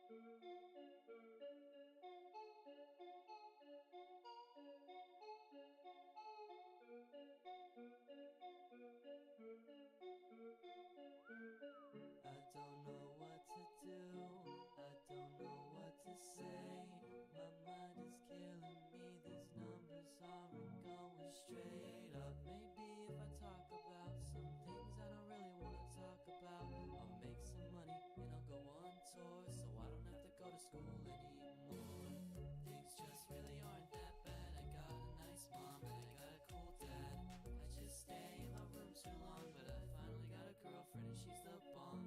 I don't know what to do, I don't know what to say. My mind is killing me, these numbers aren't going straight up. Maybe if I talk about some things I don't really want to talk about, I'll make some money and I'll go on tour, so I don't have to go to school anymore. Things just really aren't that bad. I got a nice mom and I got a cool dad. I just stay in my room too long, but I finally got a girlfriend and she's the bomb.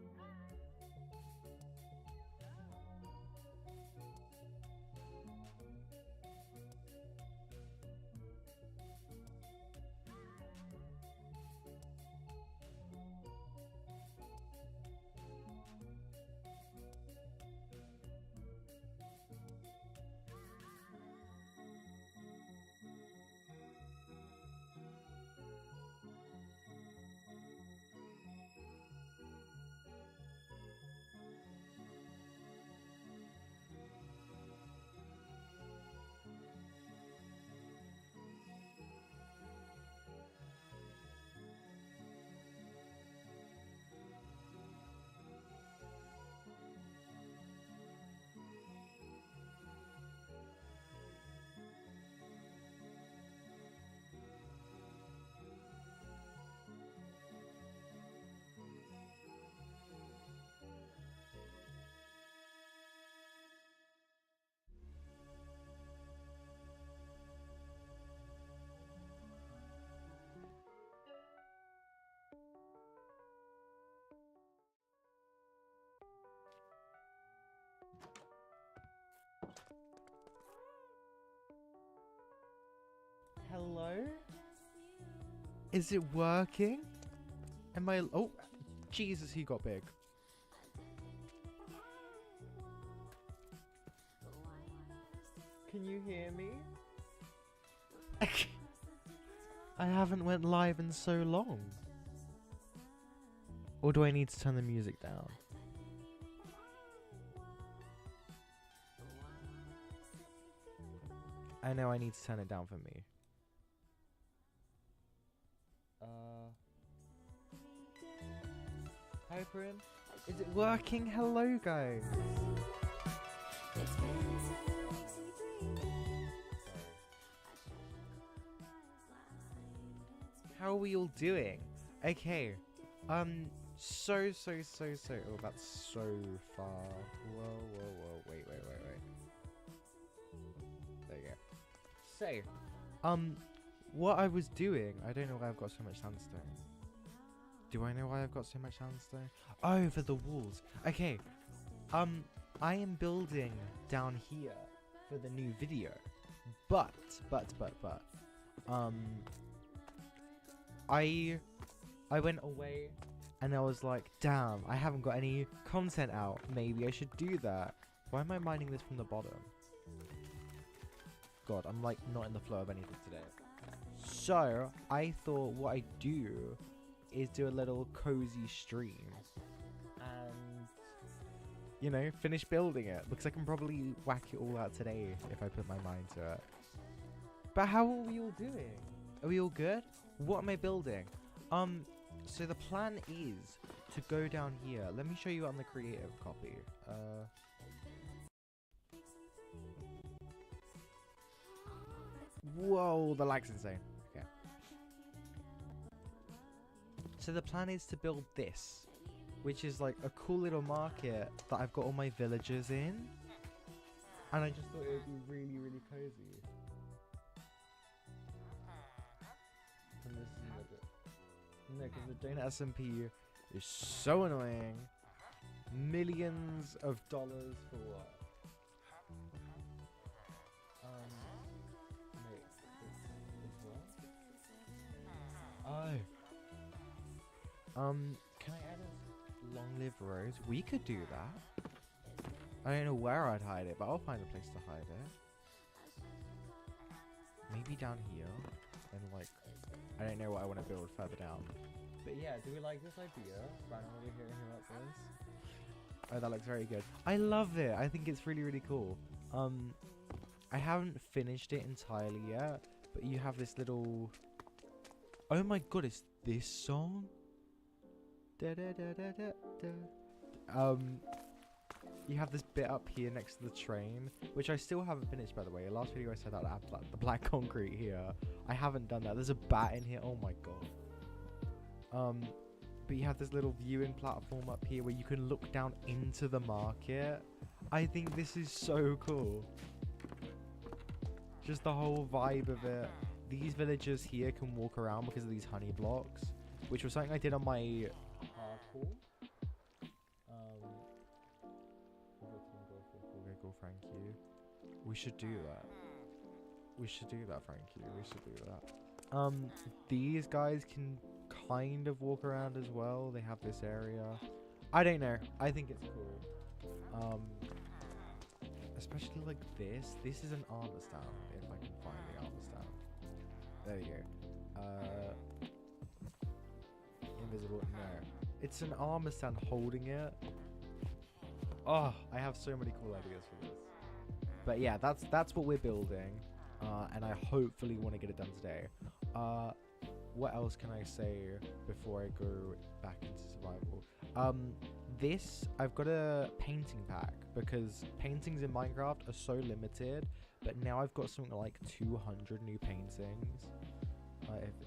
Hello? Is it working? Am I... Oh, Jesus, he got big. Can you hear me? I haven't went live in so long. Or do I need to turn the music down? I know I need to turn it down for me. Hi, Prin. Is it working? Hello, guys. How are we all doing? Okay. So. Oh, that's so far. Whoa. Wait. There you go. So, what I was doing, I don't know why I've got so much sandstone. Do I know why I've got so much sandstone? Oh, for the walls. Okay. I am building down here for the new video. But. I went away and I was like, damn, I haven't got any content out. Maybe I should do that. Why am I mining this from the bottom? God, I'm like not in the flow of anything today. So, I thought what I'd do is do a little cozy stream and, you know, finish building it, because I can probably whack it all out today if I put my mind to it. But how are we all doing? Are we all good? What am I building? So the plan is to go down here. Let me show you on the creative copy. Whoa, the lag's insane. Okay. So the plan is to build this, which is like a cool little market that I've got all my villagers in. And I just thought it would be really, really cozy. And this is like it. No, because the donut SMP is so annoying. Millions of dollars for what? Wait, it's what? Oh. Can I add a long live rose? We could do that. I don't know where I'd hide it, but I'll find a place to hide it. Maybe down here. And like, I don't know what I want to build further down. But yeah, do we like this idea? Brandon, will we hear about this? Oh, that looks very good. I love it. I think it's really, really cool. I haven't finished it entirely yet, but you have this little... Oh my god, it's this song? Da, da, da, da, da, da. You have this bit up here next to the train, which I still haven't finished, by the way. Last video I said I'd add the black concrete here. I haven't done that. There's a bat in here. Oh my god. But you have this little viewing platform up here where you can look down into the market. I think this is so cool. Just the whole vibe of it. These villagers here can walk around because of these honey blocks, which was something I did on my hardcore. Go, Frankie. We should do that. We should do that, Frankie. We should do that. These guys can kind of walk around as well. They have this area. I don't know. I think it's cool. Especially like this. This is an armor stand. If I can find the armor stand. There you go. Invisible. No. It's an armor stand holding it. Oh, I have so many cool ideas for this. But yeah, that's what we're building. And I hopefully want to get it done today. What else can I say before I go back into survival? I've got a painting pack because paintings in Minecraft are so limited, but now I've got something like 200 new paintings.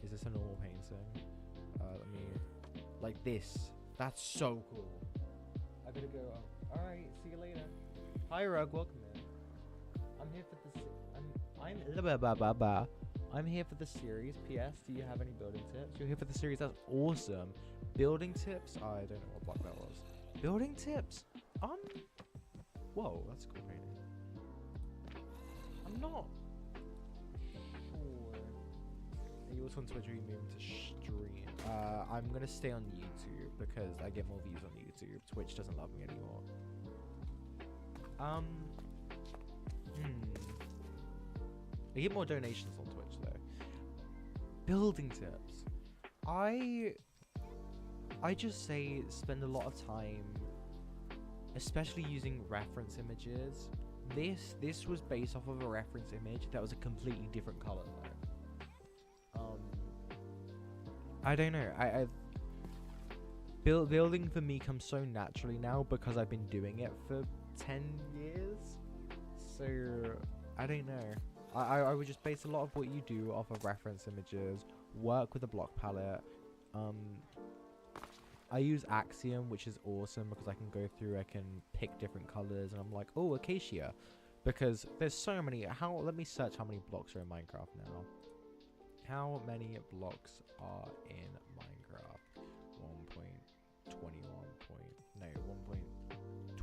Is this a normal painting? Let me, like this. That's so cool. I gotta go. Alright, see you later. Hi Rug, welcome in. I'm here for the I'm here for the series. PS, do you have any building tips? You're here for the series, that's awesome. Building tips? I don't know what block that was. Building tips? Whoa, that's a cool painting. I'm not sure. Are you also on Twitch or are you moving to stream? I'm gonna stay on YouTube because I get more views on YouTube. Twitch doesn't love me anymore. I get more donations on Twitch though. Building tips. I just say spend a lot of time, especially using reference images. This was based off of a reference image that was a completely different color though. I don't know. Building for me comes so naturally now because I've been doing it for 10 years. So I don't know. I would just base a lot of what you do off of reference images, work with a block palette. I use Axiom, which is awesome because I can go through, I can pick different colors, and I'm like, oh, acacia. Because there's so many. Let me search how many blocks are in Minecraft now. How many blocks are in Minecraft?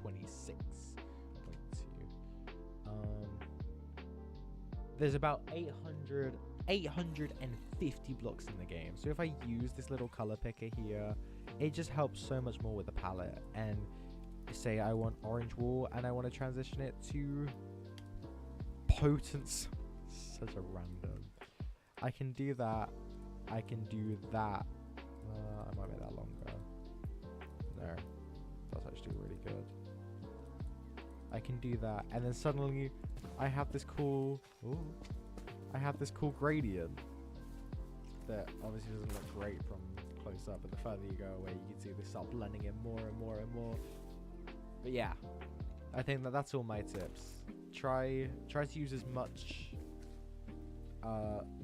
1.26.2. There's about 850 blocks in the game. So if I use this little color picker here, it just helps so much more with the palette. And say I want orange wool and I want to transition it to potence. Such a random. I can do that. I can do that. I might make that longer. No, that's actually really good. I can do that, and then suddenly I have this cool. Ooh, I have this cool gradient that obviously doesn't look great from close up, but the further you go away, you can see they start blending in more and more and more. But yeah, I think that's all my tips. Try to use as much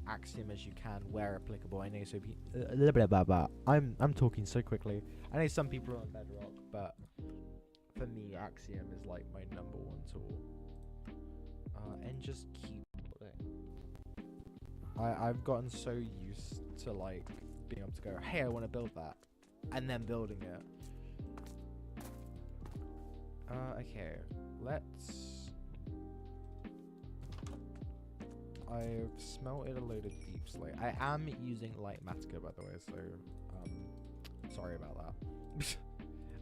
Axiom as you can where applicable. I know so a little bit about that. I'm talking so quickly. I know some people are on Bedrock, but for me, Axiom is like my number one tool. And just keep building. I've gotten so used to like being able to go, hey, I want to build that, and then building it. Okay, let's. I've smelted a load of deep slate. I am using light matica, by the way, so sorry about that.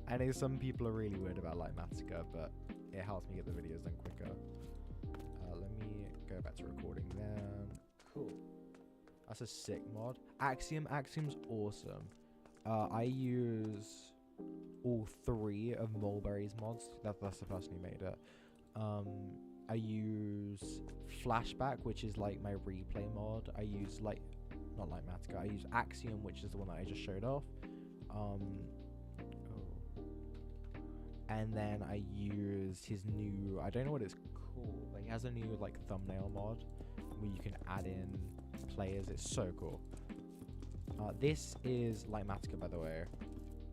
I know some people are really weird about light matica, but it helps me get the videos done quicker. Let me go back to recording then. Cool. That's a sick mod. Axiom's awesome. I use all 3 of Mulberry's mods. That's the person who made it. I use Flashback, which is like my replay mod. I use not Lightmatica. I use Axiom, which is the one that I just showed off. And then I use his new, I don't know what it's called, but he has a new like thumbnail mod where you can add in players. It's so cool. This is Lightmatica, by the way,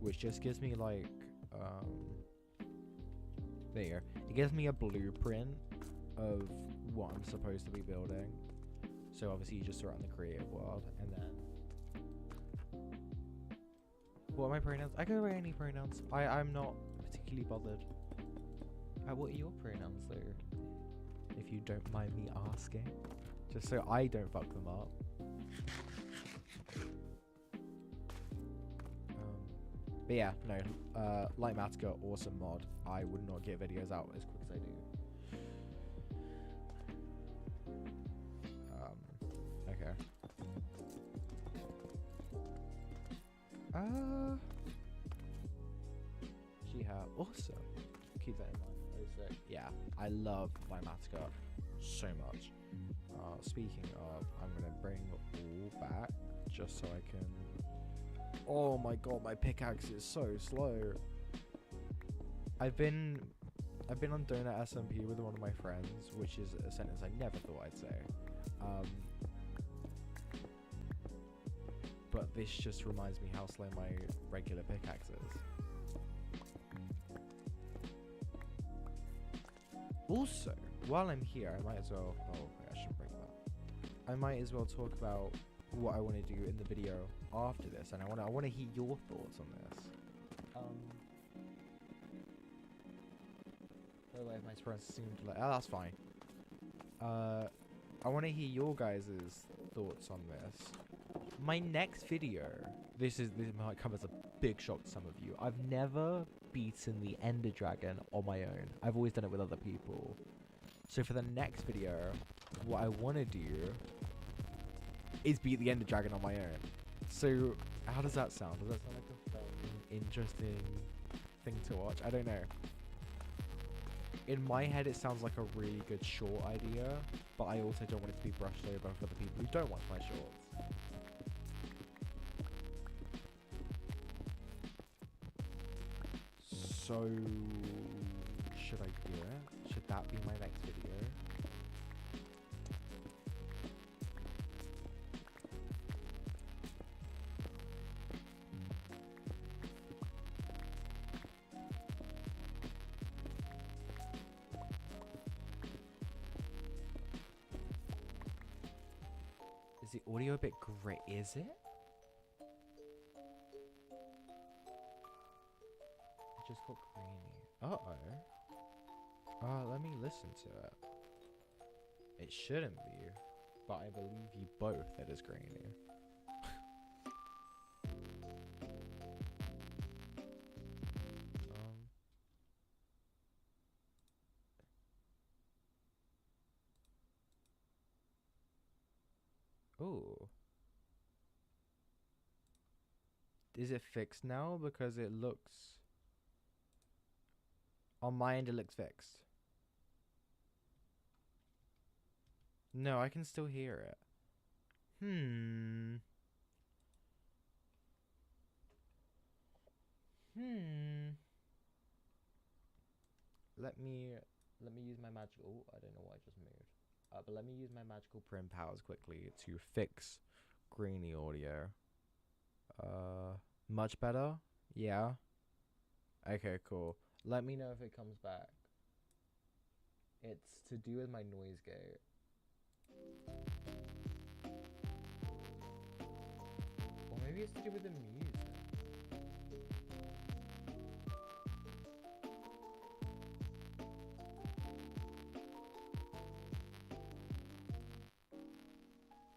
which just gives me like there. It gives me a blueprint of what I'm supposed to be building. So obviously you just throw it in the creative world, and then what are my pronouns? I go by any pronouns. I'm not particularly bothered. What are your pronouns though? If you don't mind me asking, just so I don't fuck them up. But yeah, no, Lightmatica, awesome mod. I would not get videos out as quick as I do. Okay. Awesome. Keep that in mind. So, yeah, I love Lightmatica so much. Speaking of, I'm gonna bring all back just so I can. Oh my god, my pickaxe is so slow. I've been on Donut SMP with one of my friends, which is a sentence I never thought I'd say. But this just reminds me how slow my regular pickaxe is. Also, while I'm here, I might as well. Oh, okay, I shouldn't break that. I might as well talk about what I want to do in the video after this, and I want to hear your thoughts on this. By the way, my friends seem to like. Oh, that's fine. I want to hear your guys' thoughts on this. My next video. This might come as a big shock to some of you. I've never beaten the Ender Dragon on my own. I've always done it with other people. So for the next video, what I want to do is beat the Ender Dragon on my own. So how does that sound? Does that sound like a fun, interesting thing to watch? I don't know. In my head, it sounds like a really good short idea, but I also don't want it to be brushed over for the people who don't watch my shorts. So, should I do it? Should that be my next video? Is the audio a bit great? Is it? It just got grainy. Let me listen to it. It shouldn't be, but I believe you both that it's grainy. Oh. Is it fixed now? Because it looks... On my end, it looks fixed. No, I can still hear it. Let me use my magical... Oh, I don't know why I just moved. But let me use my magical prim powers quickly to fix grainy audio. Much better? Yeah. Okay, cool. Let me know if it comes back. It's to do with my noise gate. Or maybe it's to do with the music.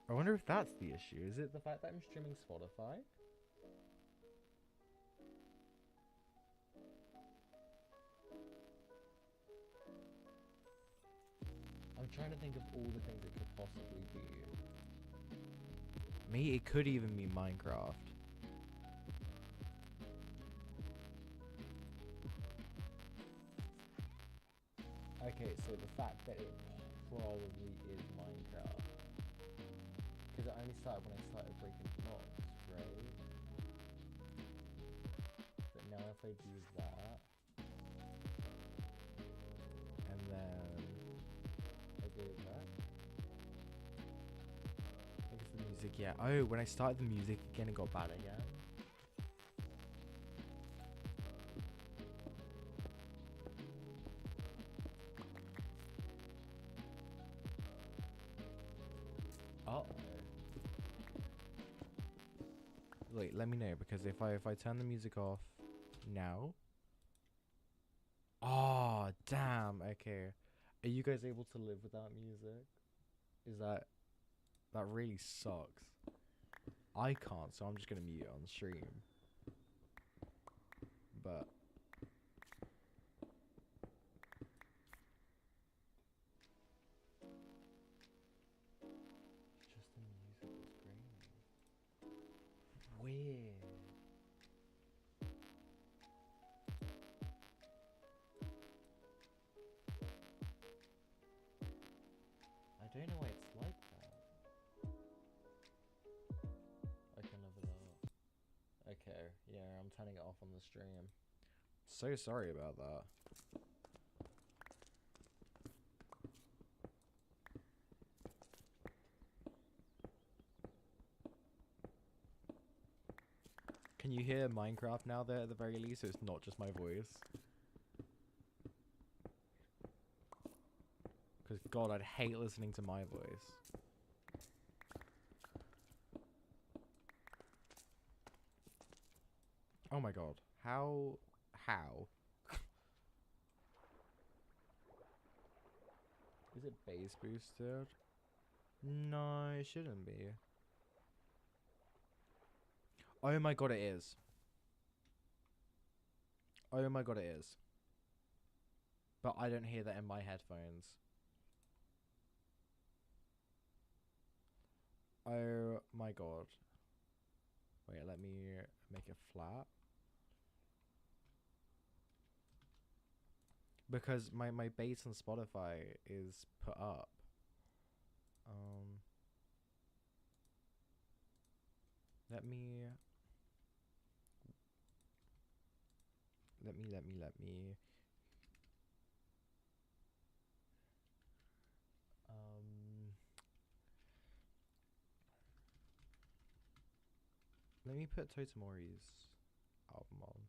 I wonder if that's the issue. Is it the fact that I'm streaming Spotify? I'm trying to think of all the things it could possibly be. Me, it could even be Minecraft. Okay, so the fact that it probably is Minecraft. Because it only started when I started breaking blocks, right? But now if I do that, and then I do that, I guess the music, yeah. Oh, when I started the music again, it got bad again. Uh-oh. Wait, let me know, because if I turn the music off now. Oh, damn. Okay. Are you guys able to live without music? Is that really sucks. I can't, so I'm just gonna mute it on stream. But just the music was great. Weird. I don't know why it's like that. I can live it up. Okay, yeah, I'm turning it off on the stream. So sorry about that. Can you hear Minecraft now there at the very least, so it's not just my voice? Because God, I'd hate listening to my voice. Oh my God. How? Is it bass boosted? No, it shouldn't be. Oh my God, it is. Oh my God, it is. But I don't hear that in my headphones. Oh my God. Wait, let me make it flat. Because my bass on Spotify is put up. Let me. Let me put Totomori's album on.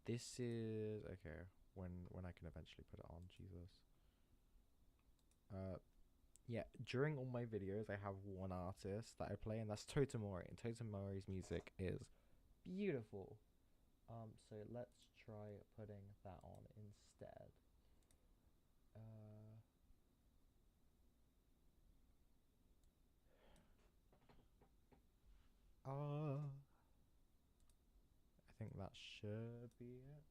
This is okay. When I can eventually put it on, Jesus. Yeah. During all my videos, I have one artist that I play, and that's Totomori. And Totomori's music is beautiful. So let's try putting that on instead. I think that should be it.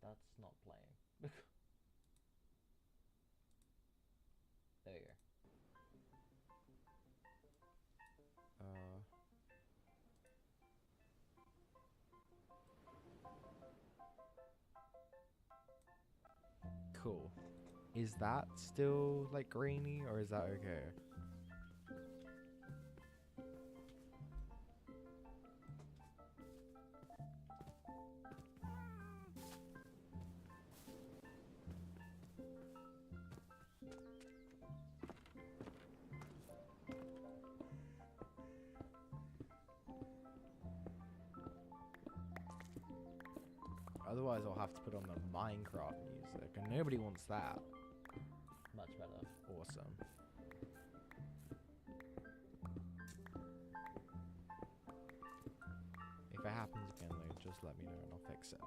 That's not playing. There you go. Cool. Is that still like grainy, or is that okay? Otherwise, I'll have to put on the Minecraft music, and nobody wants that. Much better. Awesome. If it happens again, though, just let me know and I'll fix it.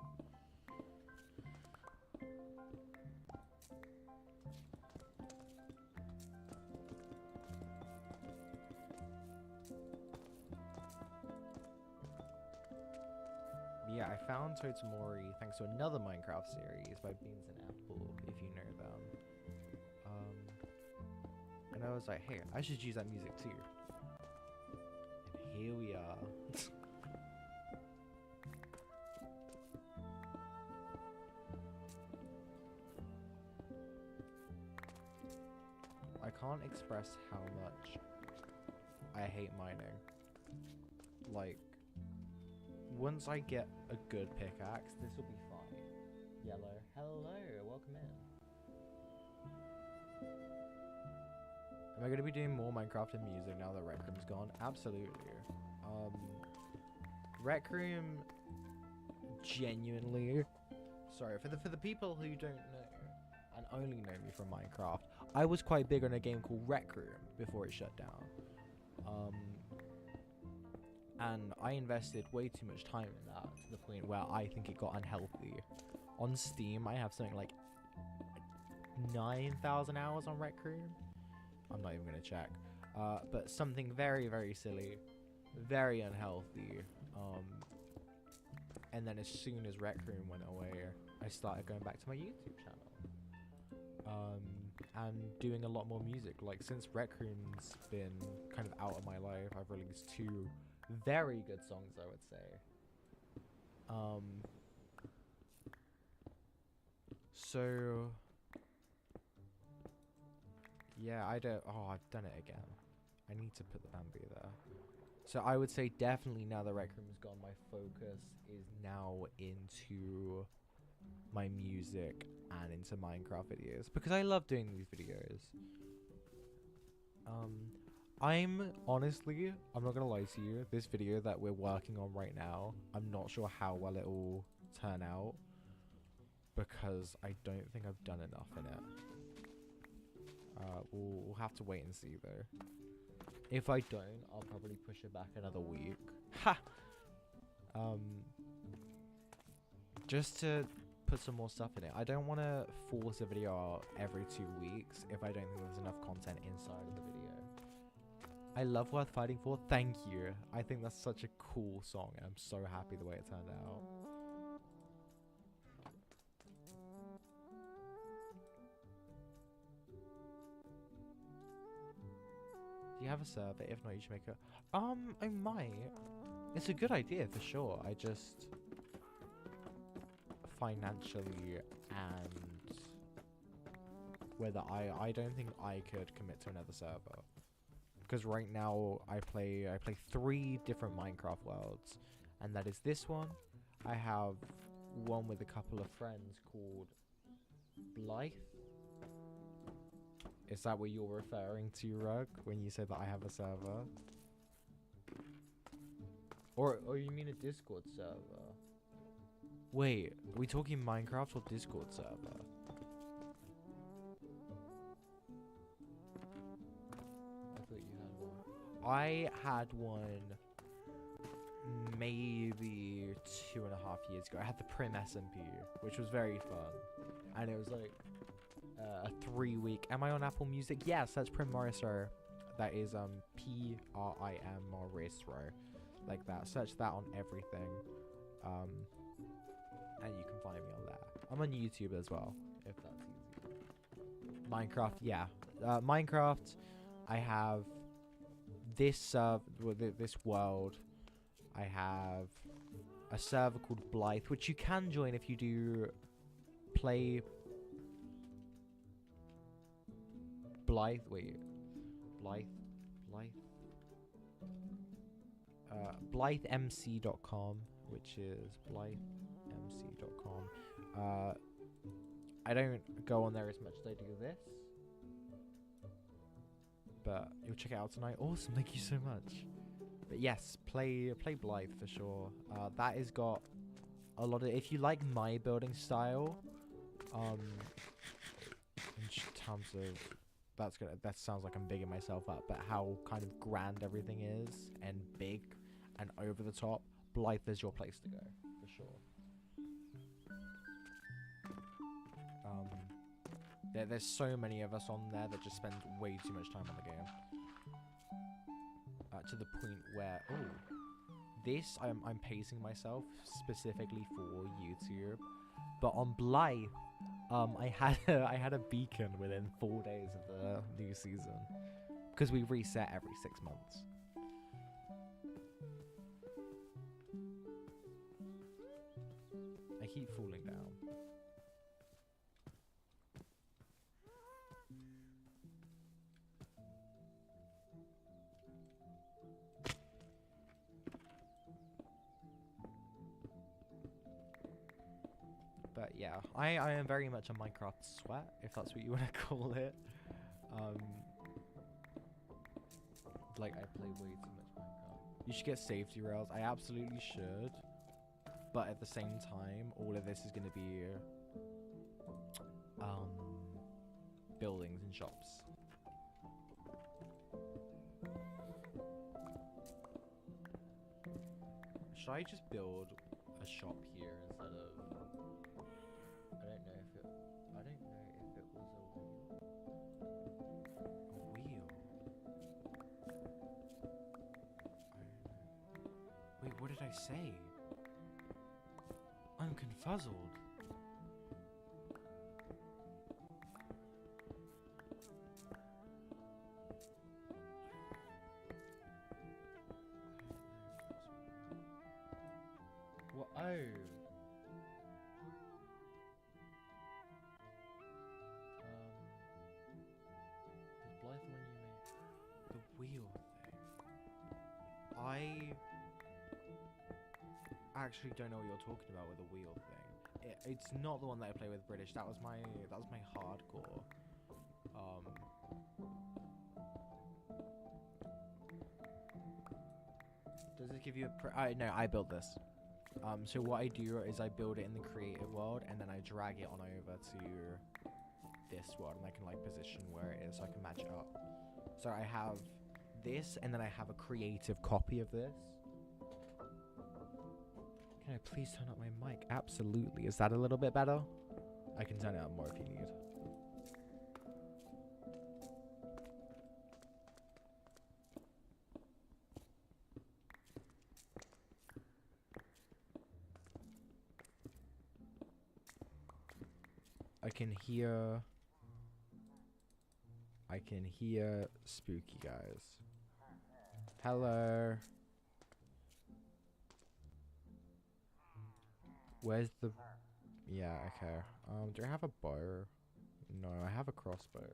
Yeah, I found Totomori thanks to another Minecraft series by Beans and Apple, if you know them. And I was like, hey, I should use that music too. And here we are. I can't express how much I hate mining. Like, once I get a good pickaxe, this will be fine. Yellow, hello, welcome in. Am I going to be doing more Minecraft and music now that Rec Room's gone? Absolutely. Rec Room, genuinely, sorry, for the people who don't know and only know me from Minecraft, I was quite big on a game called Rec Room before it shut down. And I invested way too much time in that to the point where I think it got unhealthy. On Steam, I have something like 9,000 hours on Rec Room. I'm not even going to check. But something very, very silly. Very unhealthy. And then as soon as Rec Room went away, I started going back to my YouTube channel. And doing a lot more music. Like, since Rec Room's been kind of out of my life, I've released 2 very good songs, I would say. So yeah, I don't. Oh, I've done it again. I need to put the bamboo there. So I would say definitely now the Rec Room is gone, my focus is now into my music and into Minecraft videos because I love doing these videos. I'm honestly, I'm not gonna lie to you, this video that we're working on right now, I'm not sure how well it will turn out because I don't think I've done enough in it. We'll have to wait and see though. If I don't, I'll probably push it back another week. Ha! Just to put some more stuff in it. I don't want to force a video out every 2 weeks if I don't think there's enough content inside of the video. I love Worth Fighting For. Thank you. I think that's such a cool song and I'm so happy the way it turned out. Do you have a server? If not, you should make it. I might. It's a good idea for sure. I just financially and whether I don't think I could commit to another server because right now I play 3 different Minecraft worlds, and that is this one. I have one with a couple of friends called Blythe. Is that what you're referring to, Rug, when you say that I have a server? Or you mean a Discord server? Wait, are we talking Minecraft or Discord server? I thought you had one. I had one maybe 2.5 years ago. I had the Prim SMP, which was very fun. And it was like a 3-week. Am I on Apple Music? Yes, that's Prim Morrisro. That is P-R-I-M Morrisro. Like that. Search that on everything. And you can find me on there. I'm on YouTube as well, if that's easy. Minecraft, yeah. Minecraft, I have this this world. I have a server called Blythe, which you can join if you do play Blythe. Wait, Blythe. BlytheMC.com, which is BlytheMC.com. I don't go on there as much as I do this, but you'll check it out tonight. Awesome, thank you so much. But yes, play Blythe for sure. That has got a lot of. If you like my building style, in terms of that sounds like I'm bigging myself up, but how kind of grand everything is and big and over the top, Blythe is your place to go for sure. There's so many of us on there that just spend way too much time on the game. To the point where, this I'm pacing myself specifically for YouTube, but on Blythe, I had a beacon within 4 days of the new season because we reset every 6 months. I keep falling down. But yeah, I am very much a Minecraft sweat, if that's what you want to call it. Like, I play way too much Minecraft. You should get safety rails. I absolutely should. But at the same time, all of this is going to be buildings and shops. Should I just build a shop here instead of... I don't know if it was a wheel. Wait, what did I say? I'm confuzzled. What? Oh. The Blythe one you made. The wheel thing. I actually don't know what you're talking about with the wheel thing. It's not the one that I play with British. That was my hardcore. Does it give you a no, I built this. So what I do is I build it in the creative world and then I drag it on over to this world and I can like position where it is so I can match it up. So I have this and then I have a creative copy of this. Can I please turn up my mic? Absolutely. Is that a little bit better? I can turn it up more if you need. I can hear spooky guys. Hello. Where's the... Yeah, okay. Do I have a bow? No, I have a crossbow.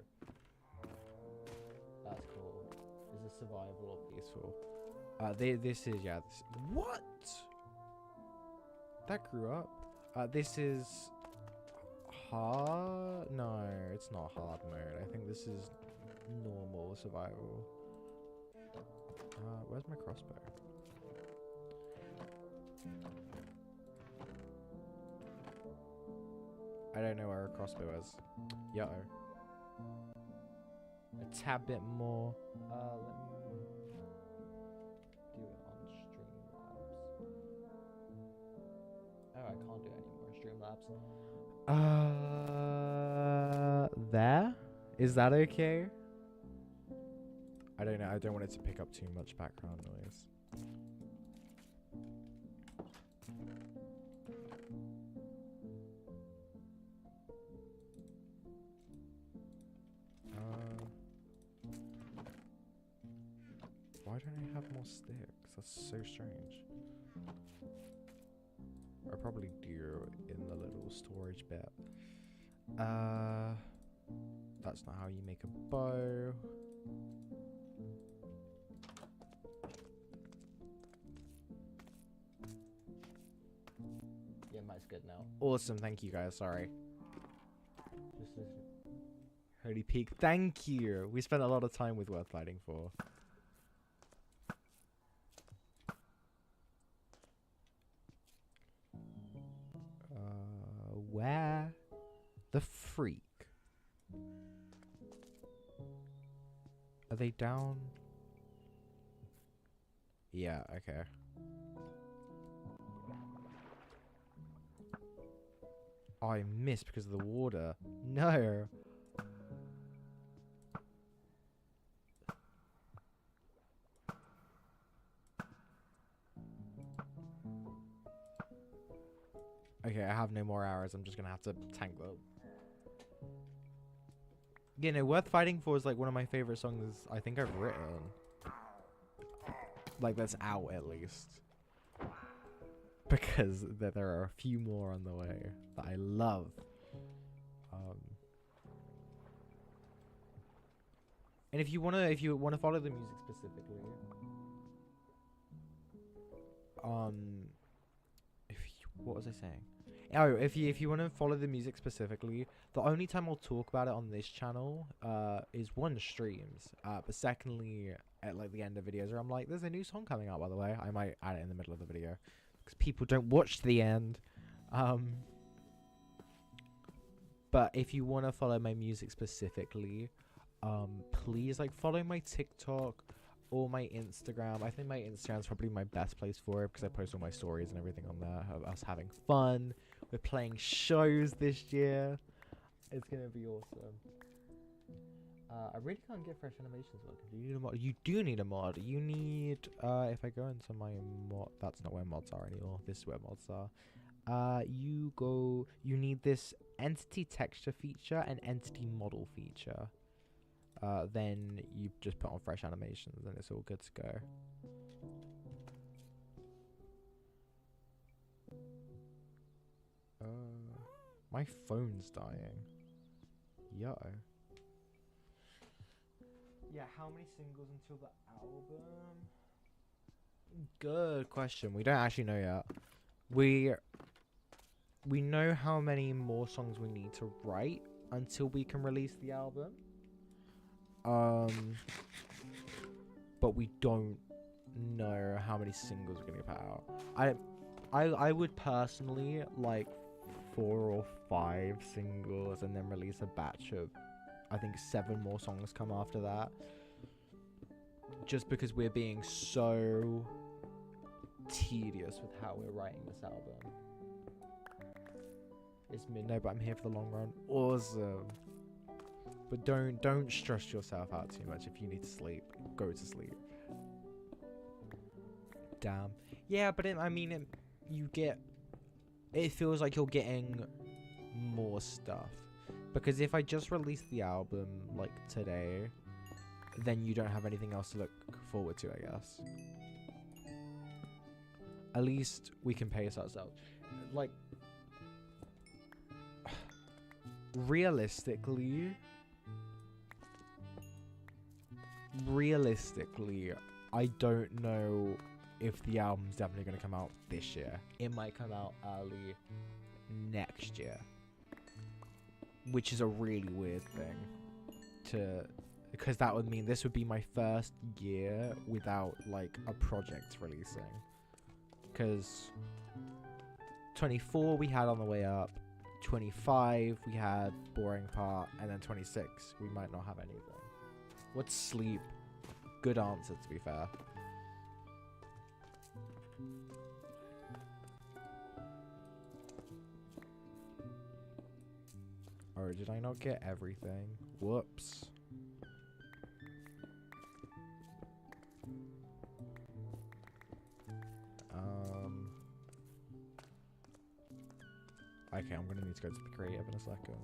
That's cool. Is this survival or peaceful? This is, yeah. What? That grew up. This is... hard? No, it's not hard mode. I think this is normal survival. Where's my crossbow? I don't know where a crossbow is. Yo. A tad bit more. Let me do it on Streamlabs. Oh, I can't do it anymore. Streamlabs. There? Is that okay? I don't know. I don't want it to pick up too much background noise. Why don't I have more sticks? That's so strange. I probably do in the little storage bit. That's not how you make a bow. Yeah, mine's good now. Awesome, thank you guys. Sorry. Just Holy Peak, thank you. We spent a lot of time with Worth Fighting For. Where the freak? Are they down? Yeah, okay. Oh, I missed because of the water. No. Okay, I have no more arrows. I'm just gonna have to tank them. You know, Worth Fighting For is like one of my favorite songs I think I've written. Like, that's out at least. Because there are a few more on the way that I love. And if you wanna follow the music specifically, what was I saying? Oh, if you want to follow the music specifically, the only time I'll talk about it on this channel is one, streams, but secondly at like the end of videos where I'm like, there's a new song coming out, by the way. I might add it in the middle of the video because people don't watch to the end. But if you want to follow my music specifically, please like follow my TikTok or my Instagram. I think my Instagram is probably my best place for it because I post all my stories and everything on there of us having fun. We're playing shows this year. It's gonna be awesome. I really can't get fresh animations working. Do you need a mod? You do need a mod. You need if I go into my mod, that's not where mods are anymore. This is where mods are. You need this entity texture feature and entity model feature. Then you just put on fresh animations and it's all good to go. My phone's dying. Yo. Yeah, how many singles until the album? Good question. We don't actually know yet. We know how many more songs we need to write until we can release the album. But we don't know how many singles we're gonna put out. I would personally like 4 or 5 singles and then release a batch of, I think 7 more songs come after that. Just because we're being so tedious with how we're writing this album. It's midnight, but I'm here for the long run. Awesome. But don't stress yourself out too much. If you need to sleep, go to sleep. Damn. Yeah, but it feels like you're getting more stuff. Because if I just release the album like today, then you don't have anything else to look forward to, I guess. At least we can pace ourselves. Like, realistically, I don't know if the album's definitely going to come out this year. It might come out early next year, which is a really weird thing because that would mean this would be my first year without like a project releasing, because 24 we had on the way up, 25 we had boring part, and then 26 we might not have anything. What's sleep? Good answer, to be fair. Or did I not get everything? Whoops. Okay, I'm gonna need to go to the creative in a second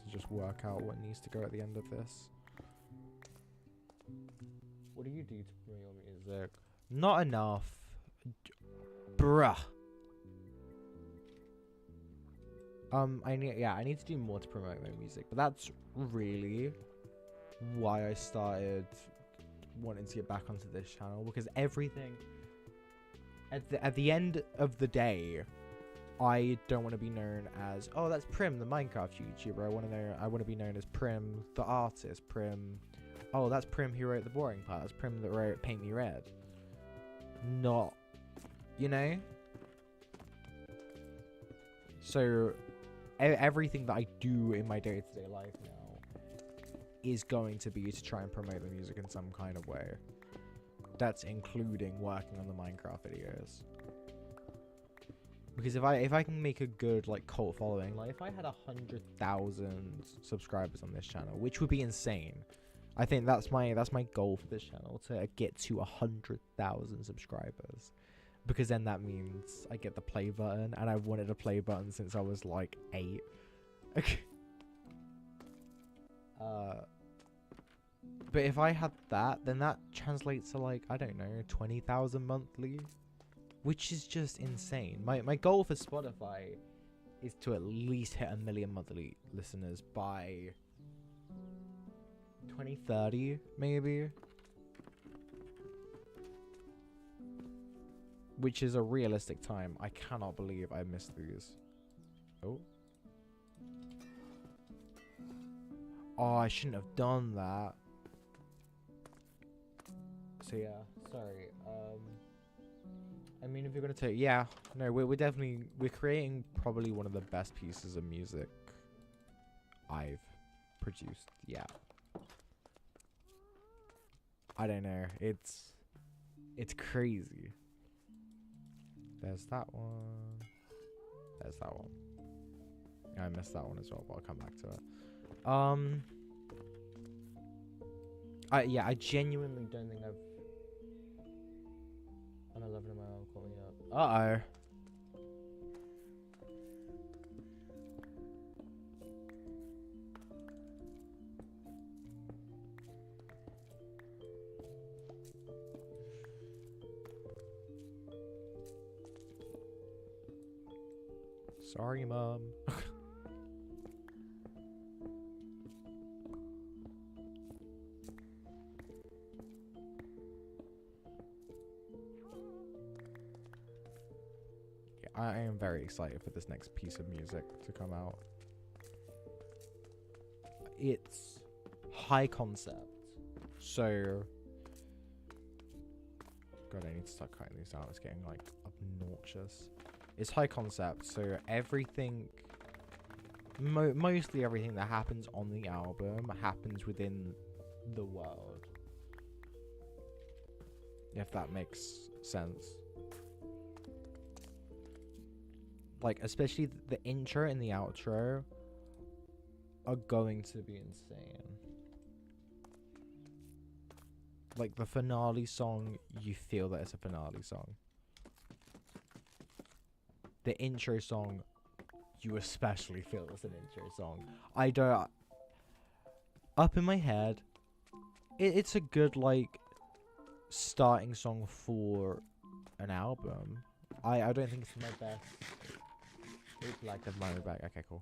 to just work out what needs to go at the end of this. What do you do to promote your music? Not enough. Bruh. I need to do more to promote my music, but that's really why I started wanting to get back onto this channel, because everything at the end of the day, I don't want to be known as, oh, that's Prim, the Minecraft YouTuber. I want to be known as Prim, the artist. Prim, oh, that's Prim who wrote the boring part. That's Prim that wrote Paint Me Red. Not, you know. So everything that I do in my day-to-day life now is going to be to try and promote the music in some kind of way. That's including working on the Minecraft videos. Because if I can make a good like cult following, like if I had 100,000 subscribers on this channel, which would be insane. I think that's my goal for this channel, to get to 100,000 subscribers. because then that means I get the play button, and I've wanted a play button since I was like 8. Okay. But if I had that, then that translates to like, I don't know, 20,000 monthly, which is just insane. My goal for Spotify is to at least hit 1 million monthly listeners by 2030, maybe. Which is a realistic time. I cannot believe I missed these. Oh. Oh, I shouldn't have done that. So yeah, sorry. I mean, if you're gonna take, yeah, no, we're creating probably one of the best pieces of music I've produced. Yeah. I don't know. It's crazy. There's that one. There's that one. Yeah, I missed that one as well, but I'll come back to it. Yeah, I genuinely don't think I've. On 11 of my own, call me up. Uh-oh. Sorry, Mom. I am very excited for this next piece of music to come out. It's high concept. So... God, I need to start cutting these down. It's getting, like, obnoxious. It's high concept, so everything... mostly everything that happens on the album happens within the world. If that makes sense. Like, especially the intro and the outro are going to be insane. Like, the finale song, you feel that it's a finale song. The intro song, you especially feel it's an intro song. I don't... Up in my head, it's a good, like, starting song for an album. I don't think it's my best. It's like the money back. Okay, cool.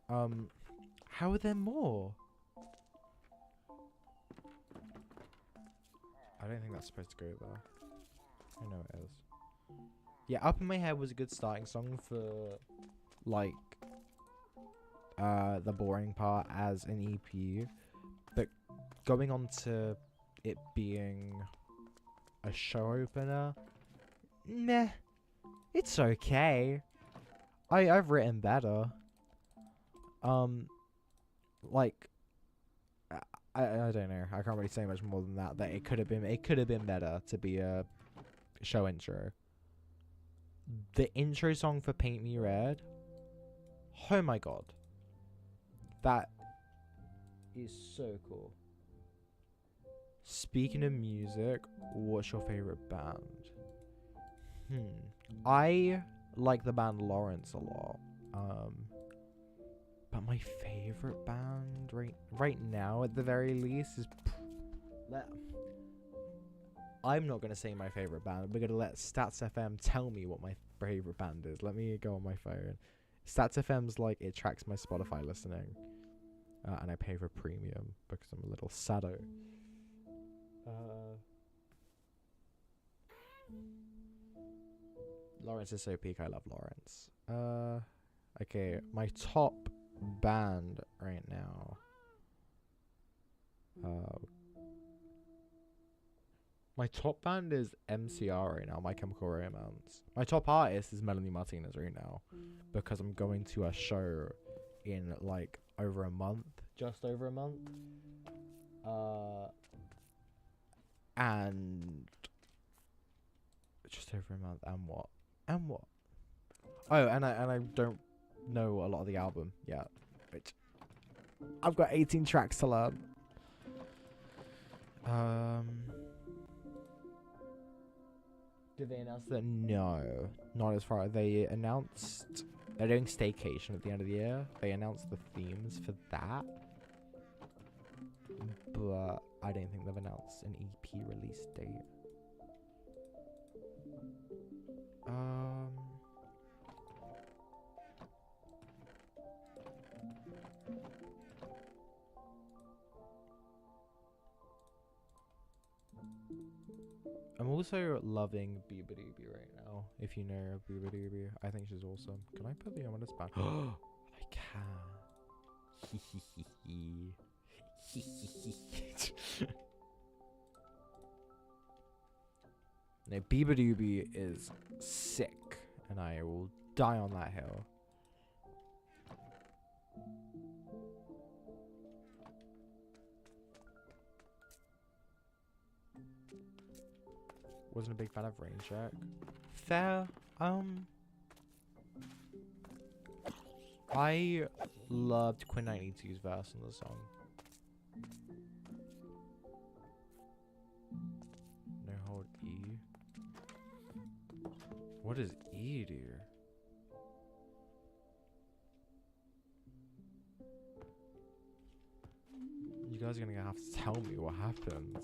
How are there more? I don't think that's supposed to go there. I know it is. Yeah, Up in My Head was a good starting song for, like, the boring part as an EP. But going on to it being a show opener, meh. It's okay. I've written better. Like, I don't know. I can't really say much more than that. That it could have been better to be a show intro. The intro song for Paint Me Red. Oh my god. That is so cool. Speaking of music, what's your favorite band? I like the band Lawrence a lot. But my favorite band right now, at the very least, is... I'm not going to say my favorite band. We're going to let Stats FM tell me what my favorite band is. Let me go on my phone. Stats FM's like, it tracks my Spotify listening. And I pay for premium because I'm a little sado. Lawrence is so peak. I love Lawrence. Okay, my top band right now. My top band is MCR right now, My Chemical Romance. My top artist is Melanie Martinez right now, because I'm going to a show in like over a month, just over a month. And just over a month, and what? Oh, and I don't know a lot of the album yet, which I've got 18 tracks to learn. Did they announce that? No, not as far. They announced they're doing Staycation at the end of the year. They announced the themes for that, but I don't think they've announced an EP release date. I'm also loving Beabadoobie right now. If you know Beabadoobie, I think she's awesome. Can I put the on a span? I can. No, Beabadoobie is sick, and I will die on that hill. Wasn't a big fan of Rain Check. Fair. I loved Quinn 92's verse on the song. No hold E. What does E do? You guys are gonna have to tell me what happens.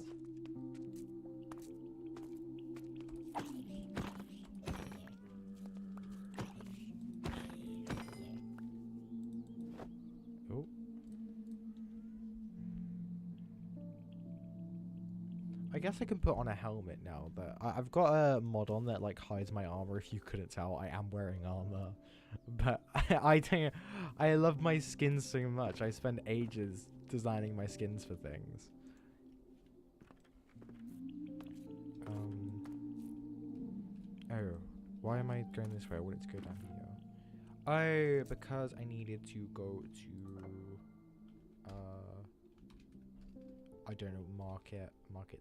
Oh. I guess I can put on a helmet now, but I've got a mod on that like hides my armor. If you couldn't tell, I am wearing armor. But I love my skins so much. I spend ages designing my skins for things. Oh, why am I going this way? I wanted to go down here. Oh, because I needed to go to I don't know, market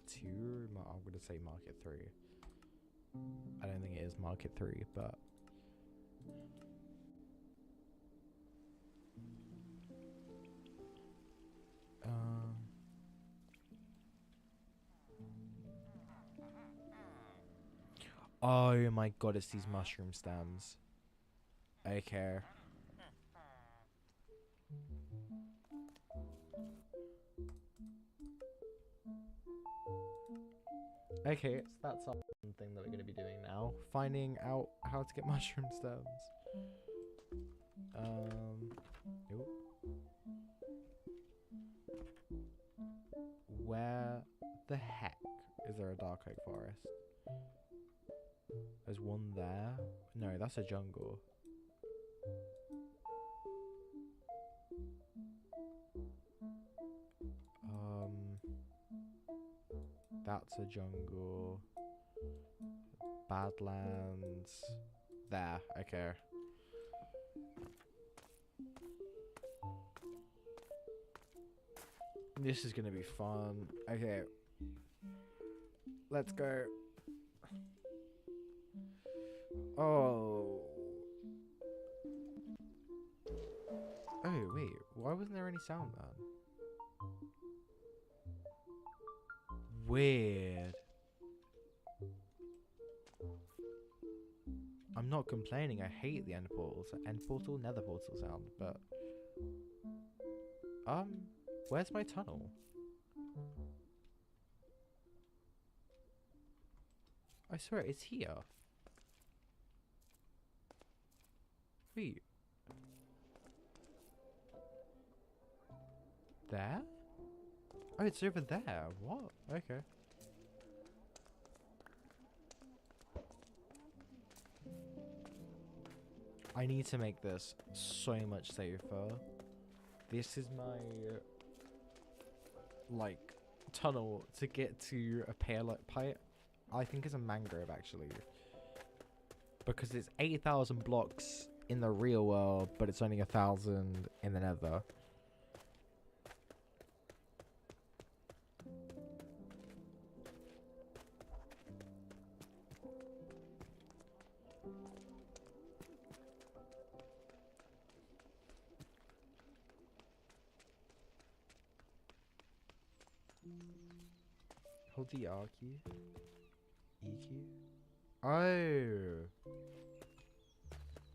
2. I'm gonna say market 3. I don't think it is market 3, but oh my god, it's these mushroom stems. Okay. Okay, so that's our thing that we're going to be doing now. Finding out how to get mushroom stems. Nope. Where the heck is there a dark oak forest? There's one there. No, that's a jungle. That's a jungle. Badlands. There, okay. This is gonna be fun. Okay. Let's go. Oh. Oh, wait. Why wasn't there any sound then? Weird. I'm not complaining. I hate the end portal, nether portal sound, but where's my tunnel? I swear it's here. Wait. There? Oh, it's over there. What? Okay. I need to make this so much safer. This is my like tunnel to get to a pipe. I think it's a mangrove actually, because it's 8,000 blocks in the real world, but it's only 1,000 in the nether. Hold the R key. E key. Oh.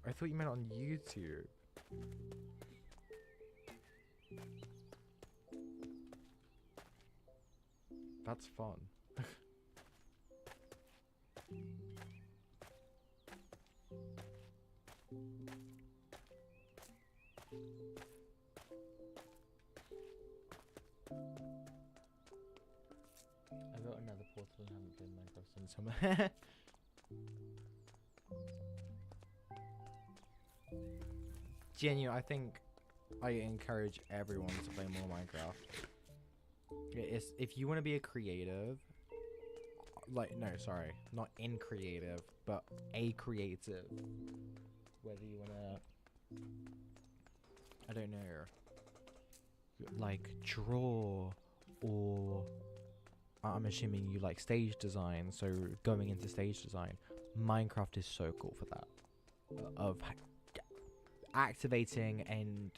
I thought you meant on YouTube. That's fun. I got another portal and haven't played Minecraft since summer. Genuine, I think I encourage everyone to play more Minecraft. It's, if you want to be a creative, like, no, sorry, not in creative, but a creative. Whether you want to, I don't know, like draw, or I'm assuming you like stage design, so going into stage design, Minecraft is so cool for that. Of activating and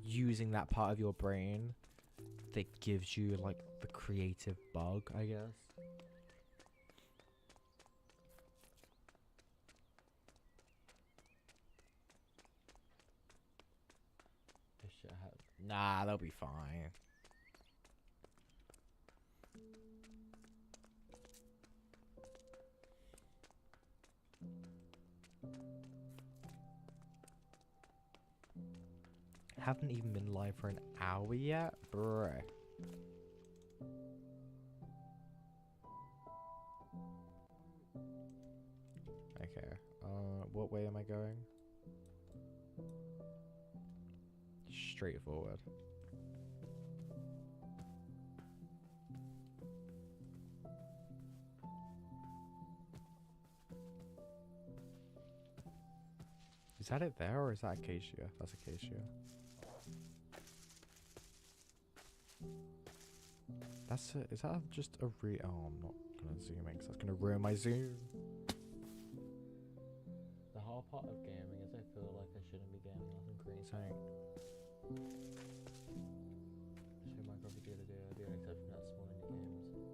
using that part of your brain that gives you like the creative bug, I guess. This shit nah, they'll be fine. Haven't even been live for an hour yet, bruh. Okay, what way am I going? Straight forward. Is that it there, or is that acacia? That's acacia. That's it. Is that just a oh, I'm not gonna zoom in because that's gonna ruin my zoom. The hard part of gaming is I feel like I shouldn't be gaming unless I'm creating something. So Minecraft would be a good idea, except for that small indie games.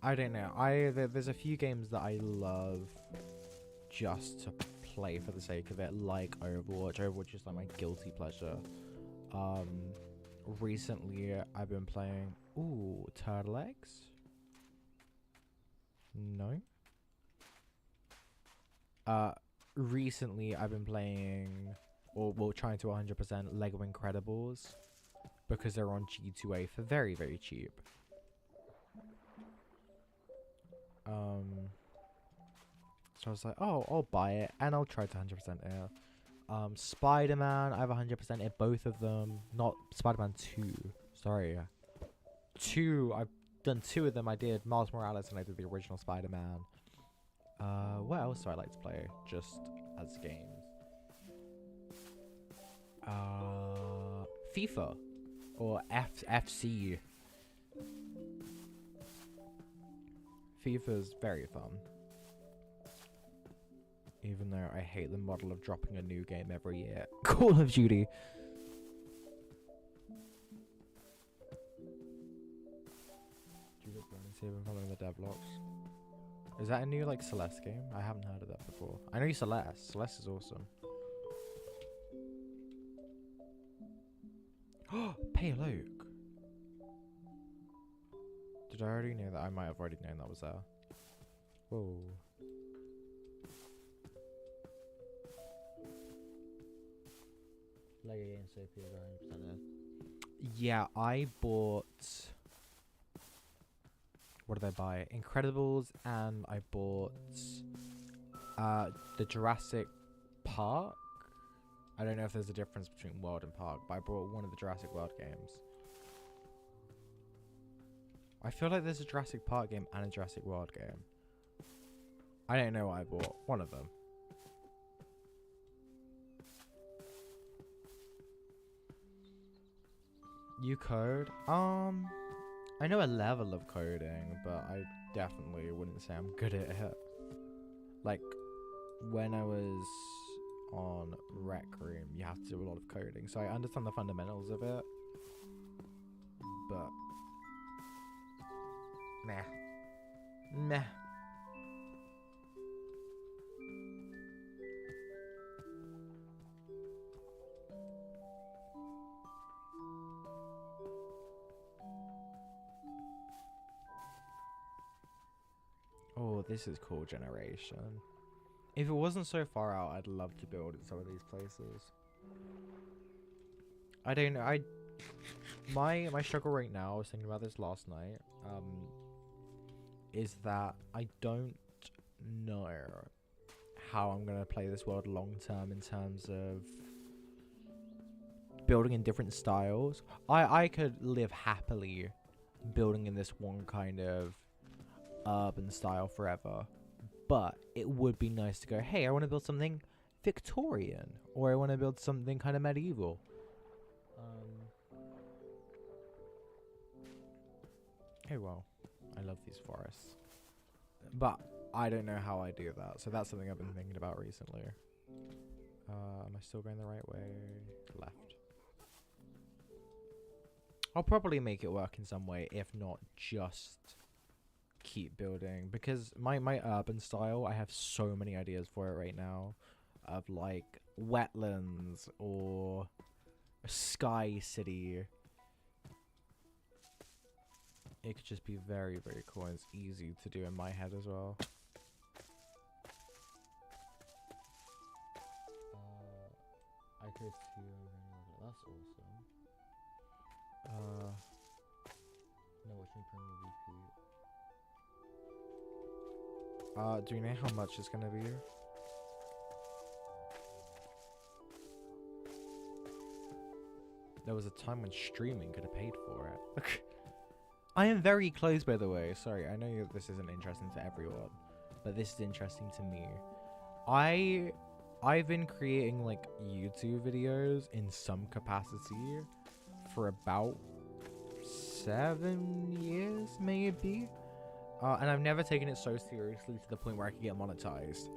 I don't know. There's a few games that I love just to play for the sake of it, like Overwatch. Overwatch is like my guilty pleasure. Recently I've been playing turtle eggs. No. Recently I've been playing, or well, trying to 100% Lego Incredibles because they're on G2A for very, very cheap. So I was like, oh, I'll buy it and I'll try to 100% it. Spider-Man, I have 100% it, both of them. Not Spider-Man 2. Sorry. 2, I've done 2 of them. I did Miles Morales and I did the original Spider-Man. What else do I like to play just as games? FIFA or FC. FIFA's very fun. Even though I hate the model of dropping a new game every year. Call of Duty. Following the devlogs. Is that a new like Celeste game? I haven't heard of that before. I know Celeste. Celeste is awesome. Pay Luke. Did I already know that? I might have already known that was there. Whoa. Lego Game Soapy is 100% in. Yeah, I bought. What did I buy? Incredibles, and I bought the Jurassic Park. I don't know if there's a difference between World and Park, but I bought one of the Jurassic World games. I feel like there's a Jurassic Park game and a Jurassic World game. I don't know what I bought. One of them. You code? I know a level of coding, but I definitely wouldn't say I'm good at it. Like, when I was on Rec Room, you have to do a lot of coding, so I understand the fundamentals of it. Meh. Meh. Oh, this is cool generation. If it wasn't so far out, I'd love to build in some of these places. I don't know. My struggle right now, I was thinking about this last night, is that I don't know how I'm gonna play this world long term in terms of building in different styles. I could live happily building in this one kind of urban style forever, but it would be nice to go, hey, I want to build something Victorian, or I want to build something kind of medieval. Oh well, I love these forests, but I don't know how I do that, so that's something I've been thinking about recently. Am I still going the right way? Left. I'll probably make it work in some way, if not just keep building, because my urban style, I have so many ideas for it right now, of like wetlands or a sky city. It could just be very, very cool, and it's easy to do in my head as well. I could see. That's awesome. No, watch me repeat. Do you know how much it's gonna be? There was a time when streaming could have paid for it. I am very close, by the way. Sorry, I know this isn't interesting to everyone, but this is interesting to me. I've been creating like YouTube videos in some capacity for about 7 years, maybe. And I've never taken it so seriously to the point where I can get monetized.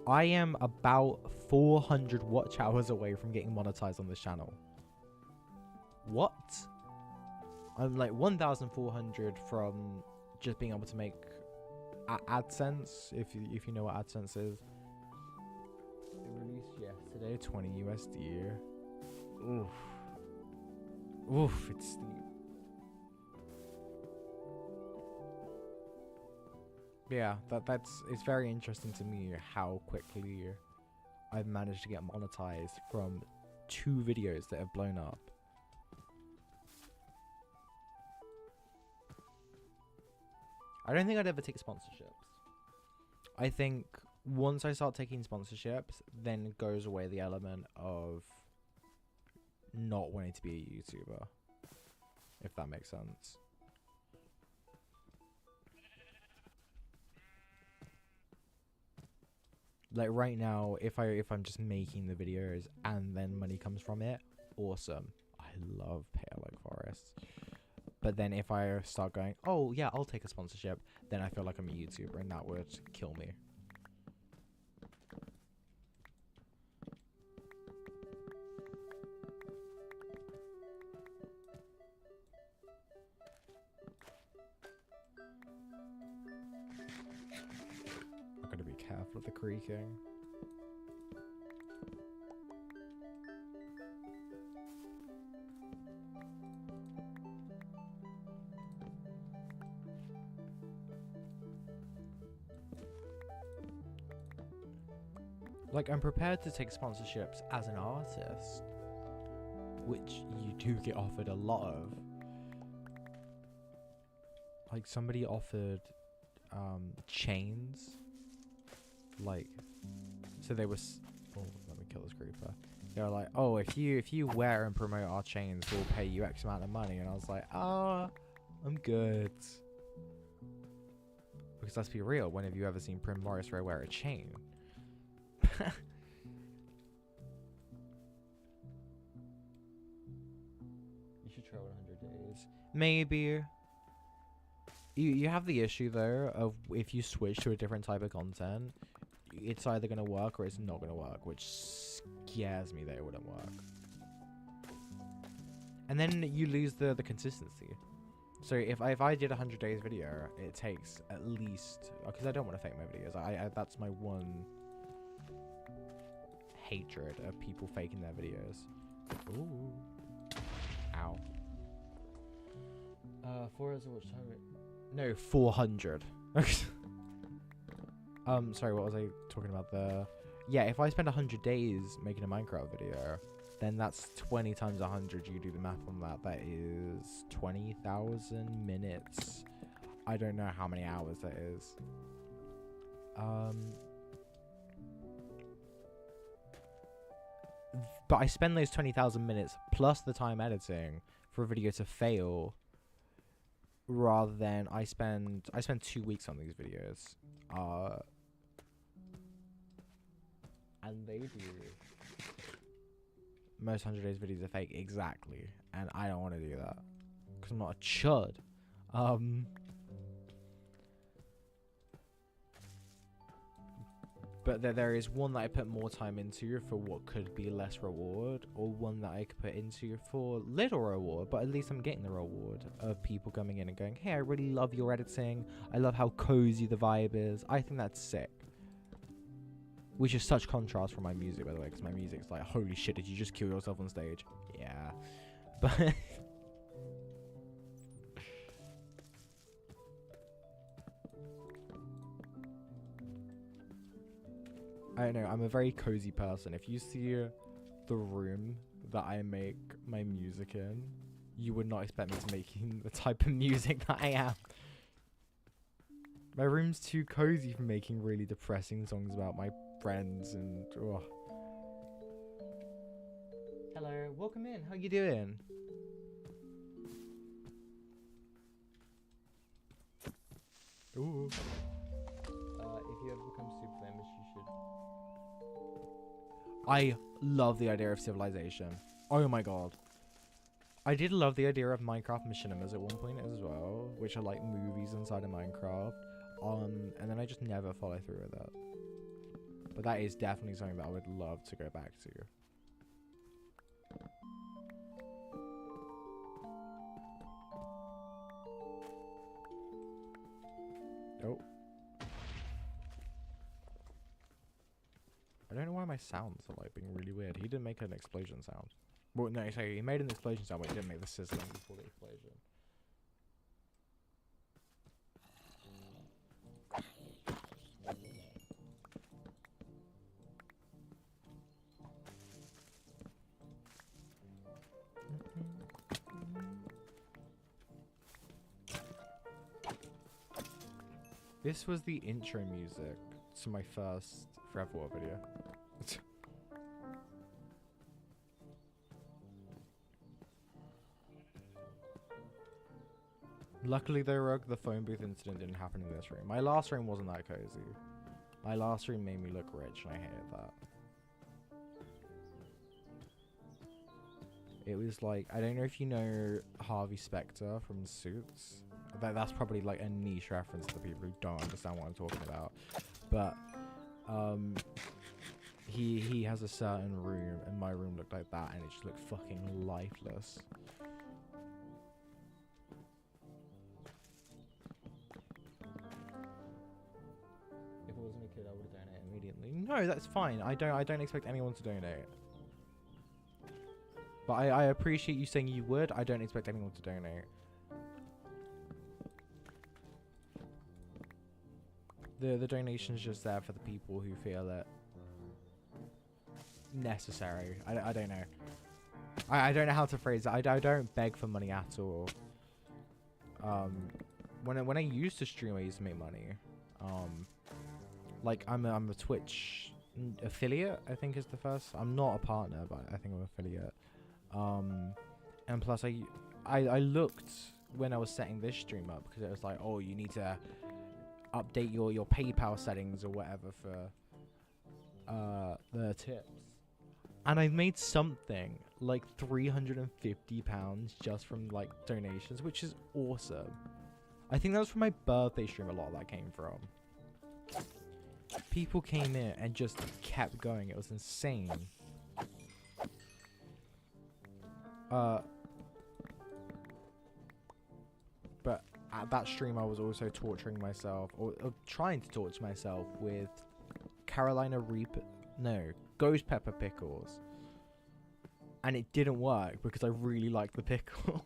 I am about 400 watch hours away from getting monetized on this channel. What? I'm like 1,400 from just being able to make AdSense, if you know what AdSense is. It released yesterday, 20 USD. Oof. Oof, it's steep. Yeah, it's very interesting to me how quickly I've managed to get monetized from 2 videos that have blown up. I don't think I'd ever take sponsorships. I think once I start taking sponsorships, then goes away the element of not wanting to be a YouTuber, if that makes sense. Like right now, if I'm just making the videos and then money comes from it, awesome. I love Pale Like Forest. But then if I start going, oh yeah, I'll take a sponsorship, then I feel like I'm a YouTuber, and that would kill me. I'm gonna be careful of the creaking. Like, I'm prepared to take sponsorships as an artist, which you do get offered a lot of. Like, somebody offered chains. Like, so they was, oh, let me kill this creeper. They were like, oh, if you wear and promote our chains, we'll pay you X amount of money. And I was like, I'm good. Because let's be real, when have you ever seen Prim Morris wear a chain? You should try 100 days. Maybe. You have the issue though of if you switch to a different type of content, it's either gonna work or it's not gonna work, which scares me that it wouldn't work. And then you lose the consistency. So if I did a 100 days video, it takes at least, because I don't want to fake my videos. I that's my one hatred of people faking their videos. Ooh. Ow. 4 hours of watch time. No, 400. Sorry, what was I talking about there? Yeah, if I spend 100 days making a Minecraft video, then that's 20 times 100. You do the math on that. That is 20,000 minutes. I don't know how many hours that is. But I spend those 20,000 minutes plus the time editing for a video to fail, rather than I spend 2 weeks on these videos. And they do. Most 100 days videos are fake, exactly. And I don't want to do that. Because I'm not a chud. But there is one that I put more time into for what could be less reward, or one that I could put into for little reward, but at least I'm getting the reward of people coming in and going, hey, I really love your editing. I love how cozy the vibe is. I think that's sick. Which is such contrast from my music, by the way, because my music's like, holy shit, did you just kill yourself on stage? Yeah. But I don't know, I'm a very cozy person. If you see the room that I make my music in, you would not expect me to making the type of music that I am. My room's too cozy for making really depressing songs about my friends and Hello, welcome in. How you doing? Ooh. If you ever become super famous, you should. I love the idea of civilization. Oh my god. I did love the idea of Minecraft machinimas at one point as well, which are like movies inside of Minecraft. And then I just never follow through with that. But that is definitely something that I would love to go back to. Oh. I don't know why my sounds are like being really weird. He didn't make an explosion sound. Well, no, sorry, he made an explosion sound, but he didn't make the sizzling before the explosion. This was the intro music to my first Forever War video. Luckily though, the phone booth incident didn't happen in this room. My last room wasn't that cozy. My last room made me look rich, and I hated that. It was like, I don't know if you know Harvey Specter from Suits. That's probably like a niche reference to the people who don't understand what I'm talking about. But he has a certain room, and my room looked like that, and it just looked fucking lifeless. If I wasn't a kid, I would donate immediately. No, that's fine. I don't expect anyone to donate. But I appreciate you saying you would. I don't expect anyone to donate. The donation's just there for the people who feel it necessary. I don't know. I don't know how to phrase it. I don't beg for money at all. When I used to stream, I used to make money. Like I'm a Twitch affiliate, I think is the first. I'm not a partner, but I think I'm an affiliate. And plus I looked when I was setting this stream up, because it was like, oh, you need to update your PayPal settings or whatever for the tips. And I made something like £350 just from like donations, which is awesome. I think that was from my birthday stream. A lot of that came from. People came in and just kept going. It was insane. at that stream I was also torturing myself, or trying to torture myself with ghost pepper pickles. And it didn't work because I really liked the pickle.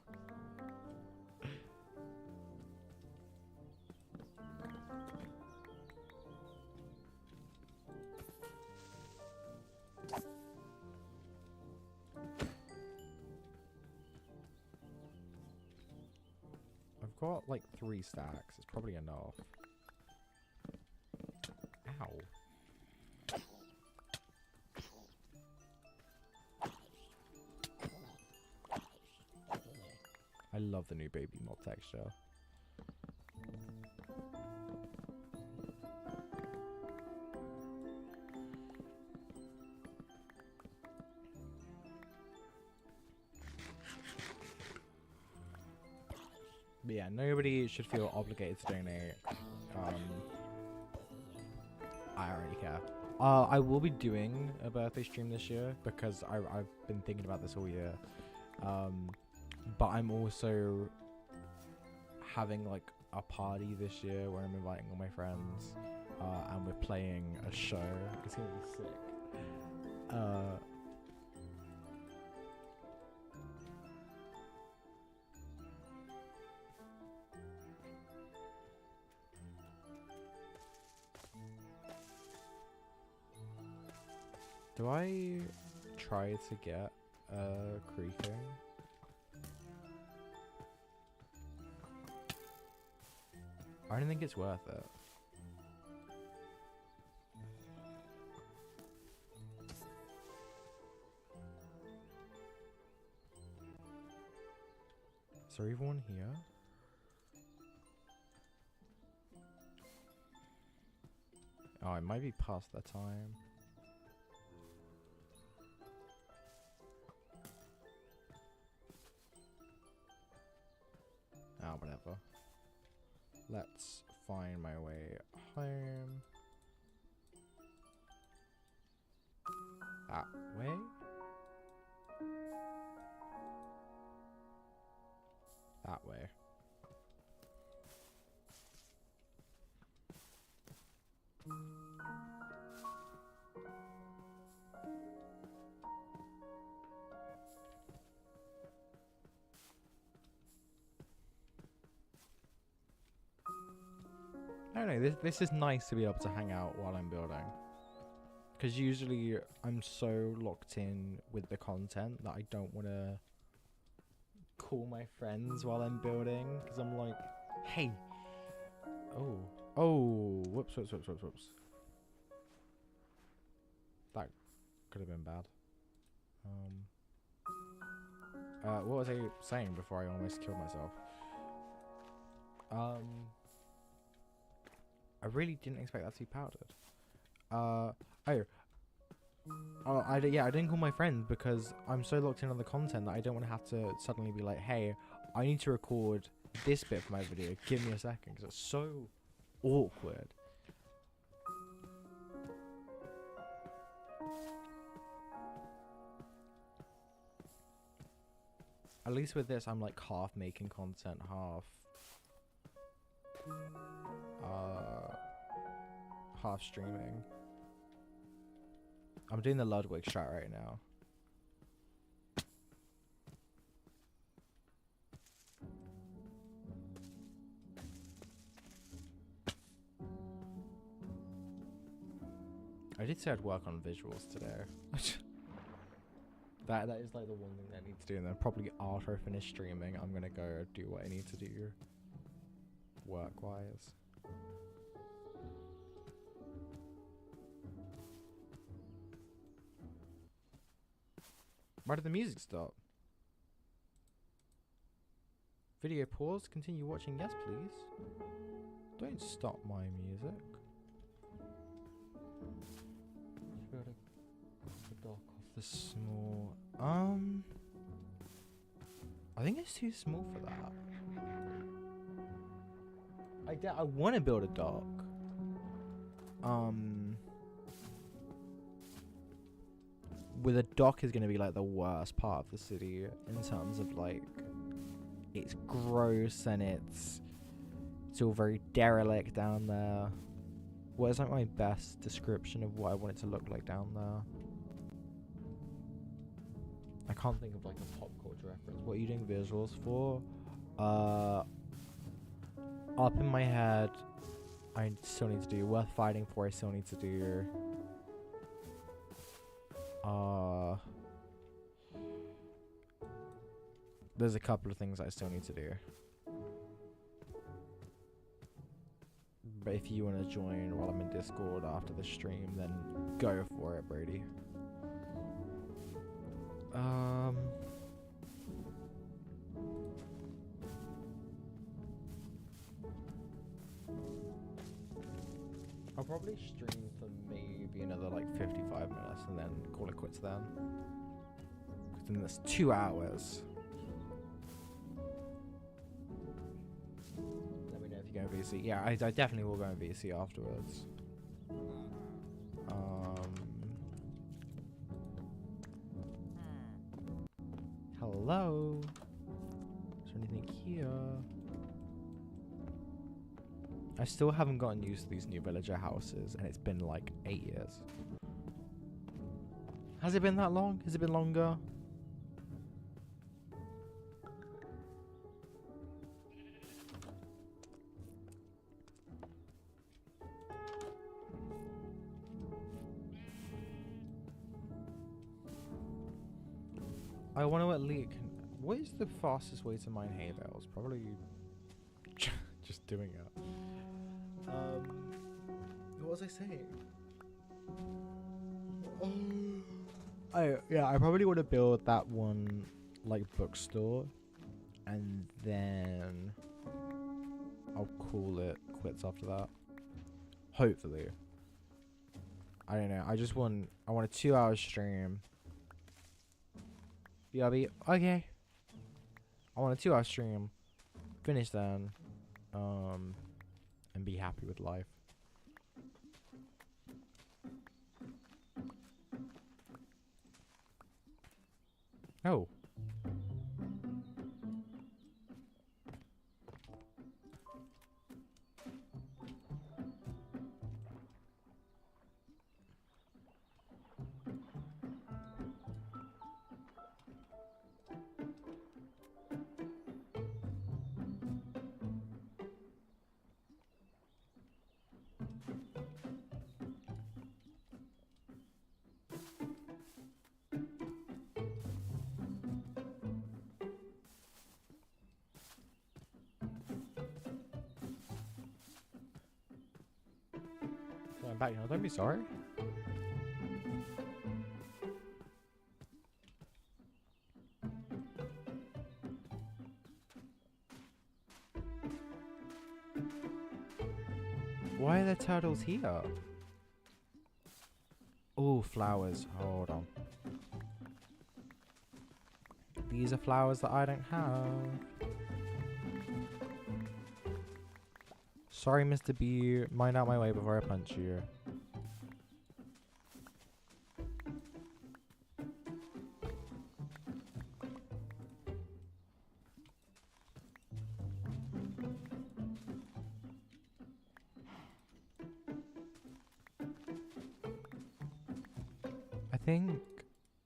I've got like 3 stacks. It's probably enough. Ow. I love the new baby mob texture. But yeah, nobody should feel obligated to donate. I already care. I will be doing a birthday stream this year because I've been thinking about this all year. But I'm also having like a party this year where I'm inviting all my friends, and we're playing a show. It's gonna be sick. Do I try to get creaking? I don't think it's worth it. Is there even one here? Oh, it might be past that time. Ah, whatever. Let's find my way home. That way? That way. I don't know, this is nice to be able to hang out while I'm building. Because usually I'm so locked in with the content that I don't want to call my friends while I'm building. Because I'm like, hey. Oh, whoops. That could have been bad. What was I saying before I almost killed myself? I really didn't expect that to be powdered. I didn't call my friend because I'm so locked in on the content that I don't want to have to suddenly be like, hey, I need to record this bit for my video. Give me a second, because it's so awkward. At least with this, I'm like half making content, half streaming. I'm doing the Ludwig strat right now. I did say I'd work on visuals today. That is like the one thing that I need to do, and then probably after I finish streaming, I'm gonna go do what I need to do work-wise. Why did the music stop? Video pause. Continue watching. Yes, please. Don't stop my music. Just gotta dock off the small. I think it's too small for that. I want to build a dock. With a dock is going to be like the worst part of the city in terms of like it's gross and it's It's all very derelict down there. What is like my best description of what I want it to look like down there? I can't think of like a pop culture reference. What are you doing visuals for? Up in my head, I still need to do worth fighting for. I still need to do. There's a couple of things I still need to do. But if you want to join while I'm in Discord after the stream, then go for it, Brady. I'll probably stream for maybe another like 55 minutes and then call it quits then. Because then that's 2 hours. Let me know if you're going VC. Yeah, I definitely will go in VC afterwards. Hello? Is there anything here? I still haven't gotten used to these new villager houses, and it's been like 8 years. Has it been that long? Has it been longer? I want to at least... What is the fastest way to mine hay bales? Probably just doing it. What was I saying? I probably want to build that one like bookstore, and then I'll call it quits after that. Hopefully. I don't know. I want a 2-hour stream. BRB, okay. I want a 2-hour stream. Finish then. And be happy with life. Oh. I'm back now. Don't be sorry. Why are there turtles here? Oh, flowers. Hold on. These are flowers that I don't have. Sorry, Mr. B. Mind out my way before I punch you. I think...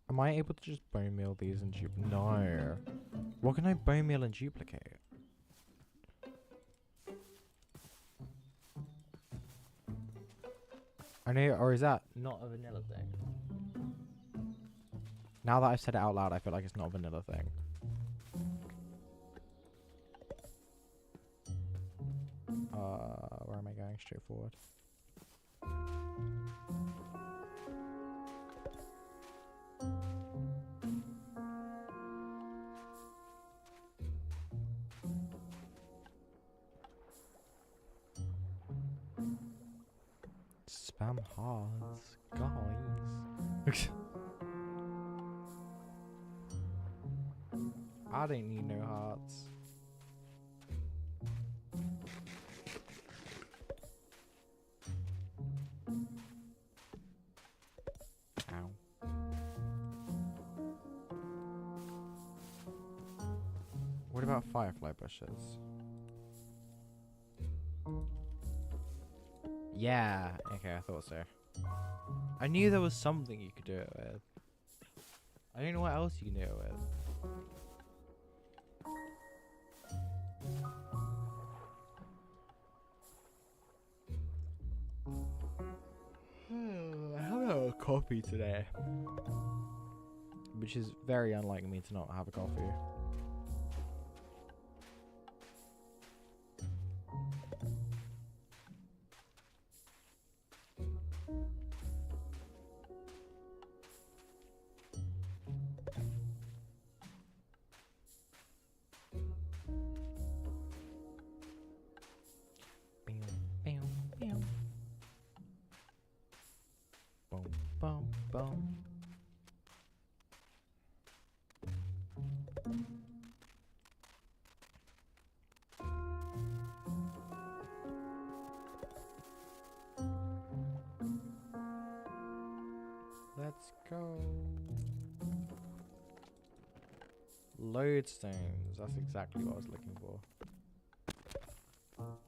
Am I able to just bone meal these and duplicate? No. What can I bone meal and duplicate? I know, or is that not a vanilla thing? Now that I've said it out loud, I feel like it's not a vanilla thing. Where am I going? Straight forward. Spam hearts, guys. I don't need no hearts. Ow. What about firefly bushes? Yeah, okay, I thought so. I knew there was something you could do it with. I don't know what else you can do it with. I haven't had a coffee today, which is very unlike me to not have a coffee. Boom, boom, boom. Let's go. Lodestones. That's exactly what I was looking for. What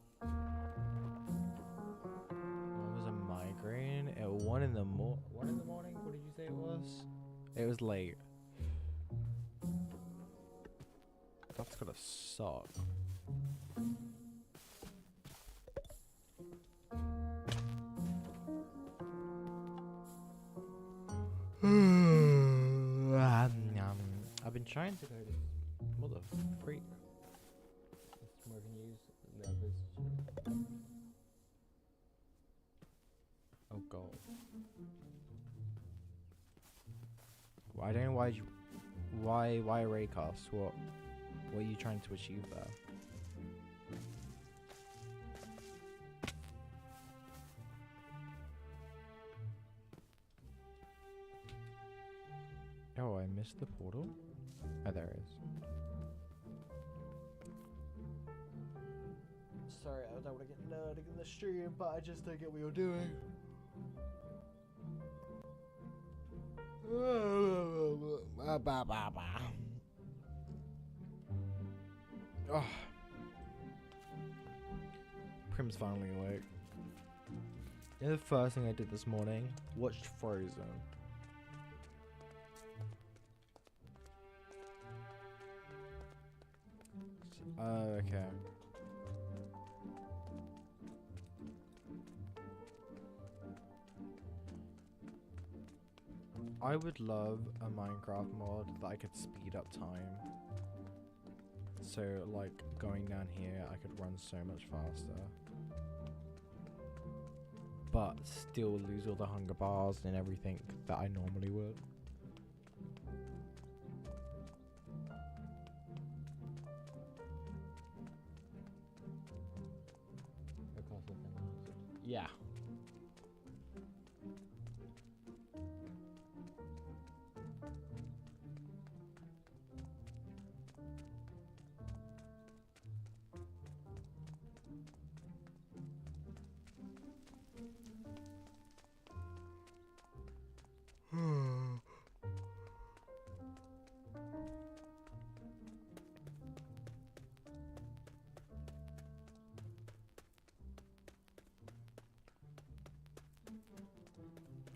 was a migraine? At 1 in the morning. What did you say it was? It was late. That's gotta suck. I've been trying to go to mother freak. Smoking use levers. Oh god. I don't know why a raycast? What are you trying to achieve there? Oh, I missed the portal? Oh, there it is. Sorry, I don't want to get nerding in the stream, but I just don't get what you're doing. Oh. Prim's finally awake. You know the first thing I did this morning? Watched Frozen. Okay. I would love a Minecraft mod that I could speed up time. So, like, going down here, I could run so much faster. But still lose all the hunger bars and everything that I normally would. Yeah.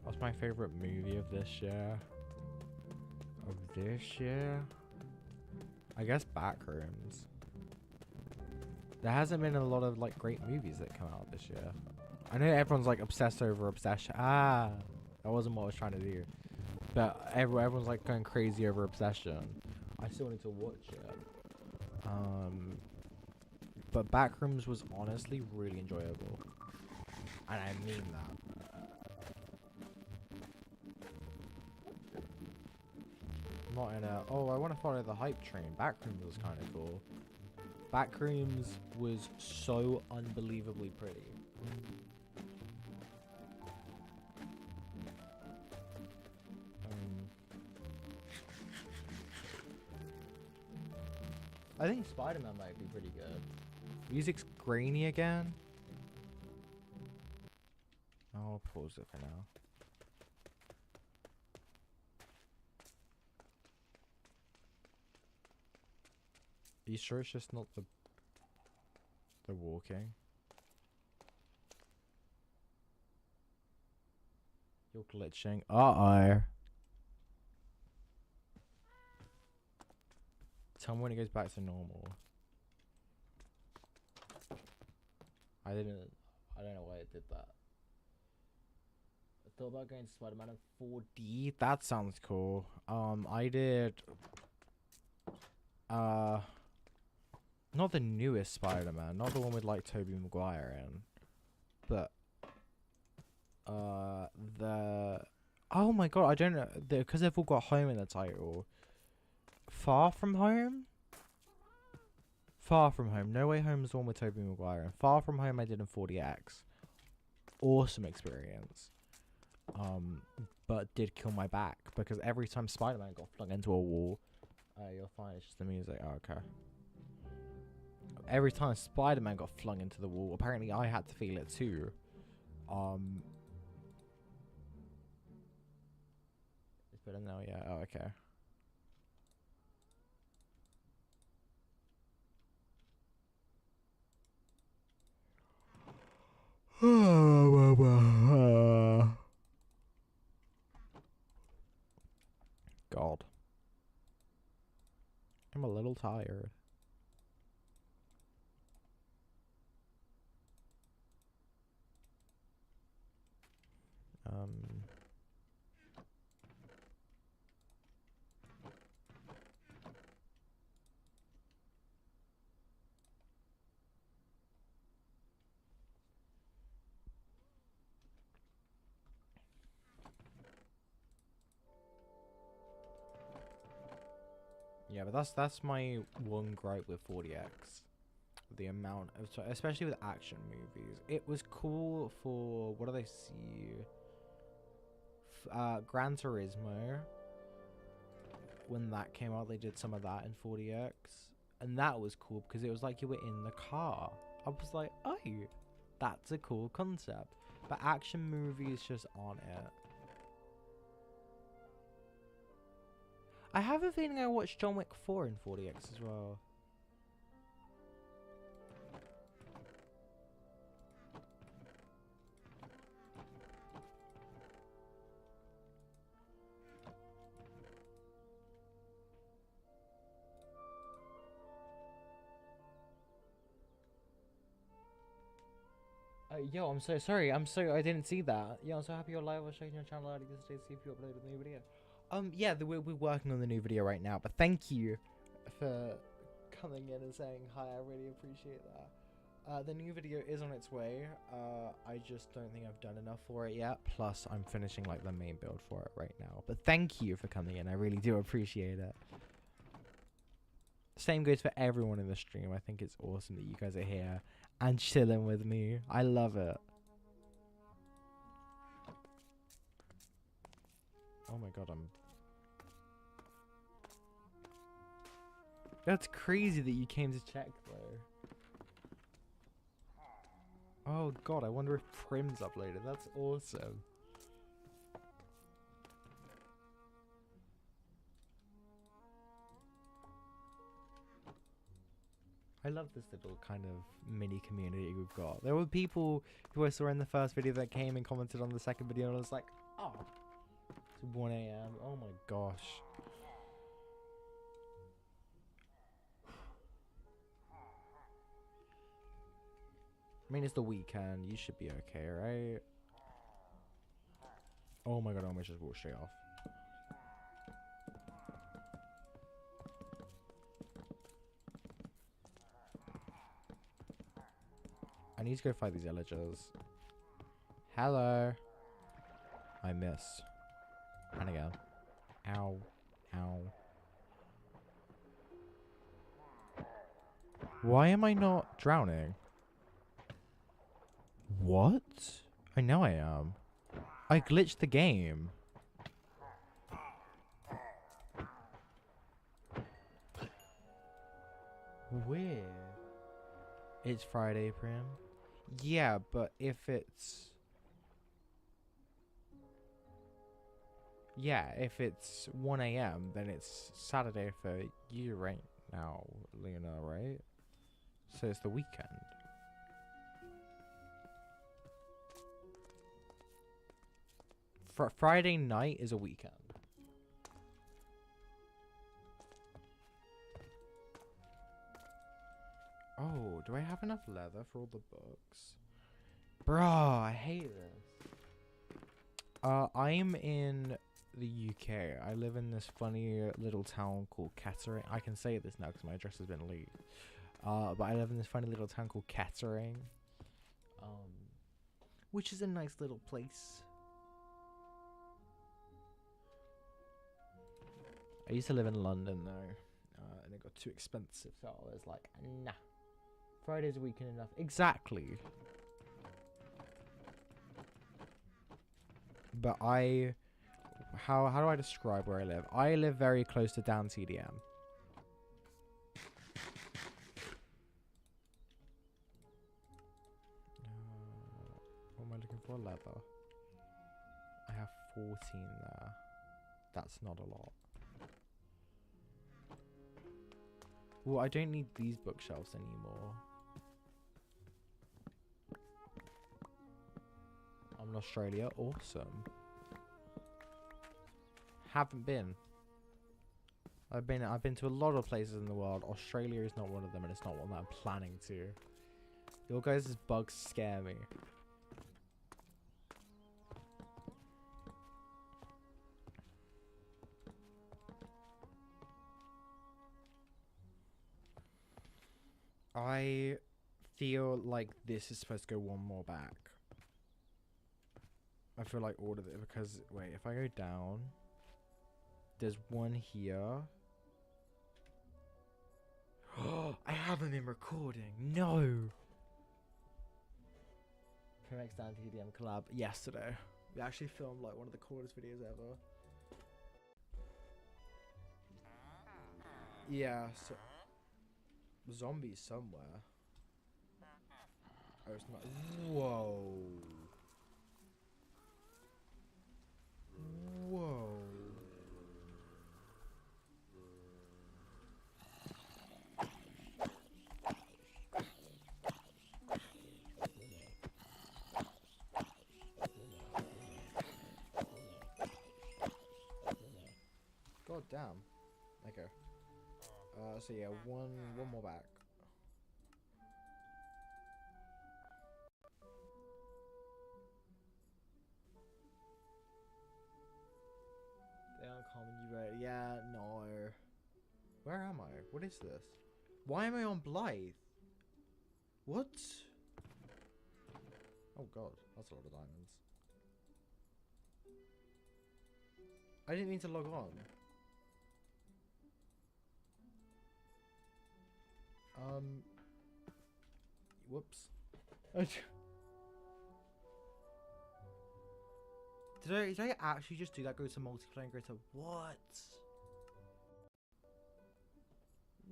What's my favorite movie of this year? I guess Backrooms. There hasn't been a lot of like great movies that come out this year. I know everyone's like obsessed over Obsession. That wasn't what I was trying to do. But everyone's like going crazy over Obsession. I still need to watch it. But Backrooms was honestly really enjoyable. And I mean that. Not in a, oh, I want to follow the hype train. Backrooms was kind of cool. Backrooms was so unbelievably pretty. I think Spider-Man might be pretty good. Music's grainy again. I'll pause it for now. Are you sure it's just not the walking? You're glitching. Uh-oh. Tell me when it goes back to normal. I don't know why it did that. I thought about going to Spider-Man in 4D. That sounds cool. I did not the newest Spider-Man, not the one with like Tobey Maguire in, but the oh my god, I don't know, because they've all got home in the title. Far From Home? Far From Home. No Way Home is the one with Tobey Maguire. And Far From Home I did in 40X. Awesome experience. But did kill my back because every time Spider-Man got flung into a wall, you'll find it's just the music. Oh, okay. Every time Spider-Man got flung into the wall, apparently I had to feel it too. It's better now, yeah. Oh, okay. God. I'm a little tired. Yeah, but that's my one gripe with 40X. The amount of, especially with action movies, it was cool for, what do they see? Gran Turismo. When that came out, they did some of that in 40X, and that was cool because it was like you were in the car. I was like, oh, that's a cool concept. But action movies just aren't it. I have a feeling I watched John Wick 4 in 40X as well. Yo, I'm so sorry. I didn't see that. Yeah, I'm so happy you're live. I was checking your channel earlier this day to see if you uploaded a new video. Yeah, we're working on the new video right now. But thank you for coming in and saying hi. I really appreciate that. The new video is on its way. I just don't think I've done enough for it yet. Plus, I'm finishing like the main build for it right now. But thank you for coming in. I really do appreciate it. Same goes for everyone in the stream. I think it's awesome that you guys are here and chilling with me. I love it. Oh my god, That's crazy that you came to check though. Oh god, I wonder if Prim's uploaded. That's awesome. I love this little kind of mini community we've got. There were people who I saw in the first video that came and commented on the second video, and I was like, oh, it's 1 AM. Oh my gosh. I mean, it's the weekend. You should be okay, right? Oh my god, I almost just walked straight off. I need to go fight these villagers. Hello. I missed. And again. Ow. Ow. Why am I not drowning? What? I know I am. I glitched the game. Where? It's Friday, Prim. Yeah, but if it's... Yeah, if it's 1 AM, then it's Saturday for you right now, Lena, right? So it's the weekend. Friday night is a weekend. Oh, do I have enough leather for all the books? Bruh, I hate this. I'm in the UK. I live in this funny little town called Kettering. I can say this now because my address has been leaked. But I live in this funny little town called Kettering. Which is a nice little place. I used to live in London though. And it got too expensive, so I was like, nah. Friday's a weekend enough. Exactly. But how do I describe where I live? I live very close to Down CDM. What am I looking for? Leather. I have 14 there. That's not a lot. Well, I don't need these bookshelves anymore. I'm in Australia. Awesome. Haven't been. I've been to a lot of places in the world. Australia is not one of them, and it's not one that I'm planning to. Your guys' bugs scare me. I feel like this is supposed to go one more back. I feel like all of it because wait, if I go down, there's one here. I haven't been recording. No. Premex down TDM collab yesterday. We actually filmed like one of the coolest videos ever. Yeah. So zombies somewhere. Oh, it's not. Whoa. Whoa. God damn. Okay. So yeah, one more back. They aren't common, you right? Yeah, no. Where am I? What is this? Why am I on Blythe? What? Oh god, that's a lot of diamonds. I didn't mean to log on. Whoops. Did I actually just do that? Go to multiplayer and go to what?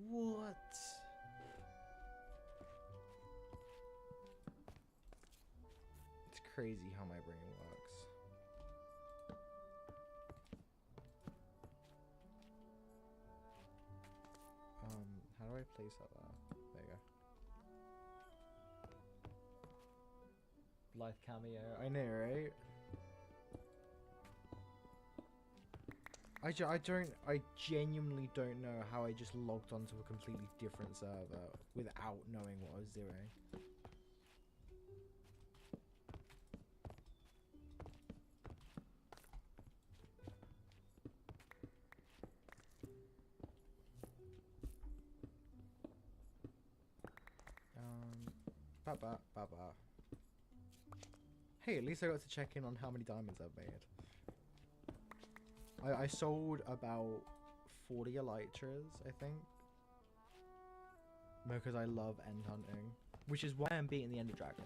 What? It's crazy how my brain works. How do I place that there? There you go. Life cameo. I know, right? I genuinely don't know how I just logged onto a completely different server without knowing what I was doing. Baba. Hey, at least I got to check in on how many diamonds I've made. I sold about 40 elytras, I think. Because I love end hunting. Which is why I'm beating the Ender Dragon.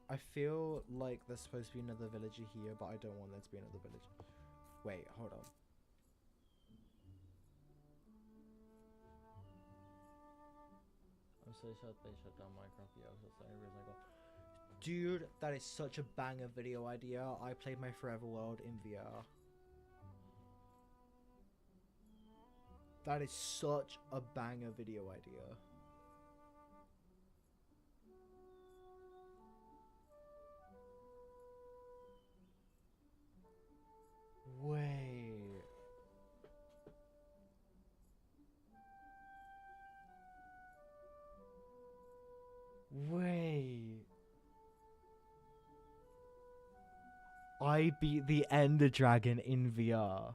I feel like there's supposed to be another villager here, but I don't want there to be another village. Wait, hold on. I'm so sad they shut down Minecraft. Yeah, that's the only reason I got. Dude, that is such a banger video idea. I played my Forever World in VR. That is such a banger video idea. Wait. I beat the Ender Dragon in VR.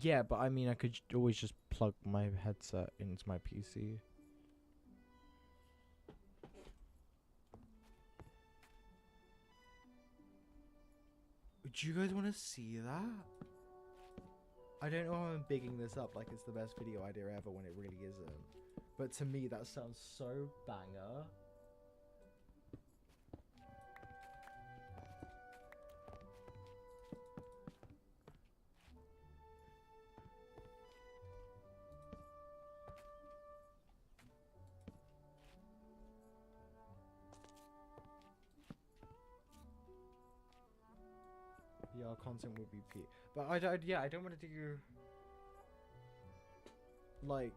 Yeah, but I mean, I could always just plug my headset into my PC. Do you guys want to see that? I don't know how I'm bigging this up like it's the best video idea ever when it really isn't. But to me, that sounds so banger. Yeah, our content would be peak. But I don't want to do like,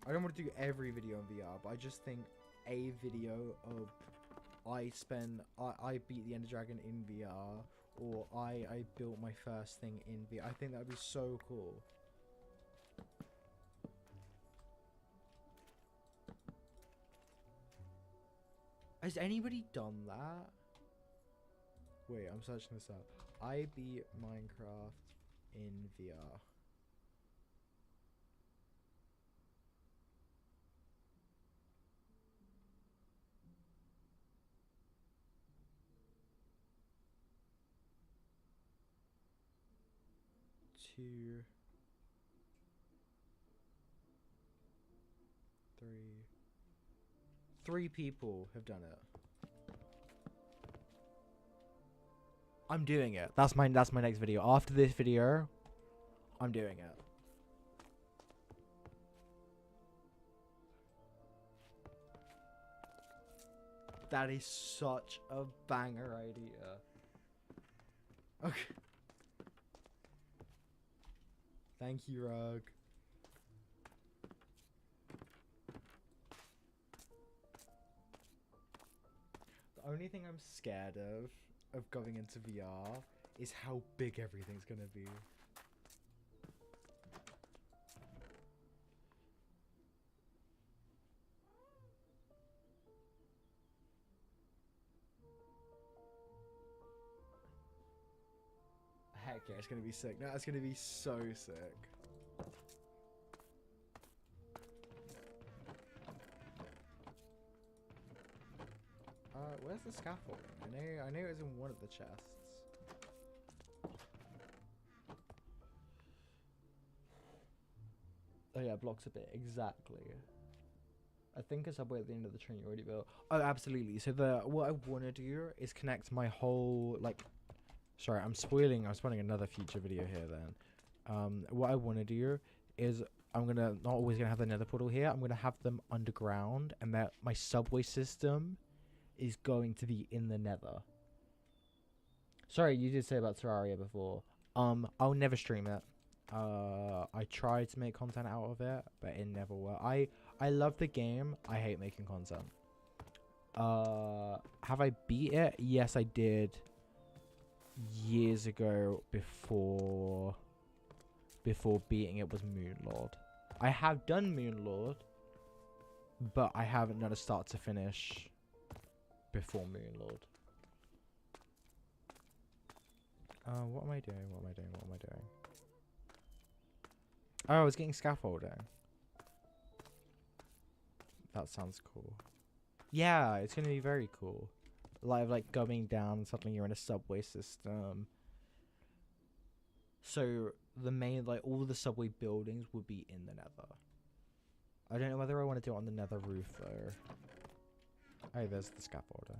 I don't want to do every video in VR, but I just think a video of I beat the Ender Dragon in VR, or I built my first thing in VR. I think that would be so cool. Has anybody done that? Wait, I'm searching this up. I beat Minecraft in VR. Two, three. 3 people have done it. I'm doing it. That's my next video. After this video, I'm doing it. That is such a banger idea. Okay. Thank you, Rug. The only thing I'm scared of going into VR is how big everything's gonna be. Heck yeah, it's gonna be sick. No, it's gonna be so sick. Where's the scaffold? I know it was in one of the chests. Oh yeah, blocks a bit, exactly. I think it's subway at the end of the train you already built. Oh, absolutely. So what I want to do is connect my whole, like, sorry, I'm spoiling another future video here then. What I want to do is not always gonna have the nether portal here. I'm gonna have them underground, and that my subway system is going to be in the nether. Sorry, you did say about Terraria before. I'll never stream it. I tried to make content out of it, but it never worked. I love the game. I hate making content. Have I beat it? Yes, I did. Years ago, before beating it was Moonlord. I have done Moonlord, but I haven't done a start to finish before Moonlord. What am I doing? Oh, I was getting scaffolding. That sounds cool. Yeah, it's gonna be very cool. Like going down, suddenly you're in a subway system. So the main, like, all the subway buildings would be in the nether. I don't know whether I want to do it on the nether roof though. Oh, there's the scaffolding.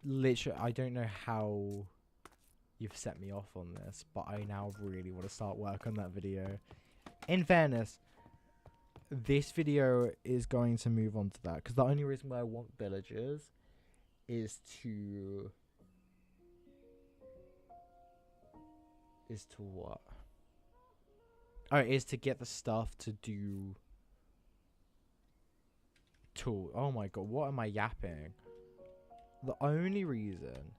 Literally, I don't know how you've set me off on this, but I now really want to start work on that video. In fairness, this video is going to move on to that, because the only reason why I want villagers is to what? Oh, is to get the stuff to do tool. Oh my god, what am I yapping? The only reason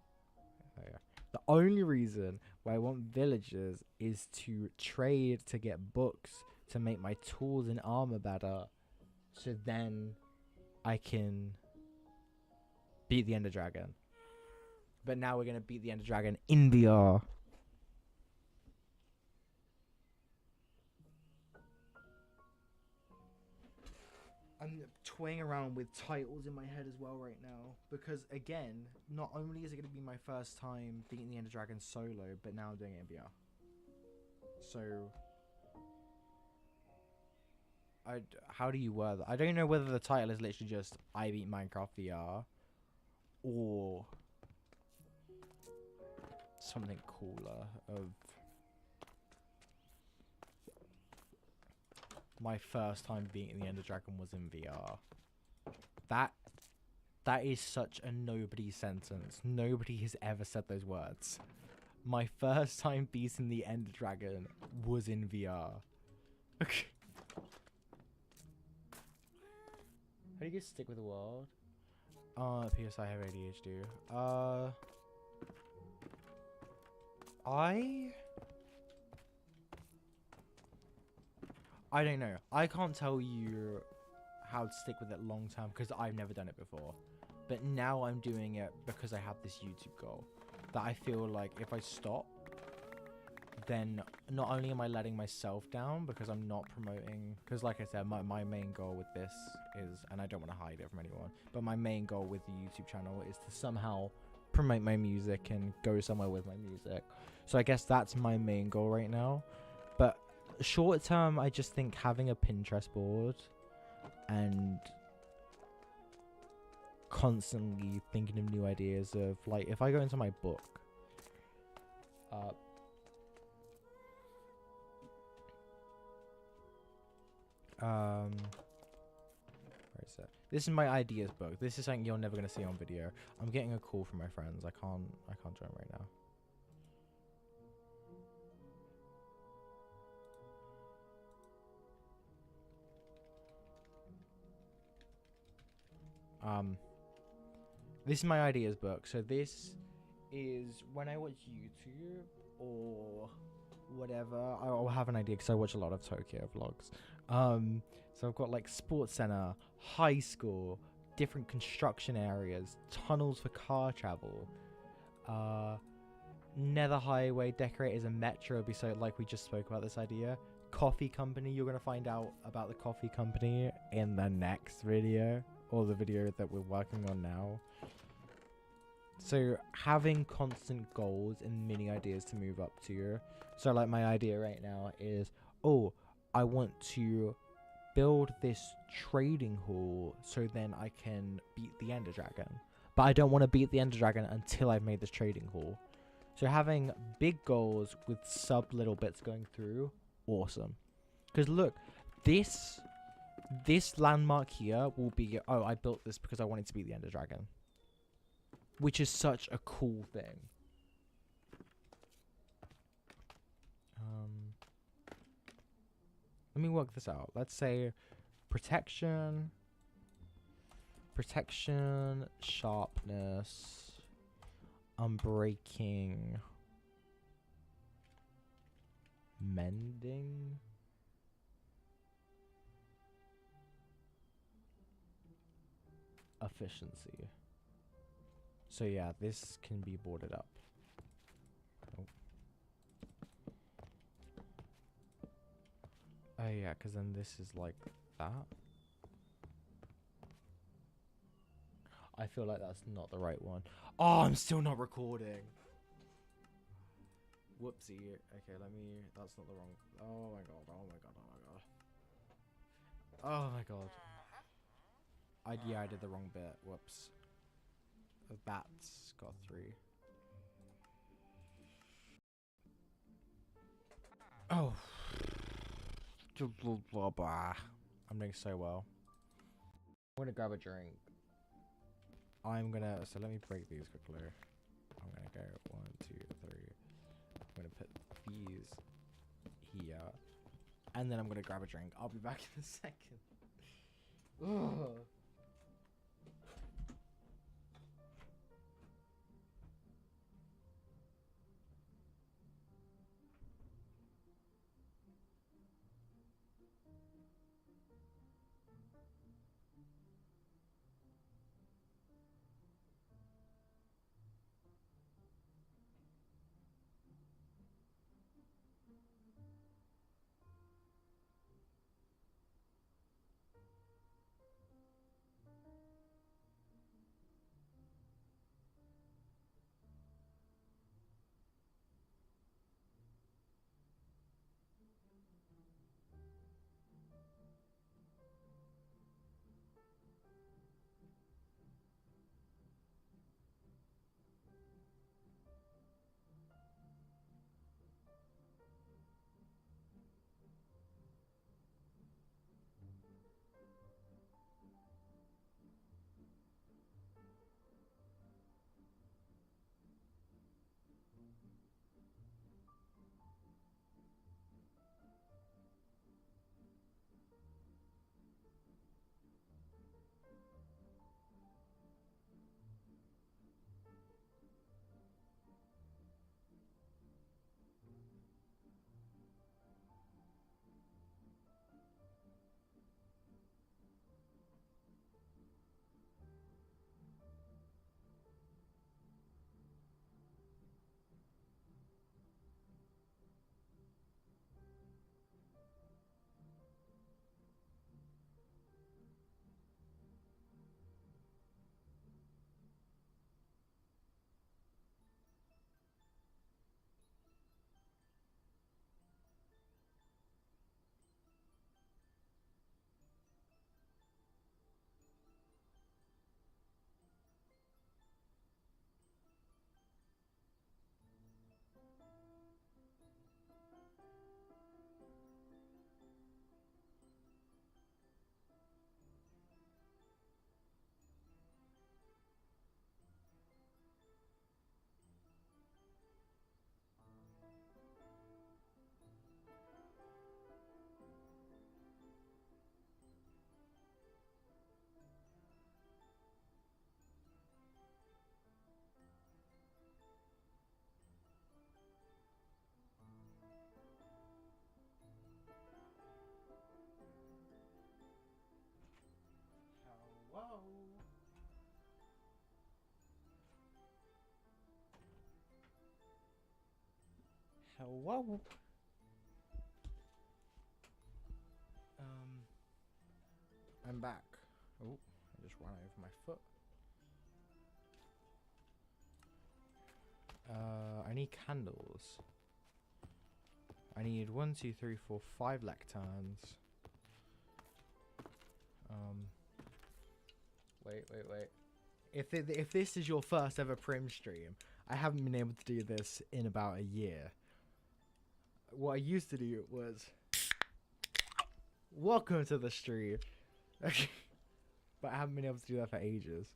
only reason why I want villagers is to trade to get books to make my tools and armor better, so then I can beat the Ender Dragon. But now we're gonna beat the Ender Dragon in VR. I'm toying around with titles in my head as well right now, because again, not only is it going to be my first time beating the Ender Dragon solo, but now I'm doing it in VR. So, how do you word that? I don't know whether the title is literally just I beat Minecraft VR, or something cooler of my first time beating the Ender Dragon was in VR. That is such a nobody sentence. Nobody has ever said those words. My first time beating the Ender Dragon was in VR. Okay. How do you get stick with the world? P.S. I have ADHD. I don't know. I can't tell you how to stick with it long term because I've never done it before. But now I'm doing it because I have this YouTube goal that I feel like if I stop, then not only am I letting myself down because I'm not promoting, because like I said, my main goal with this is, and I don't want to hide it from anyone, but my main goal with the YouTube channel is to somehow promote my music and go somewhere with my music. So I guess that's my main goal right now. But short term, I just think having a Pinterest board and constantly thinking of new ideas of, like, if I go into my book, where is it? This is my ideas book. This is something you're never gonna see on video. I'm getting a call from my friends. I can't join right now. This is my ideas book. So this is when I watch YouTube or whatever, I'll have an idea because I watch a lot of Tokyo vlogs. So I've got like sports center, high school, different construction areas, tunnels for car travel, nether highway decorators and metro. Be so like we just spoke about this idea. Coffee company. You're gonna find out about the coffee company in the next video, or the video that we're working on now. So having constant goals and mini ideas to move up to. So like my idea right now is, oh, I want to build this trading hall so then I can beat the Ender Dragon. But I don't want to beat the Ender Dragon until I've made this trading hall. So having big goals with sub little bits going through, awesome. Because look, this landmark here will be, oh, I built this because I wanted to beat the Ender Dragon. Which is such a cool thing. Let me work this out. Let's say protection, sharpness, unbreaking, mending, efficiency. So yeah, this can be boarded up. Oh yeah, because then this is like that. I feel like that's not the right one. Oh, I'm still not recording. Whoopsie. Okay, let me... That's not the wrong... Oh my god, oh my god, oh my god. Oh my god. Yeah, I did the wrong bit. Whoops. The bats got 3. Oh. I'm doing so well. I'm gonna grab a drink. So let me break these quickly. I'm gonna go 1, 2, 3. I'm gonna put these here. And then I'm gonna grab a drink. I'll be back in a second. Ugh. Hello. I'm back. Oh, I just ran over my foot. I need candles. I need 1, 2, 3, 4, 5 lecterns. Wait. If this is your first ever Prim stream, I haven't been able to do this in about a year. What I used to do was, welcome to the stream. But I haven't been able to do that for ages.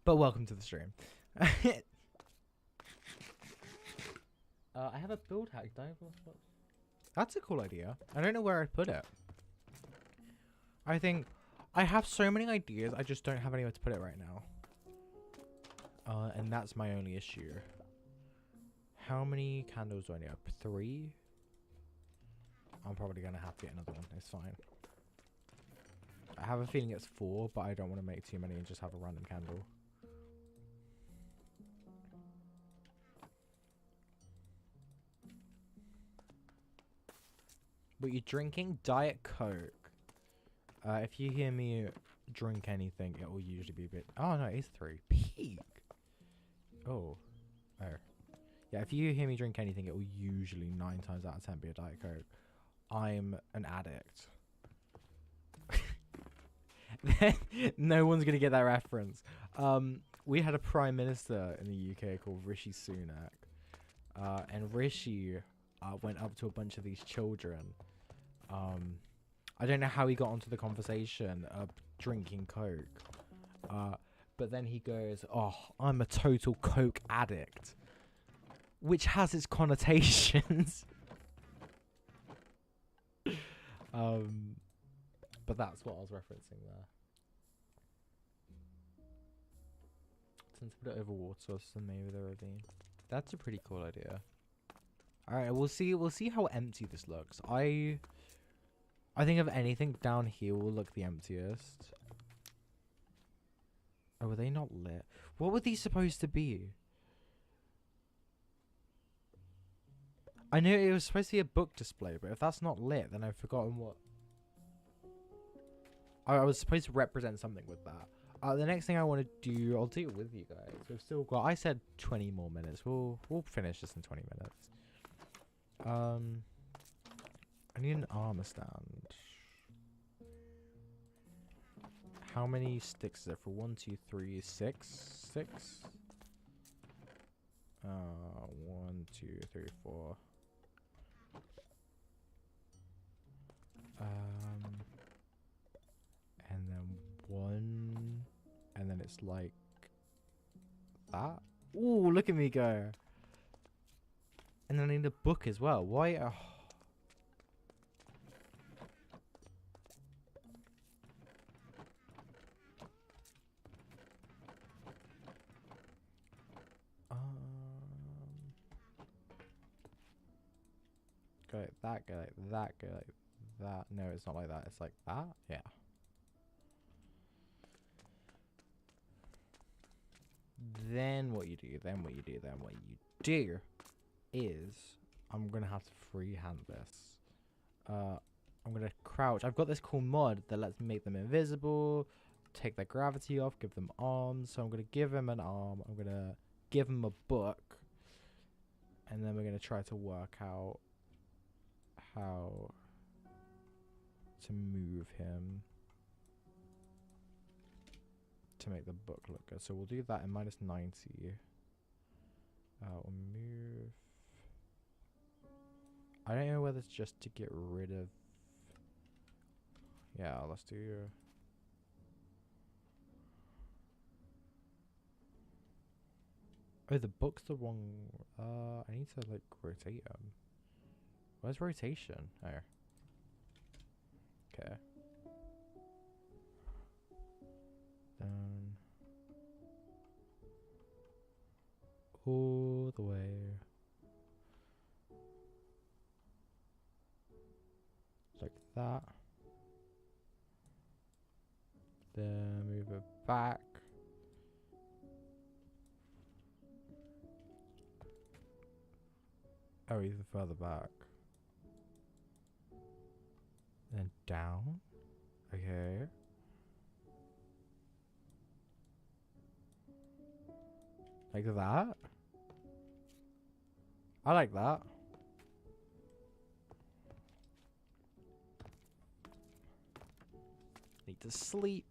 But welcome to the stream. I have a build hack. That's a cool idea. I don't know where I'd put it. I think I have so many ideas. I just don't have anywhere to put it right now. And that's my only issue. How many candles do I need? 3? I'm probably going to have to get another one. It's fine. I have a feeling it's 4, but I don't want to make too many and just have a random candle. But you're drinking Diet Coke. If you hear me drink anything, it will usually be a bit... Oh, no, it is 3. Peak! Oh. Yeah, if you hear me drink anything, it will usually 9 times out of 10 be a Diet Coke. I'm an addict. No one's going to get that reference. We had a prime minister in the UK called Rishi Sunak. And Rishi went up to a bunch of these children. I don't know how he got onto the conversation of drinking Coke. But then he goes, "Oh, I'm a total Coke addict." Which has its connotations. But that's what I was referencing there. Since I put it over water, so maybe the ravine. That's a pretty cool idea. Alright, we'll see how empty this looks. I think if anything down here will look the emptiest. Oh, were they not lit? What were these supposed to be? I knew it was supposed to be a book display, but if that's not lit, then I've forgotten what. I was supposed to represent something with that. The next thing I want to do, I'll do it with you guys. We've still got. I said 20 more minutes. We'll finish this in 20 minutes. I need an armor stand. How many sticks is there for? 1, 2, 3, 6. 6. 1, 2, 3, 4. And then 1, and then it's like that. Ooh, look at me go! And then I need a book as well. Why? Go like that. Go like that. Go like that. No, it's not like that. It's like that. Yeah. Then what you do is I'm gonna have to freehand this. I'm gonna crouch. I've got this cool mod that lets me make them invisible, take their gravity off, give them arms. So I'm gonna give him an arm. I'm gonna give him a book, and then we're gonna try to work out how to move him to make the book look good. So we'll do that in -90. We'll move. I don't know whether it's just to get rid of. Yeah, let's do. Oh, the book's the wrong. I need to like rotate them. Where's rotation? There. Okay. Down. All the way. Like that. Then move it back. Oh, even further back. And down. Okay. Like that? I like that. Need to sleep.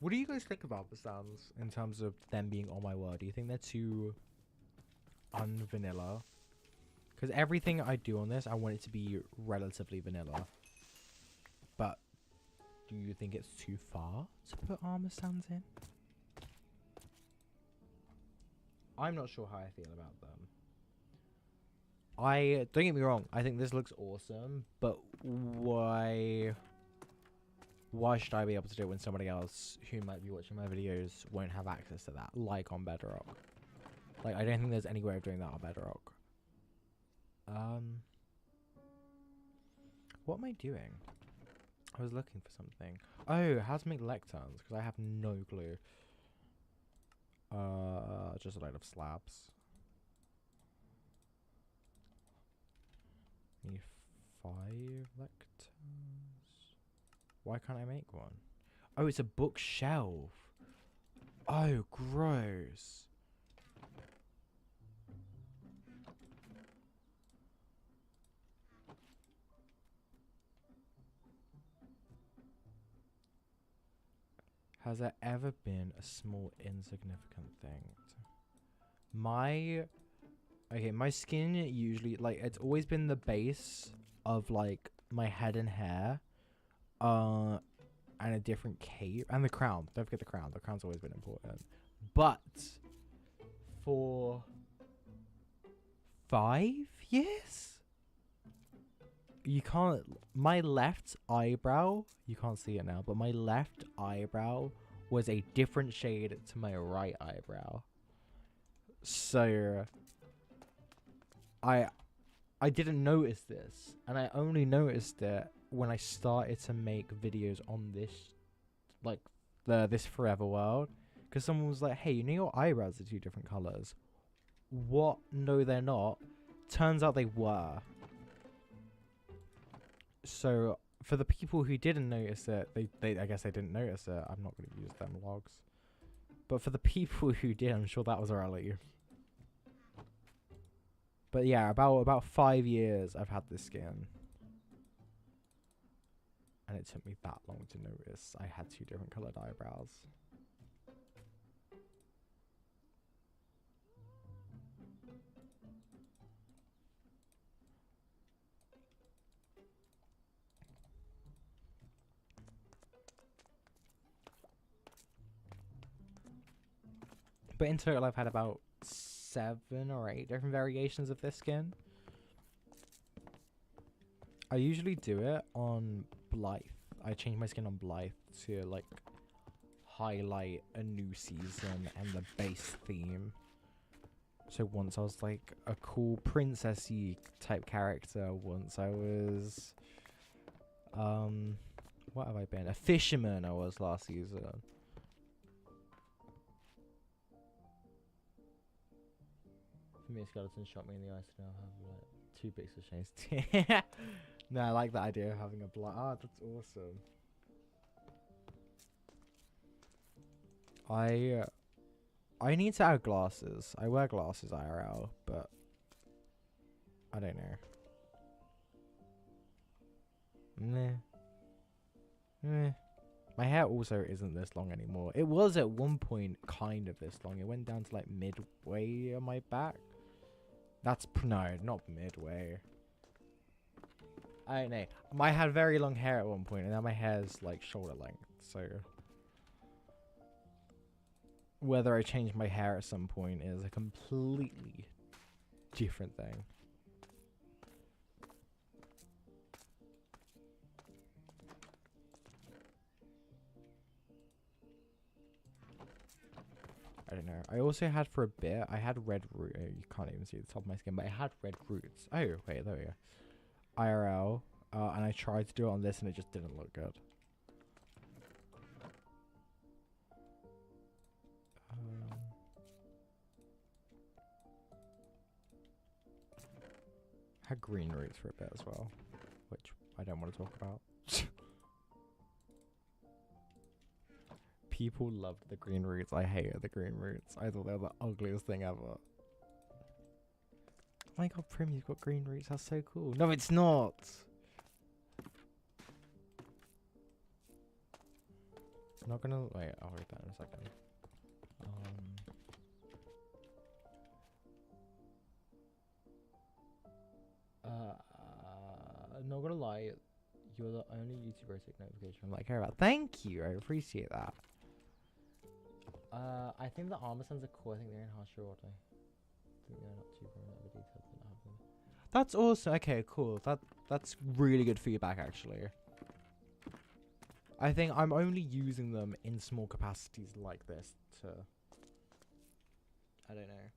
What do you guys think about the sounds in terms of them being on my word? Do you think they're too unvanilla? Because everything I do on this, I want it to be relatively vanilla. But do you think it's too far to put armor sounds in? I'm not sure how I feel about them. Don't get me wrong, I think this looks awesome, but why should I be able to do it when somebody else who might be watching my videos won't have access to that, like on Bedrock? Like, I don't think there's any way of doing that on Bedrock. What am I doing? I was looking for something. Oh, how to make lecterns, because I have no clue. Just a load of slabs. Need 5 lecterns. Why can't I make one? Oh, it's a bookshelf. Oh, gross. Has there ever been a small insignificant thing? My skin usually, like, it's always been the base of, like, my head and hair. And a different cape. And the crown. Don't forget the crown. The crown's always been important. But for 5 years, you can't. My left eyebrow, you can't see it now, but my left eyebrow was a different shade to my right eyebrow. So I didn't notice this, and I only noticed it when I started to make videos on this, like, this forever world, because someone was like, hey, you know your eyebrows are 2 different colors. What? No, they're not. Turns out they were. So for the people who didn't notice it, they I guess they didn't notice it. I'm not going to use them logs. But for the people who did, I'm sure that was a relief. But yeah, about 5 years I've had this skin. And it took me that long to notice I had 2 different coloured eyebrows. But in total I've had about 7 or 8 different variations of this skin. I usually do it on Blythe. I change my skin on Blythe to, like, highlight a new season and the base theme. So once I was like a cool princessy type character. Once I was what have I been? A fisherman I was last season. For me, a skeleton shot me in the eye, so now I have like 2 pixel chains. No, I like the idea of having a blood. Ah, that's awesome. I need to add glasses. I wear glasses IRL, but I don't know. Meh. My hair also isn't this long anymore. It was at one point kind of this long. It went down to like midway on my back. That's no, not midway. I don't know. I had very long hair at one point, and now my hair's like shoulder length. So whether I change my hair at some point is a completely different thing. I don't know. I also had for a bit, I had red root. You can't even see the top of my skin, but I had red roots. Oh, wait, there we go. IRL. And I tried to do it on this and it just didn't look good. Had green roots for a bit as well, which I don't want to talk about. People loved the green roots. I hated the green roots. I thought they were the ugliest thing ever. Oh my god, Prim, you've got green roots. That's so cool. No, it's not. I'm not gonna wait. I'll read that in a second. I'm not gonna lie. You're the only YouTuber I take notification from that I care about. Thank you. I appreciate that. I think the armor sons are cool. I think they're in harsh order. I think they're not too the details that happen. That's awesome. Okay, cool. That's really good feedback, actually. I think I'm only using them in small capacities like this to... I don't know.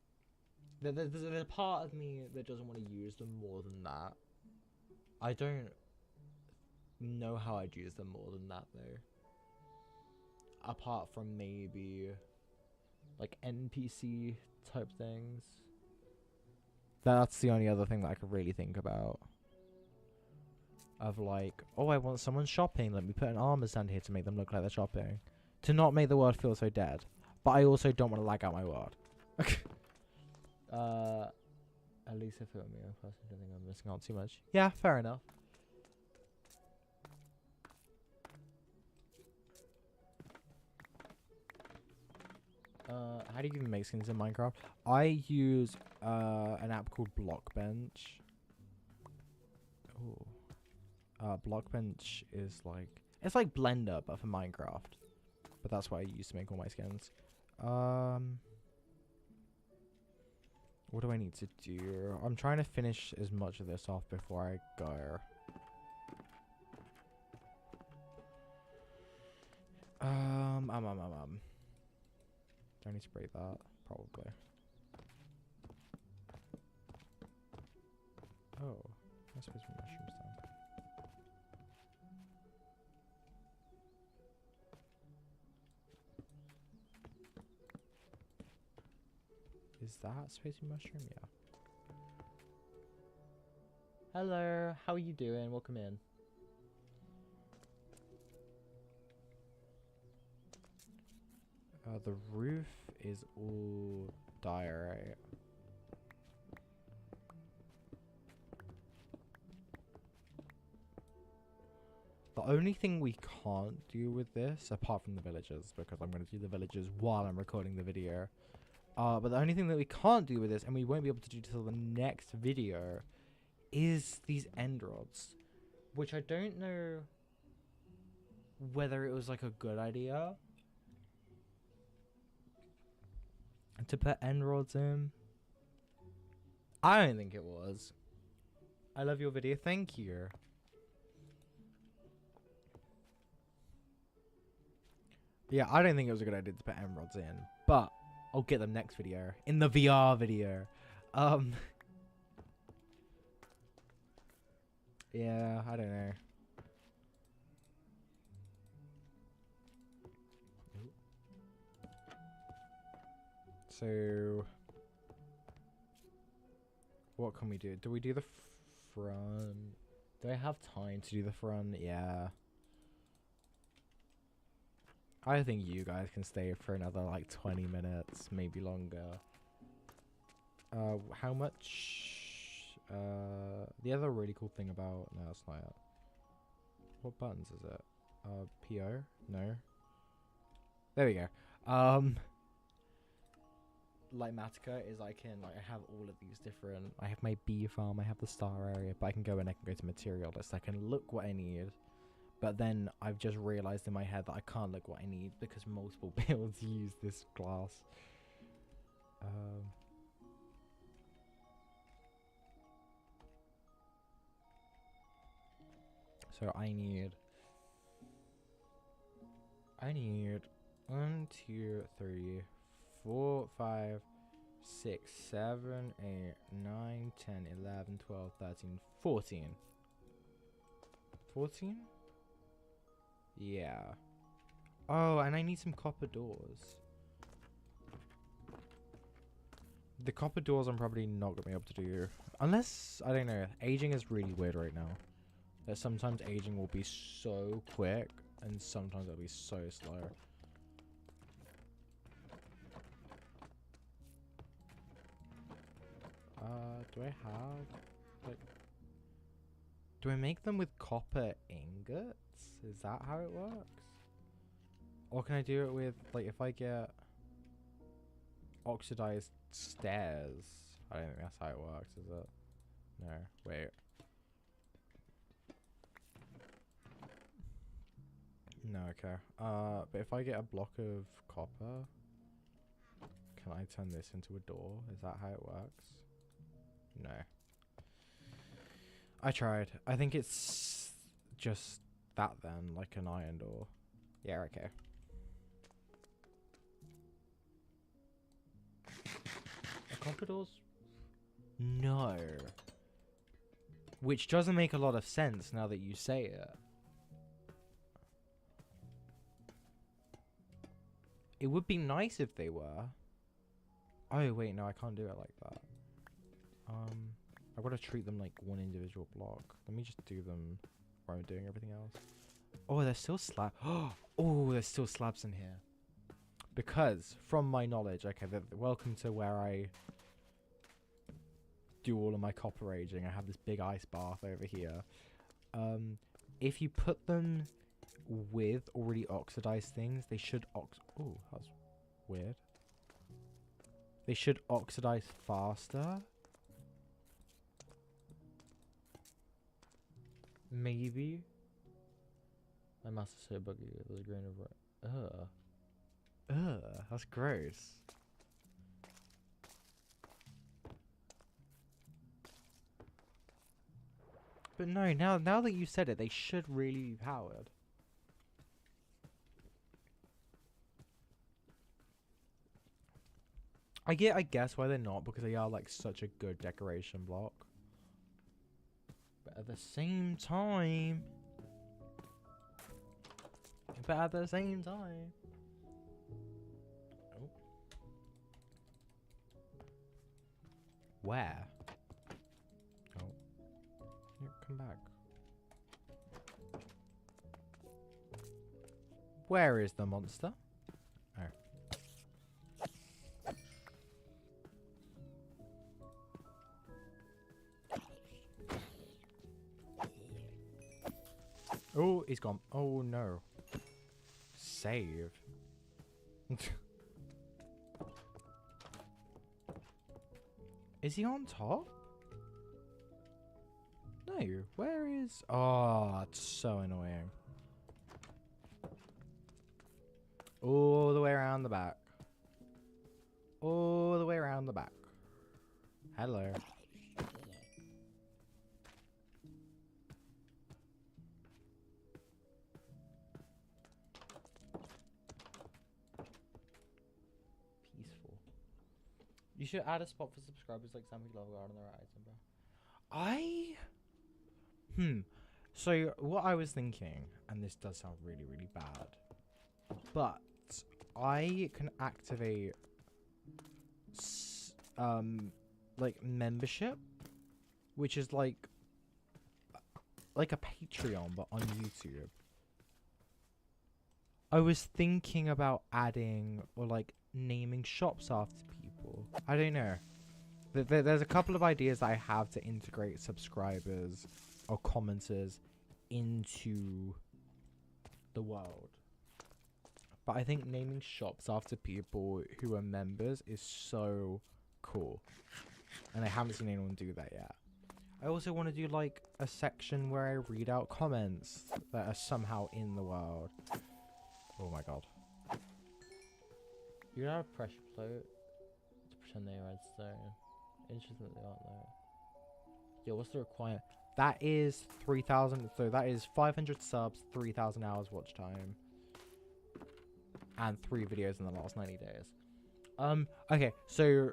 There's a part of me that doesn't want to use them more than that. I don't know how I'd use them more than that, though. Apart from maybe like NPC type things. That's the only other thing that I could really think about. Of like, oh, I want someone shopping. Let me put an armor stand here to make them look like they're shopping. To not make the world feel so dead. But I also don't want to lag out my world. At least if it were me, I personally don't think I'm missing out too much. Yeah, fair enough. How do you even make skins in Minecraft? I use an app called Blockbench. Oh. Blockbench is like... It's like Blender, but for Minecraft. But that's what I use to make all my skins. What do I need to do? I'm trying to finish as much of this off before I go. Do I need to spray that? Probably. Oh, I suppose my mushrooms down. Is that spicy mushroom? Yeah. Hello, how are you doing? Welcome in. The roof is all diorite. The only thing we can't do with this, apart from the villagers, because I'm going to do the villagers while I'm recording the video. But the only thing that we can't do with this, and we won't be able to do till the next video, is these end rods. Which I don't know whether it was like a good idea to put end rods in. I don't think it was. I love your video. Thank you. Yeah, I don't think it was a good idea to put emeralds in, but I'll get them next video. In the VR video. Yeah, I don't know. So, what can we do? Do we do the front? Do I have time to do the front? Yeah. I think you guys can stay for another like 20 minutes, maybe longer. How much? The other really cool thing about... No, it's not it. What buttons is it? PO? No. There we go. Like Matica is I have all of these different... I have my bee farm, I have the star area, but I can go and I can go to material list. I can look what I need. But then I've just realized in my head that I can't look what I need because multiple builds use this glass. So I need 1, 2, 3, 4, 5, 6, 7, 8, 9, 10, 11, 12, 13, 14. 14? Yeah. Oh, and I need some copper doors. The copper doors I'm probably not going to be able to do. Unless, I don't know, aging is really weird right now. That sometimes aging will be so quick, and sometimes it'll be so slow. Do I have, like... Do I make them with copper ingots? Is that how it works? Or can I do it with, like, if I get oxidized stairs? I don't think that's how it works, is it? No, wait. No, okay. But if I get a block of copper, can I turn this into a door? Is that how it works? No. I tried. I think it's just that then, like an iron door. Yeah, okay. Are copper doors? No. Which doesn't make a lot of sense now that you say it. It would be nice if they were. Oh, wait, no, I can't do it like that. I've got to treat them like one individual block. Let me just do them where I'm doing everything else. Oh, there's still slabs. Oh, there's still slabs in here. Because, from my knowledge, okay, welcome to where I do all of my copper aging. I have this big ice bath over here. If you put them with already oxidized things, they should oh, that's weird. They should oxidize faster. Maybe. My mouse is so buggy. There's a grain of that's gross. But no, now that you said it, they should really be powered. I guess why they're not, because they are like such a good decoration block. But at the same time, oh. Where? Oh, yeah, come back. Where is the monster? Oh. Oh, he's gone. Oh no. Save. Is he on top? No. Where is... Oh, it's so annoying. All the way around the back. All the way around the back. Hello. You should add a spot for subscribers like Sammy Lover on the right item, bro. So what I was thinking, and this does sound really, really bad, but I can activate like membership, which is like a Patreon but on YouTube. I was thinking about adding or like naming shops after people. I don't know. There's a couple of ideas that I have to integrate subscribers or commenters into the world. But I think naming shops after people who are members is so cool. And I haven't seen anyone do that yet. I also want to do like a section where I read out comments that are somehow in the world. Oh my god. You don't have a pressure plate to pretend they're redstone. Interesting that they aren't there. Yo, what's the requirement? That is 3,000. So that is 500 subs, 3,000 hours watch time, and 3 videos in the last 90 days. Okay, so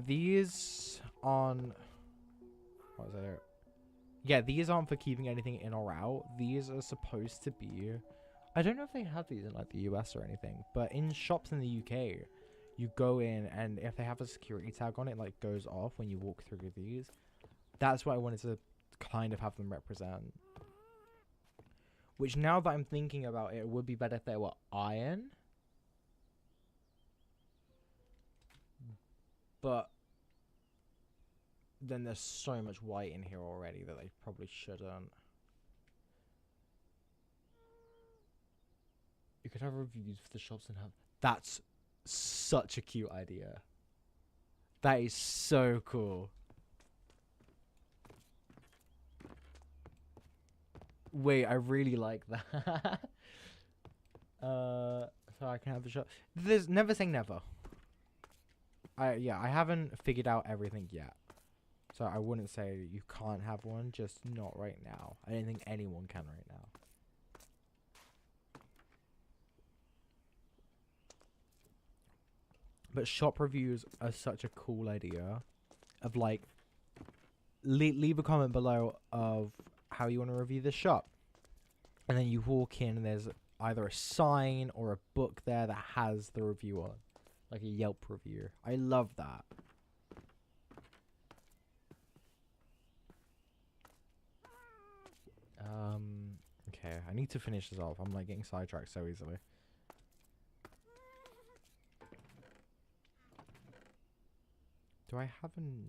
these on what was it? Yeah, these aren't for keeping anything in or out. These are supposed to be. I don't know if they have these in like the US or anything, but in shops in the UK, you go in and if they have a security tag on it, like goes off when you walk through these. That's what I wanted to kind of have them represent. Which now that I'm thinking about it, it would be better if they were iron. But then there's so much white in here already that they probably shouldn't. You could have reviews for the shops and have... That's such a cute idea. That is so cool. Wait, I really like that. So I can have the shop. There's never say never. I haven't figured out everything yet. So I wouldn't say you can't have one, just not right now. I don't think anyone can right now. But shop reviews are such a cool idea. Of like, leave a comment below of how you want to review the shop. And then you walk in and there's either a sign or a book there that has the review on. Like a Yelp review. I love that. Okay, I need to finish this off. I'm like getting sidetracked so easily. Do I have an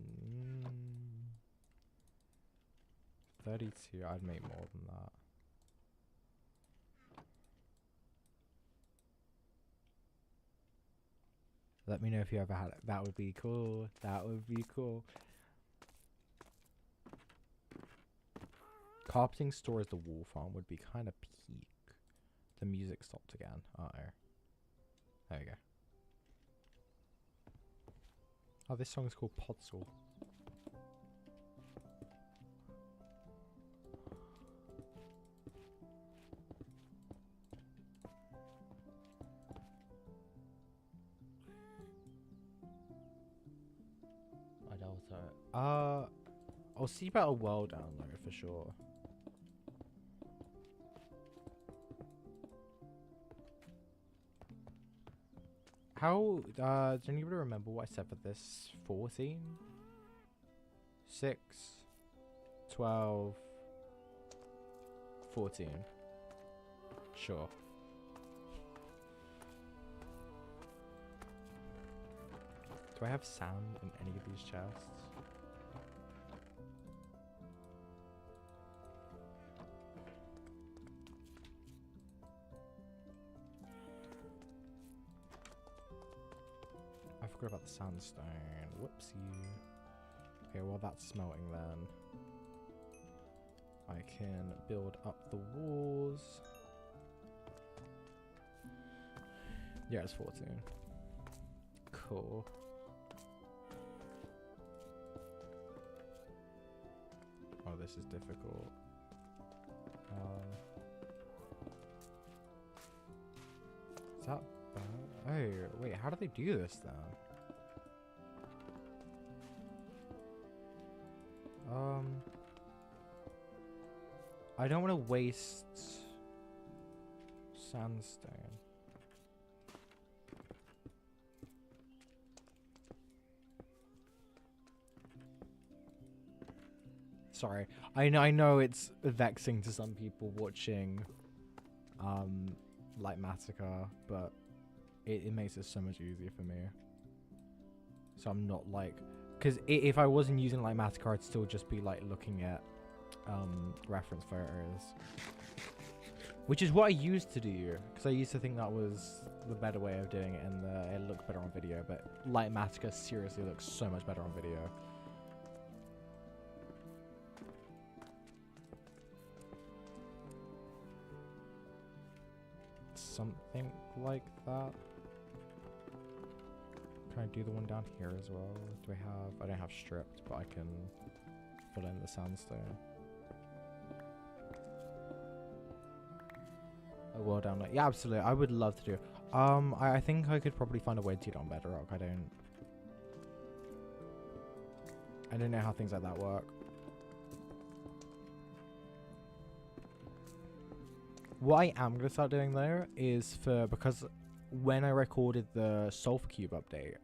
32? I'd make more than that. Let me know if you ever had it. That would be cool. That would be cool. Carpeting store as the wall farm would be kind of peak. The music stopped again. Uh-oh. There we go. Oh, this song is called Podsel. I doubt it. I'll see about a well download for sure. How, does anybody remember what I said for this? 14? 6? 12? 14? Sure. Do I have sand in any of these chests? I forgot about the sandstone. Whoopsie. Okay, well that's smelting then. I can build up the walls. Yeah, it's 14. Cool. Oh, this is difficult. Is that bad? Oh, wait, how do they do this then? I don't want to waste sandstone. Sorry, I know it's vexing to some people watching, like Massacre, but it makes it so much easier for me. So I'm not like, because if I wasn't using like Massacre, I'd still just be like looking at reference photos, which is what I used to do, because I used to think that was the better way of doing it, and it looked better on video. But Light Massacre seriously looks so much better on video. Something like that. Can I do the one down here as well? Do I have... I don't have stripped, but I can fill in the sandstone. A well down there. Yeah, absolutely. I would love to do it. I think I could probably find a way to get on Bedrock. I don't know how things like that work. What I am going to start doing though is because when I recorded the Sulfur Cube update,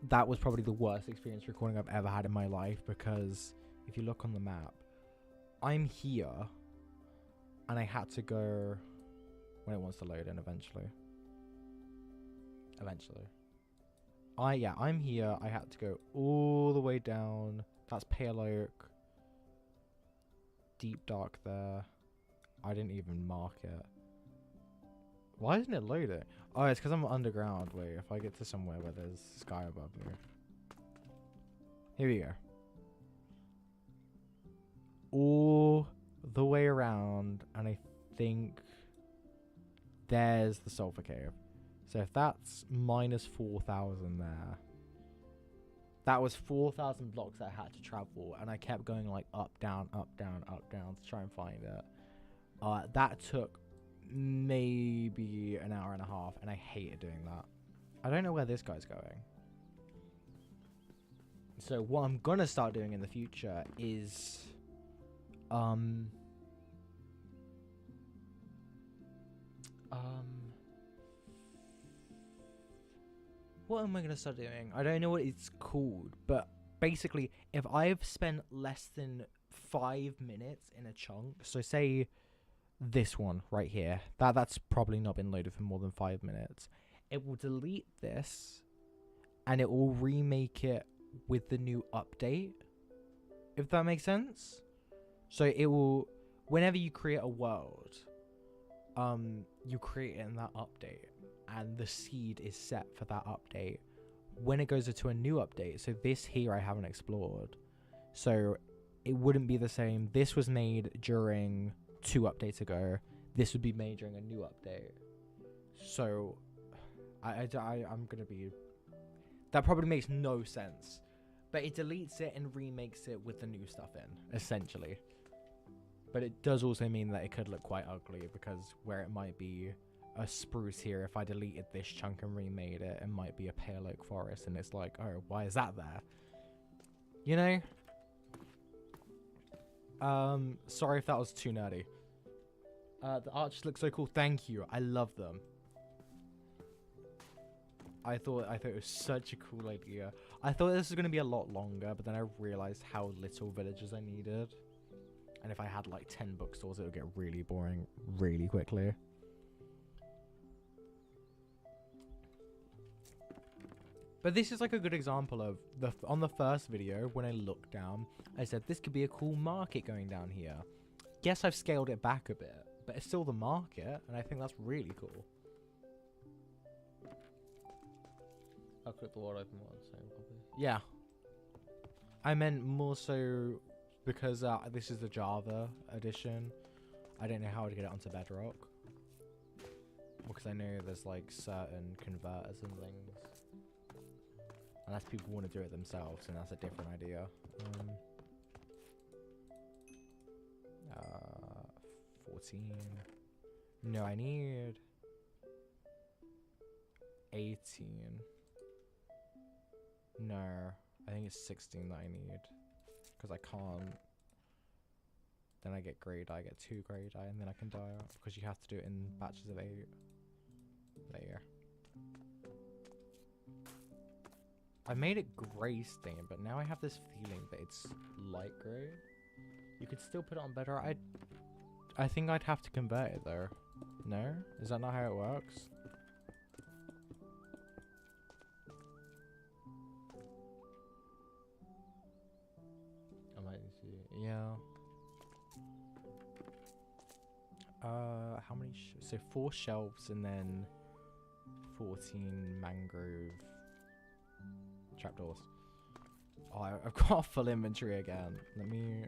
that was probably the worst experience recording I've ever had in my life, because if you look on the map, I'm here and I had to go when it wants to load in eventually. I'm here. I had to go all the way down. That's Pale Oak. Deep Dark there. I didn't even mark it. Why isn't it loading? Oh, it's because I'm underground. Wait, if I get to somewhere where there's sky above me. Here we go. All the way around, and I think there's the Sulfur Cave. So if that's minus 4,000 there, that was 4,000 blocks I had to travel, and I kept going like up, down, up, down, up, down to try and find it. That took maybe an hour and a half, and I hated doing that. I don't know where this guy's going. So what I'm gonna start doing in the future is what am I going to start doing? I don't know what it's called, but basically, if I've spent less than 5 minutes in a chunk, so say this one right here, that's probably not been loaded for more than 5 minutes, it will delete this, and it will remake it with the new update, if that makes sense. So it will, whenever you create a world, you create it in that update, and the seed is set for that update when it goes into a new update. So this here I haven't explored, so it wouldn't be the same. This was made during 2 updates ago. This would be made during a new update. So I'm gonna be, that probably makes no sense, but it deletes it and remakes it with the new stuff in, essentially. But it does also mean that it could look quite ugly, because where it might be a spruce here, if I deleted this chunk and remade it, it might be a pale oak forest, and it's like, oh, why is that there? You know? Sorry if that was too nerdy. The arches look so cool. Thank you. I love them. I thought it was such a cool idea. I thought this was going to be a lot longer, but then I realized how little villages I needed. And if I had like 10 bookstores, it would get really boring really quickly. But this is like a good example of on the first video, when I looked down, I said this could be a cool market going down here. Guess I've scaled it back a bit, but it's still the market, and I think that's really cool. I'll click the wall open one, so yeah. I meant more so because this is the Java edition. I don't know how to get it onto Bedrock, because I know there's like certain converters and things, unless people want to do it themselves, and that's a different idea. 14. No, I need 18. No, I think it's 16 that I need, because I can't. Then I get grade I get 2 grade I, and then I can die out, because you have to do it in batches of 8. There. I made it grey stain, but now I have this feeling that it's light grey. You could still put it on better. I think I'd have to convert it though. No? Is that not how it works? I might see. Yeah. How many? So 4 shelves and then 14 mangrove trapdoors. Oh, I've got a full inventory again. Let me.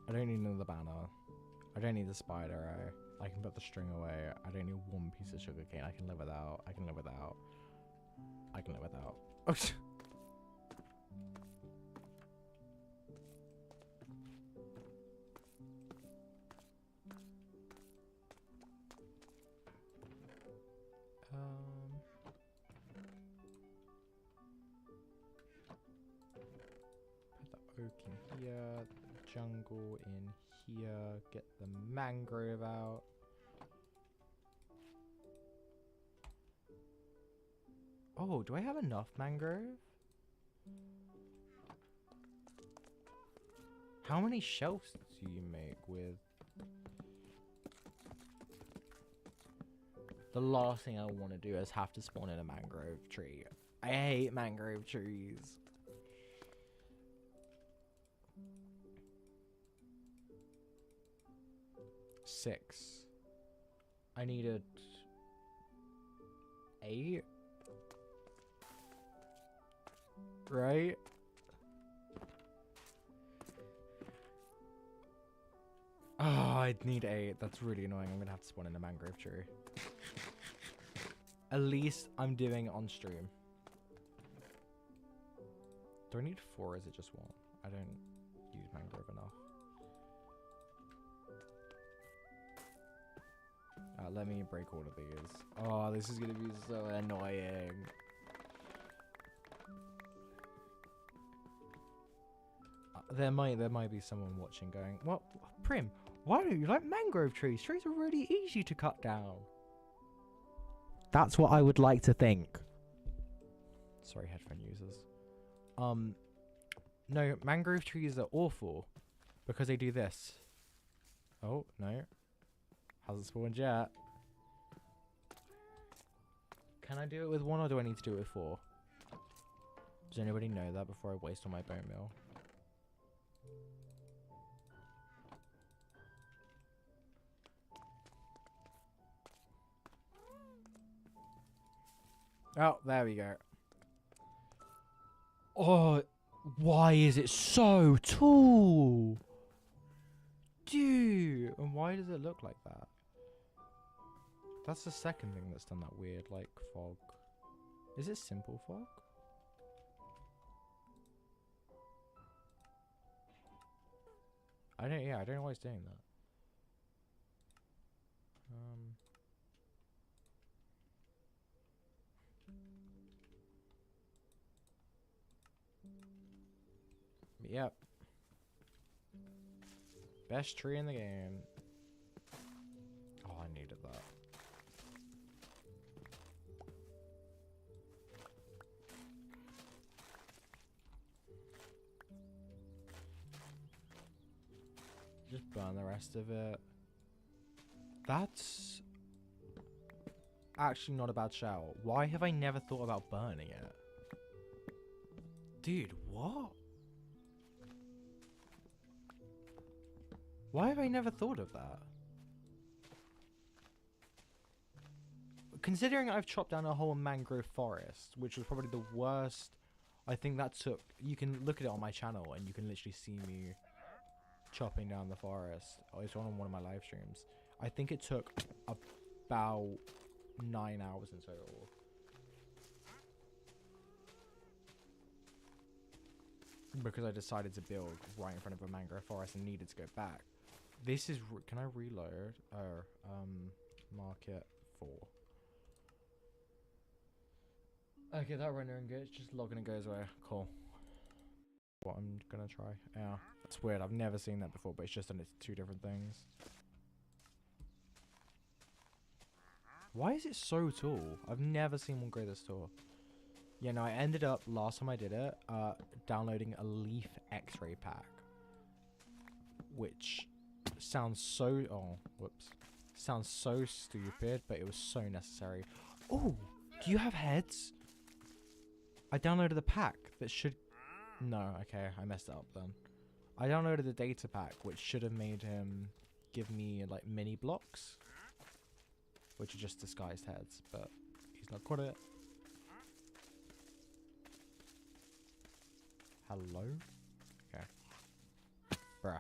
I don't need another banner. I don't need the spider eye. I can put the string away. I don't need 1 piece of sugarcane. I can live without. I can live without. I can live without. oak in here, jungle in here, get the mangrove out. Oh, do I have enough mangrove? How many shelves do you make with? The last thing I want to do is have to spawn in a mangrove tree. I hate mangrove trees. Six. I needed 8. Right? Oh, I'd need 8. That's really annoying. I'm gonna have to spawn in a mangrove tree. At least I'm doing it on stream. Do I need 4 or is it just 1? I don't use mangrove enough. Let me break all of these. Oh, this is gonna be so annoying. There might be someone watching going, "What, Prim? Why don't you like mangrove trees? Trees are really easy to cut down." That's what I would like to think. Sorry, headphone users. No, mangrove trees are awful because they do this. Oh, no. Hasn't spawned yet. Can I do it with 1 or do I need to do it with 4? Does anybody know that before I waste all my bone meal? Oh, there we go. Oh, why is it so tall? Dude, and why does it look like that? That's the second thing that's done that weird, like, fog. Is it simple fog? I don't know why it's doing that. Yep. Best tree in the game. Oh, I needed that. Just burn the rest of it. That's actually not a bad shout. Why have I never thought about burning it? Dude, what? Why have I never thought of that? Considering I've chopped down a whole mangrove forest, which was probably the worst. I think that took... You can look at it on my channel and you can literally see me chopping down the forest. Oh, it's on one of my live streams. I think it took about 9 hours in total. Because I decided to build right in front of a mangrove forest and needed to go back. This is... Can I reload? Market 4. Okay, that rendering good. It's just logging and goes away. Cool. What I'm gonna try. Yeah. It's weird. I've never seen that before, but it's just done it 2 different things. Why is it so tall? I've never seen one grow this tall. Yeah, no, I ended up, last time I did it, downloading a leaf x-ray pack. Which sounds so... Oh, whoops. Sounds so stupid, but it was so necessary. Oh, do you have heads? I downloaded the pack that should... No, okay, I messed it up then. I downloaded the data pack, which should have made him give me, like, mini blocks. Which are just disguised heads, but he's not got it. Hello? Okay. Bruh.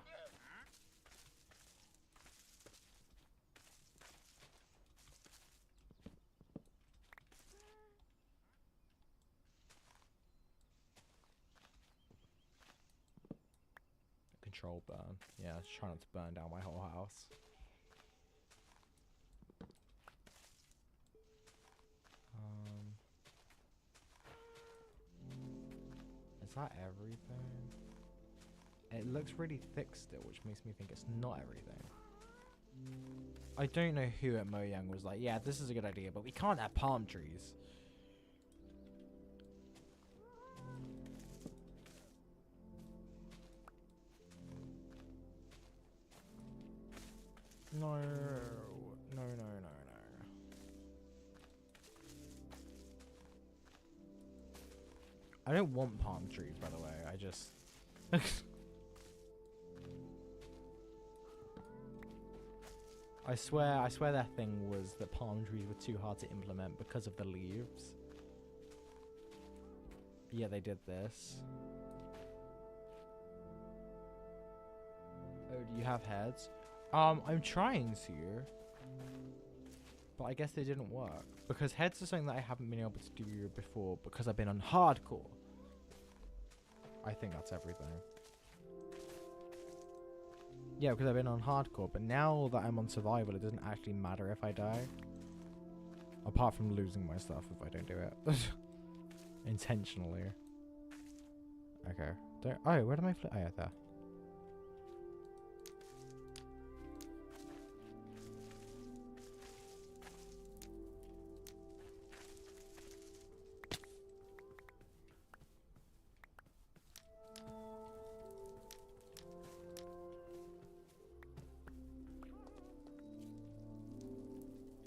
Control burn. Yeah, try not to burn down my whole house. Is that everything? It looks really thick still, which makes me think it's not everything. I don't know who at Mojang was like, yeah, this is a good idea, but we can't have palm trees. No, no, no, no, no. I don't want palm trees, by the way. I just... I swear their thing was that palm trees were too hard to implement because of the leaves. Yeah, they did this. Oh, do you have heads? I'm trying to. But I guess they didn't work. Because heads are something that I haven't been able to do before because I've been on hardcore. I think that's everything. Yeah, because I've been on hardcore, but now that I'm on survival, it doesn't actually matter if I die. Apart from losing my stuff if I don't do it. Intentionally. Okay. Oh, where did my flip? Oh, yeah, there.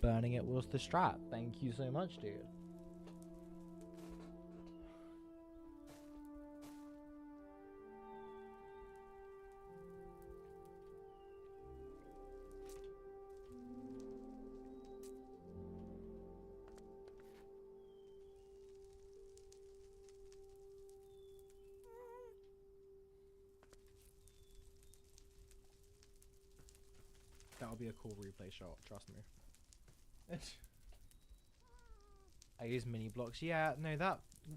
Burning it was the strat. Thank you so much, dude. That'll be a cool replay shot, trust me. I use mini blocks. Yeah, no,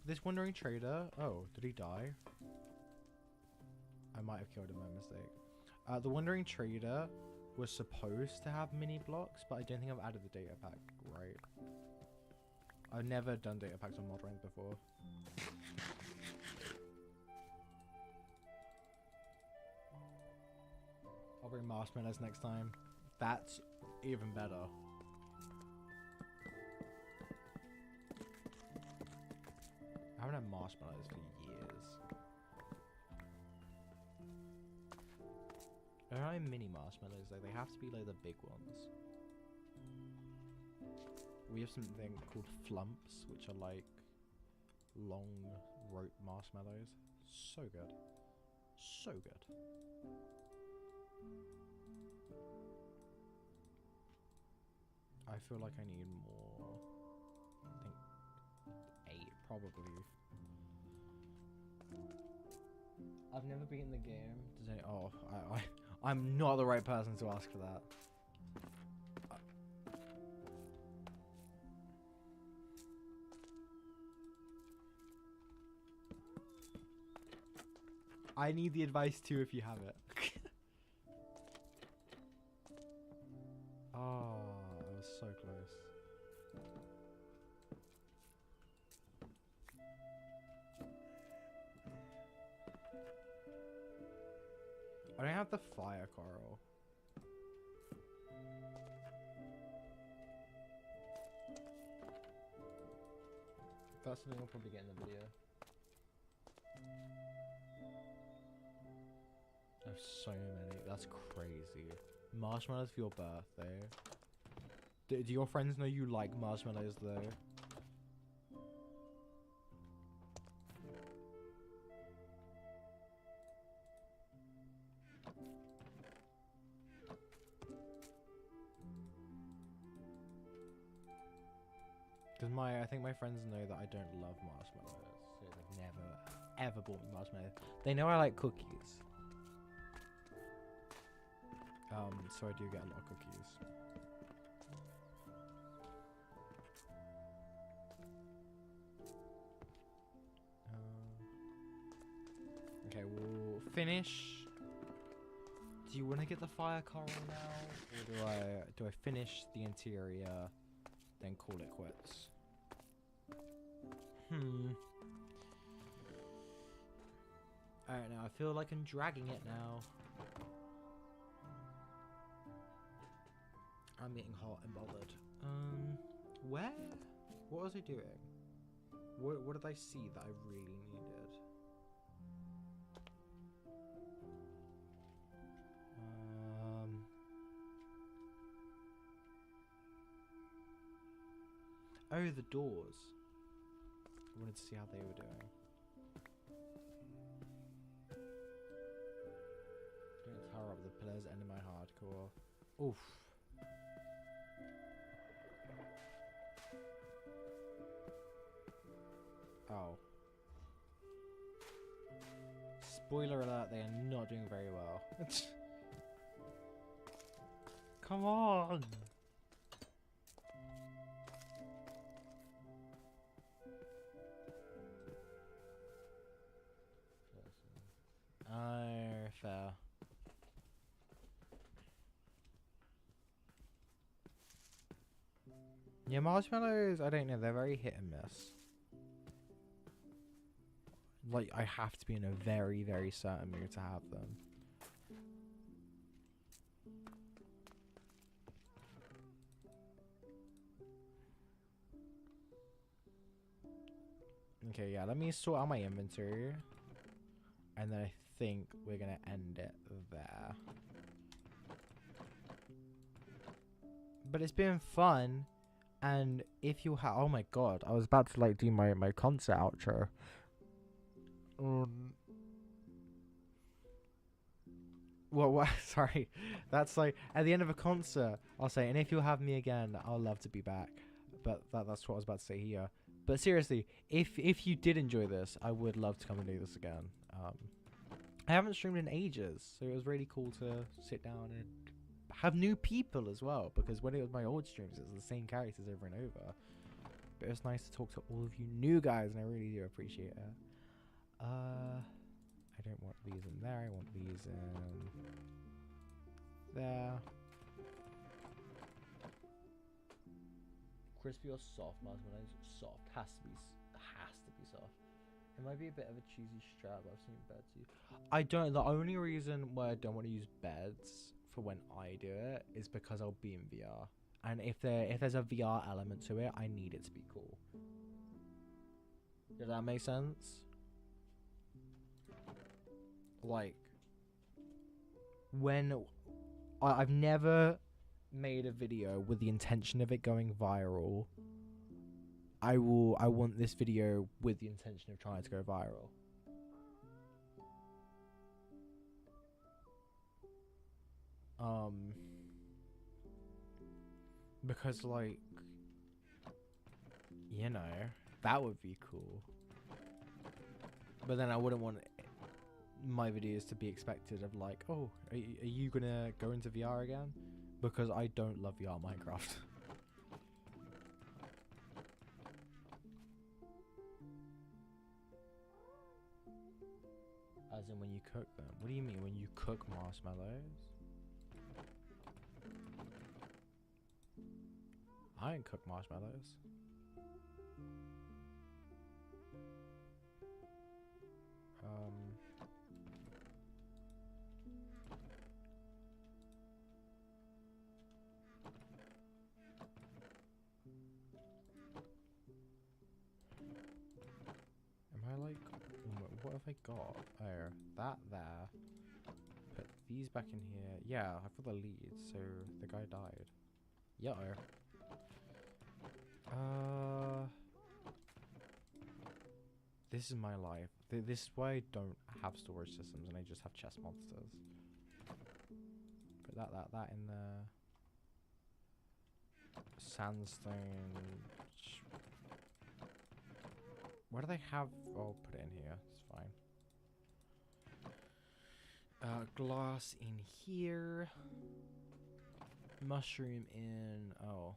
this wandering trader. Oh, did he die? I might have killed him by mistake. The wandering trader was supposed to have mini blocks, but I don't think I've added the data pack right. I've never done data packs on mod rank before. I'll bring marshmallows next time. That's even better. I haven't had marshmallows for years. I don't have mini marshmallows though, they have to be like the big ones. We have something called flumps, which are like long rope marshmallows. So good. So good. I feel like I need more. I think 8 probably. I've never beaten the game. Does any, oh, I'm not the right person to ask for that. I need the advice too if you have it. Oh, I was so close. I don't have the fire coral. That's something I'll probably get in the video. I have so many. That's crazy. Marshmallows for your birthday. Do your friends know you like marshmallows though? Because I think my friends know that I don't love marshmallows, so they've never, ever bought me marshmallows. They know I like cookies. So I do get a lot of cookies. Okay, we'll finish. Do you want to get the fire coral now, or do I finish the interior, then call it quits? Alright, now I feel like I'm dragging it now. I'm getting hot and bothered. Where? What was I doing? What did I see that I really needed? Oh, the doors. I wanted to see how they were doing. Don't tower up the pillars, end of my hardcore. Oof. Oh. Spoiler alert, they are not doing very well. Come on! Oh, fair. Yeah, marshmallows, I don't know, they're very hit and miss. Like, I have to be in a very, very certain mood to have them. Okay, yeah, let me sort out my inventory. And then I think we're gonna end it there. But it's been fun. And if you have... Oh my god, I was about to, like, do my concert outro. What? Sorry. That's like, at the end of a concert, I'll say, and if you'll have me again, I'll love to be back. But that's what I was about to say here. But seriously, if you did enjoy this, I would love to come and do this again. I haven't streamed in ages, so it was really cool to sit down and have new people as well. Because when it was my old streams, it was the same characters over and over. But it was nice to talk to all of you new guys, and I really do appreciate it. I don't want these in there. I want these in there. Crispy or soft? Marshmallows soft. Has to be soft. It might be a bit of a cheesy strap. I've seen beds use. I don't. The only reason why I don't want to use beds for when I do it is because I'll be in VR, and if there's a VR element to it, I need it to be cool. Does that make sense? Like, when I've never made a video with the intention of it going viral. I want this video with the intention of trying to go viral. Because, like, you know, that would be cool. But then I wouldn't want my videos to be expected of, like, oh, are you gonna go into VR again? Because I don't love VR Minecraft. As in when you cook them. What do you mean when you cook marshmallows? I ain't cook marshmallows. Am I like... What have I got? Oh, that there. Put these back in here. Yeah, I've got the leads, so the guy died. Yeah. This is my life. This is why I don't have storage systems and I just have chest monsters. Put that in there. Sandstone. Where do they have? Oh, put it in here. It's fine. Glass in here. Mushroom in. Oh.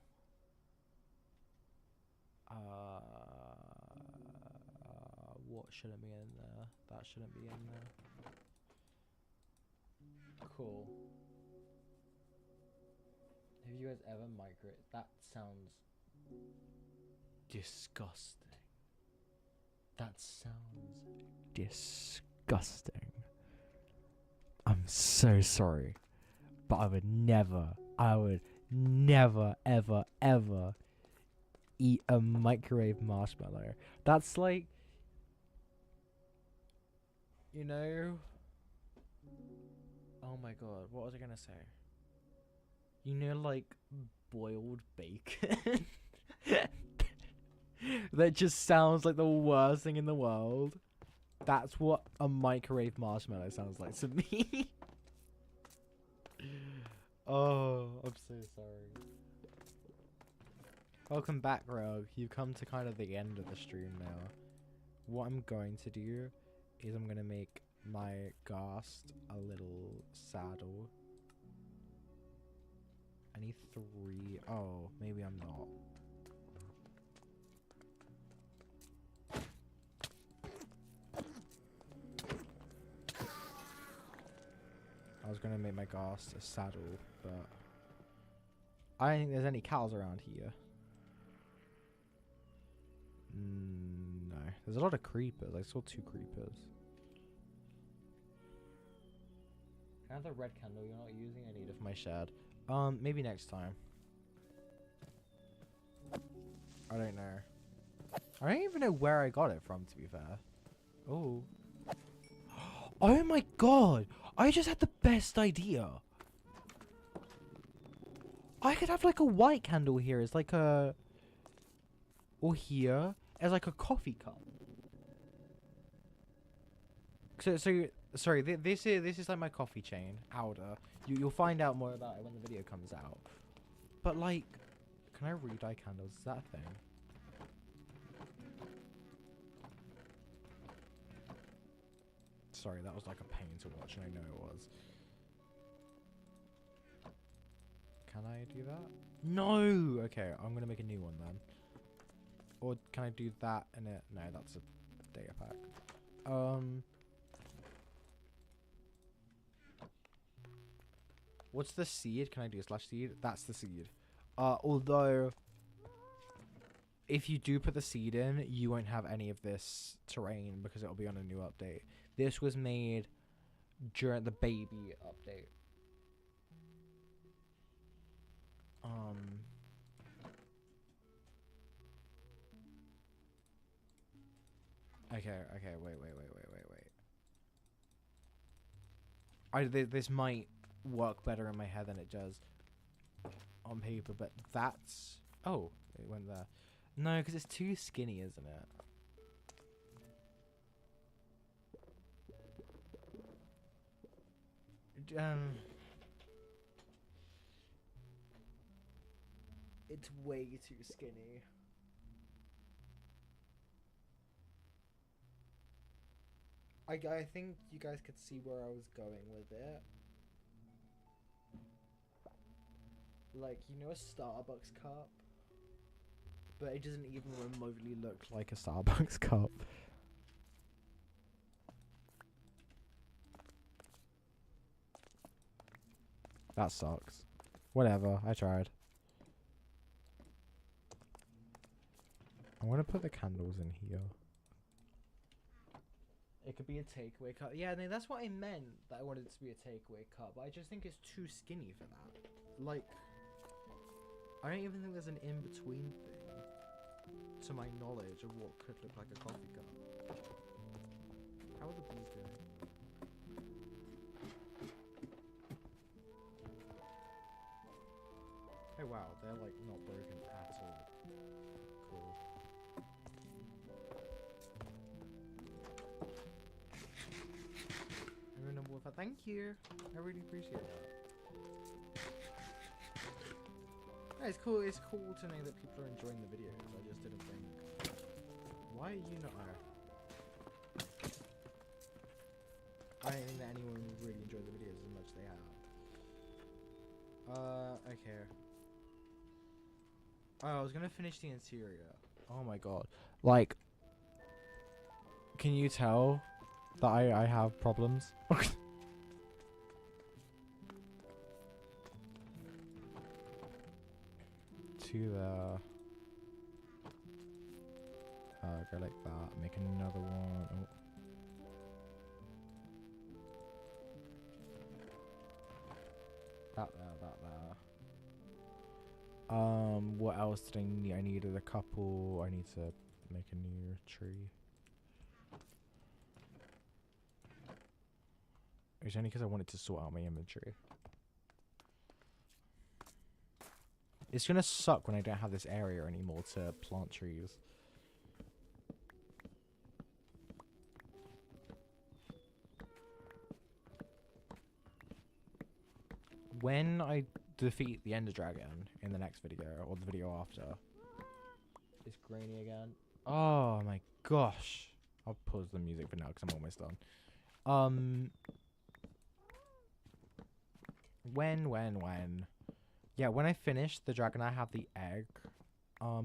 What shouldn't be in there? That shouldn't be in there. Cool. Have you guys ever migrated? That sounds disgusting. That sounds disgusting. disgusting. I'm so sorry. But I would never, ever, ever eat a microwave marshmallow. That's like, you know... Oh my god, what was I gonna say? You know, like, boiled bacon? That just sounds like the worst thing in the world. That's what a microwave marshmallow sounds like to me. Oh, I'm so sorry. Welcome back, Rogue. You've come to kind of the end of the stream now. What I'm going to do is I'm going to make my Ghast a little saddle. I need 3. Oh, maybe I'm not. I was going to make my Ghast a saddle, but I don't think there's any cows around here. No. There's a lot of creepers. I saw 2 creepers. Another red candle you're not using? I need it for my shed. Maybe next time. I don't know. I don't even know where I got it from, to be fair. Oh. Oh my god! I just had the best idea! I could have like a white candle here as like a... Or here as like a coffee cup. So sorry, this is like my coffee chain, Outer. You'll find out more about it when the video comes out. But like, can I re-dye candles? Is that a thing? Sorry, that was like a pain to watch, and I know it was. Can I do that? No! Okay, I'm gonna make a new one then. Or can I do that in it? No, that's a data pack. What's the seed? Can I do / seed? That's the seed. Although, if you do put the seed in, you won't have any of this terrain because it'll be on a new update. This was made during the baby update. Okay, wait. This might work better in my head than it does on paper, but that's... Oh, it went there. No, because it's too skinny, isn't it? It's way too skinny. I think you guys could see where I was going with it. Like, you know a Starbucks cup? But it doesn't even remotely look like a Starbucks cup. That sucks. Whatever, I tried. I want to put the candles in here. It could be a takeaway cup. Yeah, no, that's what I meant. That I wanted it to be a takeaway cup. But I just think it's too skinny for that. Like, I don't even think there's an in-between thing, to my knowledge, of what could look like a coffee cup. How are the bees doing? Oh wow, they're like not broken at all. Cool. Thank you. I really appreciate that. Yeah, it's cool. It's cool to know that people are enjoying the videos. I just didn't think. Why are you not? I don't think that anyone would really enjoy the videos as much as they have. Okay. Oh, I was gonna finish the interior. Oh my god. Like, can you tell that I have problems? To the go like that. Make another one. Oh. What else did I need? I needed a couple. I need to make a new tree. It's only because I wanted to sort out my inventory. It's gonna suck when I don't have this area anymore to plant trees. When I defeat the Ender Dragon in the next video, or the video after, it's grainy again. Oh my gosh. I'll pause the music for now because I'm almost done. When? Yeah, when I finish the dragon, I have the egg. I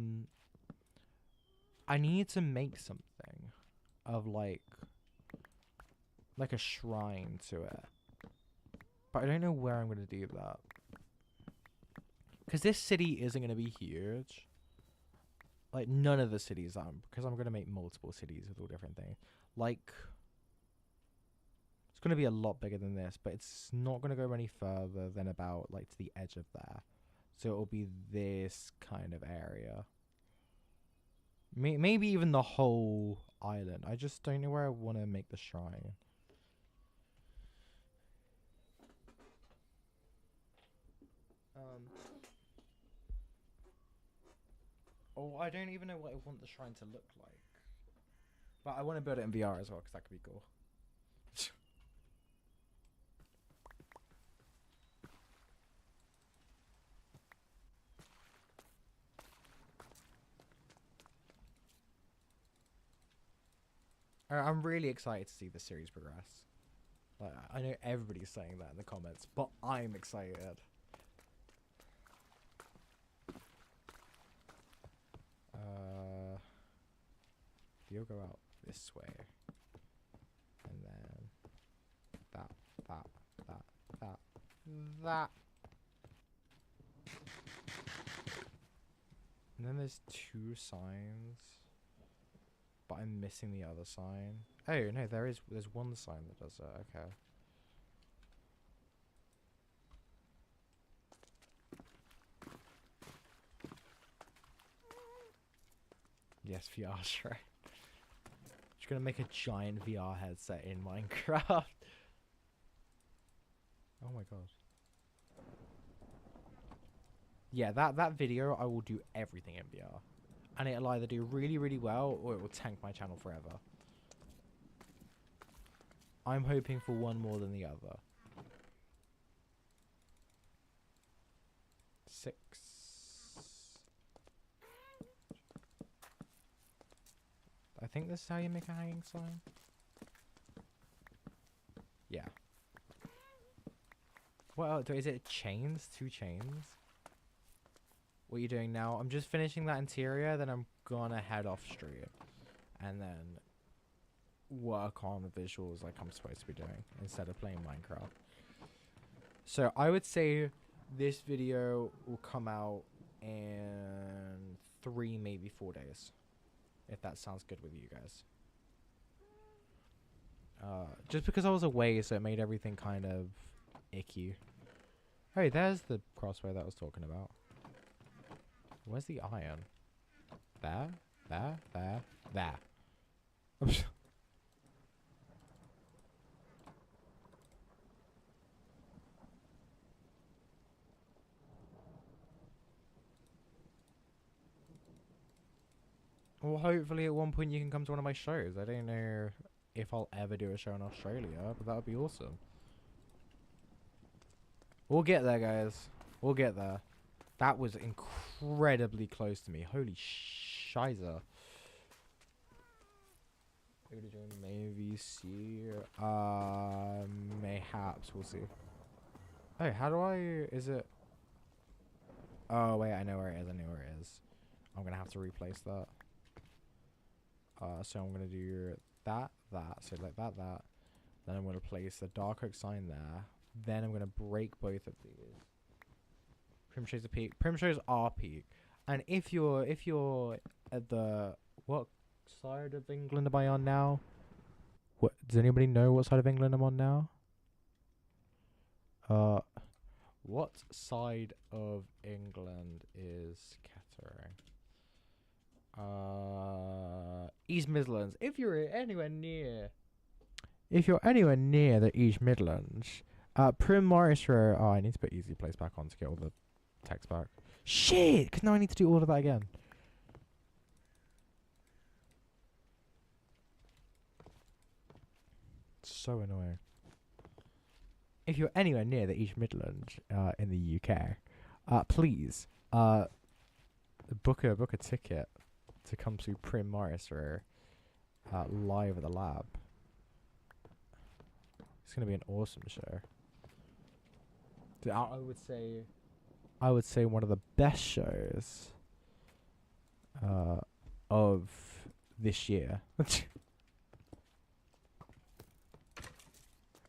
need to make something of like a shrine to it. But I don't know where I'm going to do that. Because this city isn't going to be huge. Like, none of the cities are. Because I'm going to make multiple cities with all different things. Like, it's going to be a lot bigger than this. But it's not going to go any further than about, like, to the edge of there. So it'll be this kind of area. Maybe even the whole island. I just don't know where I want to make the shrine. Oh, I don't even know what I want the shrine to look like. But I want to build it in VR as well, because that could be cool. I'm really excited to see the series progress. Like, I know everybody's saying that in the comments, but I'm excited. You'll go out this way. And then that. And then there's 2 signs. But I'm missing the other sign. Oh, no, there's 1 sign that does it. Okay. Yes, VR shrine. Just gonna make a giant VR headset in Minecraft. Oh my god. Yeah, that video, I will do everything in VR. And it'll either do really, really well, or it will tank my channel forever. I'm hoping for one more than the other. 6. I think this is how you make a hanging sign. Yeah. Well, is it chains? 2 chains? What are you doing now? I'm just finishing that interior, then I'm gonna head off street. And then work on the visuals like I'm supposed to be doing, instead of playing Minecraft. So I would say this video will come out in 3, maybe 4 days. If that sounds good with you guys. Just because I was away, so it made everything kind of icky. Hey, there's the crossbow that I was talking about. Where's the iron? There. Well, hopefully at one point you can come to one of my shows. I don't know if I'll ever do a show in Australia, but that would be awesome. We'll get there, guys. We'll get there. That was incredibly close to me. Holy shiza. Maybe see. Mayhaps. We'll see. Oh, how do I... Is it... Oh, wait. I know where it is. I'm going to have to replace that. So I'm going to do that. So like that. Then I'm going to place the dark oak sign there. Then I'm going to break both of these. Primshows are peak. Primshows are peak. And if you're at the... What side of England am I on now? What, does anybody know what side of England I'm on now? What side of England is Kettering? East Midlands. If you're anywhere near the East Midlands, Prim Morris Road. Oh, I need to put Easy Place back on to get all the text back. Shit! Because now I need to do all of that again. It's so annoying. If you're anywhere near the East Midlands in the UK, please book a ticket to come to Prim Morris or live at the lab. It's gonna be an awesome show. I would say one of the best shows of this year.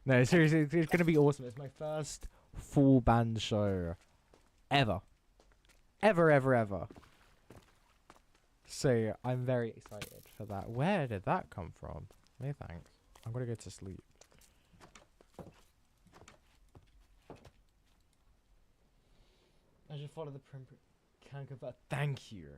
No, seriously, it's gonna be awesome. It's my first full band show ever. Ever. So I'm very excited for that. Where did that come from? No thanks. I'm gonna go to sleep. I should follow the print. Can't convert. Thank you.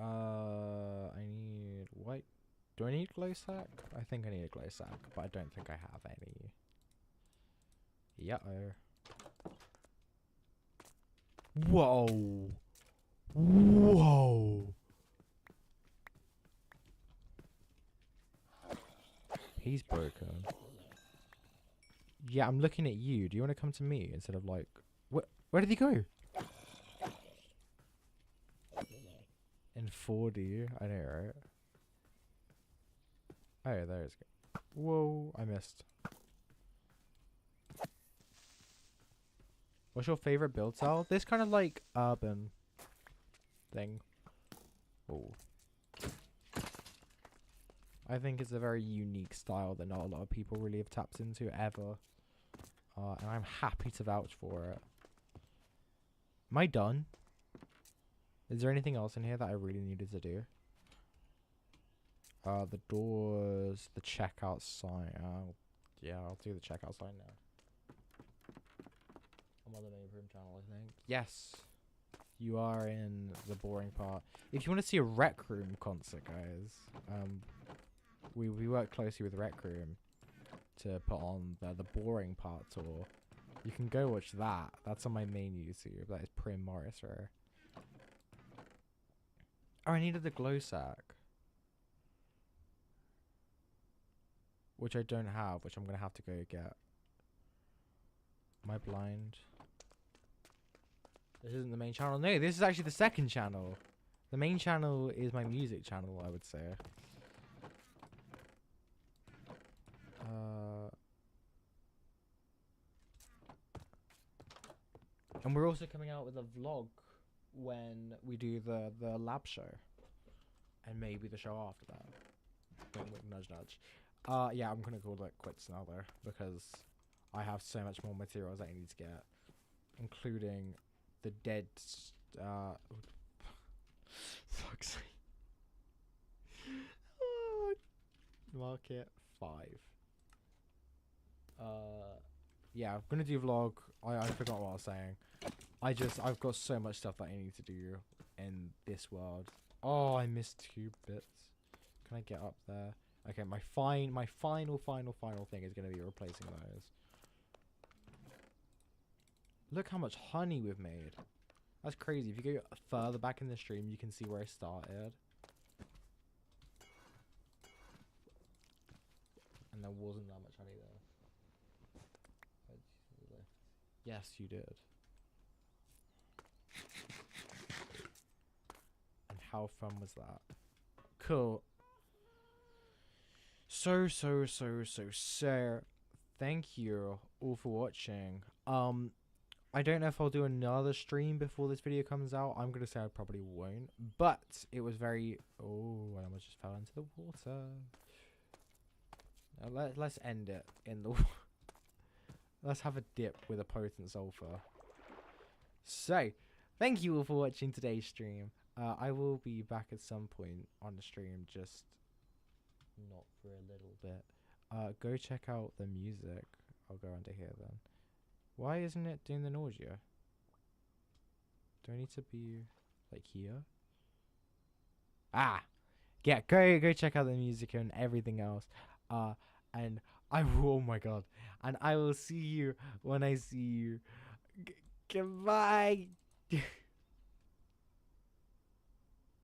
I need white. Do I need glow sack? I think I need a glow sack, but I don't think I have any. Yeah-oh. Whoa. Whoa. He's broken. Yeah, I'm looking at you. Do you want to come to me instead of like... Where did he go? In 4D? I know, right? Oh, there it's go. Whoa, I missed. What's your favorite build style? This kind of like urban thing. Oh. I think it's a very unique style that not a lot of people really have tapped into ever. And I'm happy to vouch for it. Am I done? Is there anything else in here that I really needed to do? The doors, the checkout sign. Yeah, I'll do the checkout sign now. I'm on the main room channel, I think. Yes, you are in the boring part. If you want to see a Rec Room concert, guys, we work closely with Rec Room to put on the boring part tour. You can go watch that. That's on my main YouTube. That is Prim Morris, right? Oh, I needed the glow sack, which I don't have, which I'm gonna have to go get. Am I blind? This isn't the main channel. No, this is actually the second channel. The main channel is my music channel, I would say. And we're also coming out with a vlog when we do the lab show. And maybe the show after that. Wink, wink, nudge, nudge. Yeah, I'm gonna call it quits now though, because I have so much more materials that I need to get, including the dead. Fuck's sake. Market 5. Yeah, I'm gonna do vlog. I forgot what I was saying. I've got so much stuff that I need to do in this world. Oh, I missed 2 bits. Can I get up there? Okay, my final thing is gonna be replacing those. Look how much honey we've made. That's crazy. If you go further back in the stream, you can see where I started. And there wasn't that much honey there. Yes, you did. And how fun was that? Cool. So, thank you all for watching. I don't know if I'll do another stream before this video comes out. I'm gonna say I probably won't. But it was very... Oh, I almost just fell into the water. Now let's end it in the... Let's have a dip with a potent sulfur. So, thank you all for watching today's stream. I will be back at some point on the stream, just not for a little bit. Go check out the music. I'll go under here then. Why isn't it doing the nausea? Do I need to be like here? Ah, yeah. Go check out the music and everything else. And I will. Oh my god. And I will see you when I see you. Goodbye.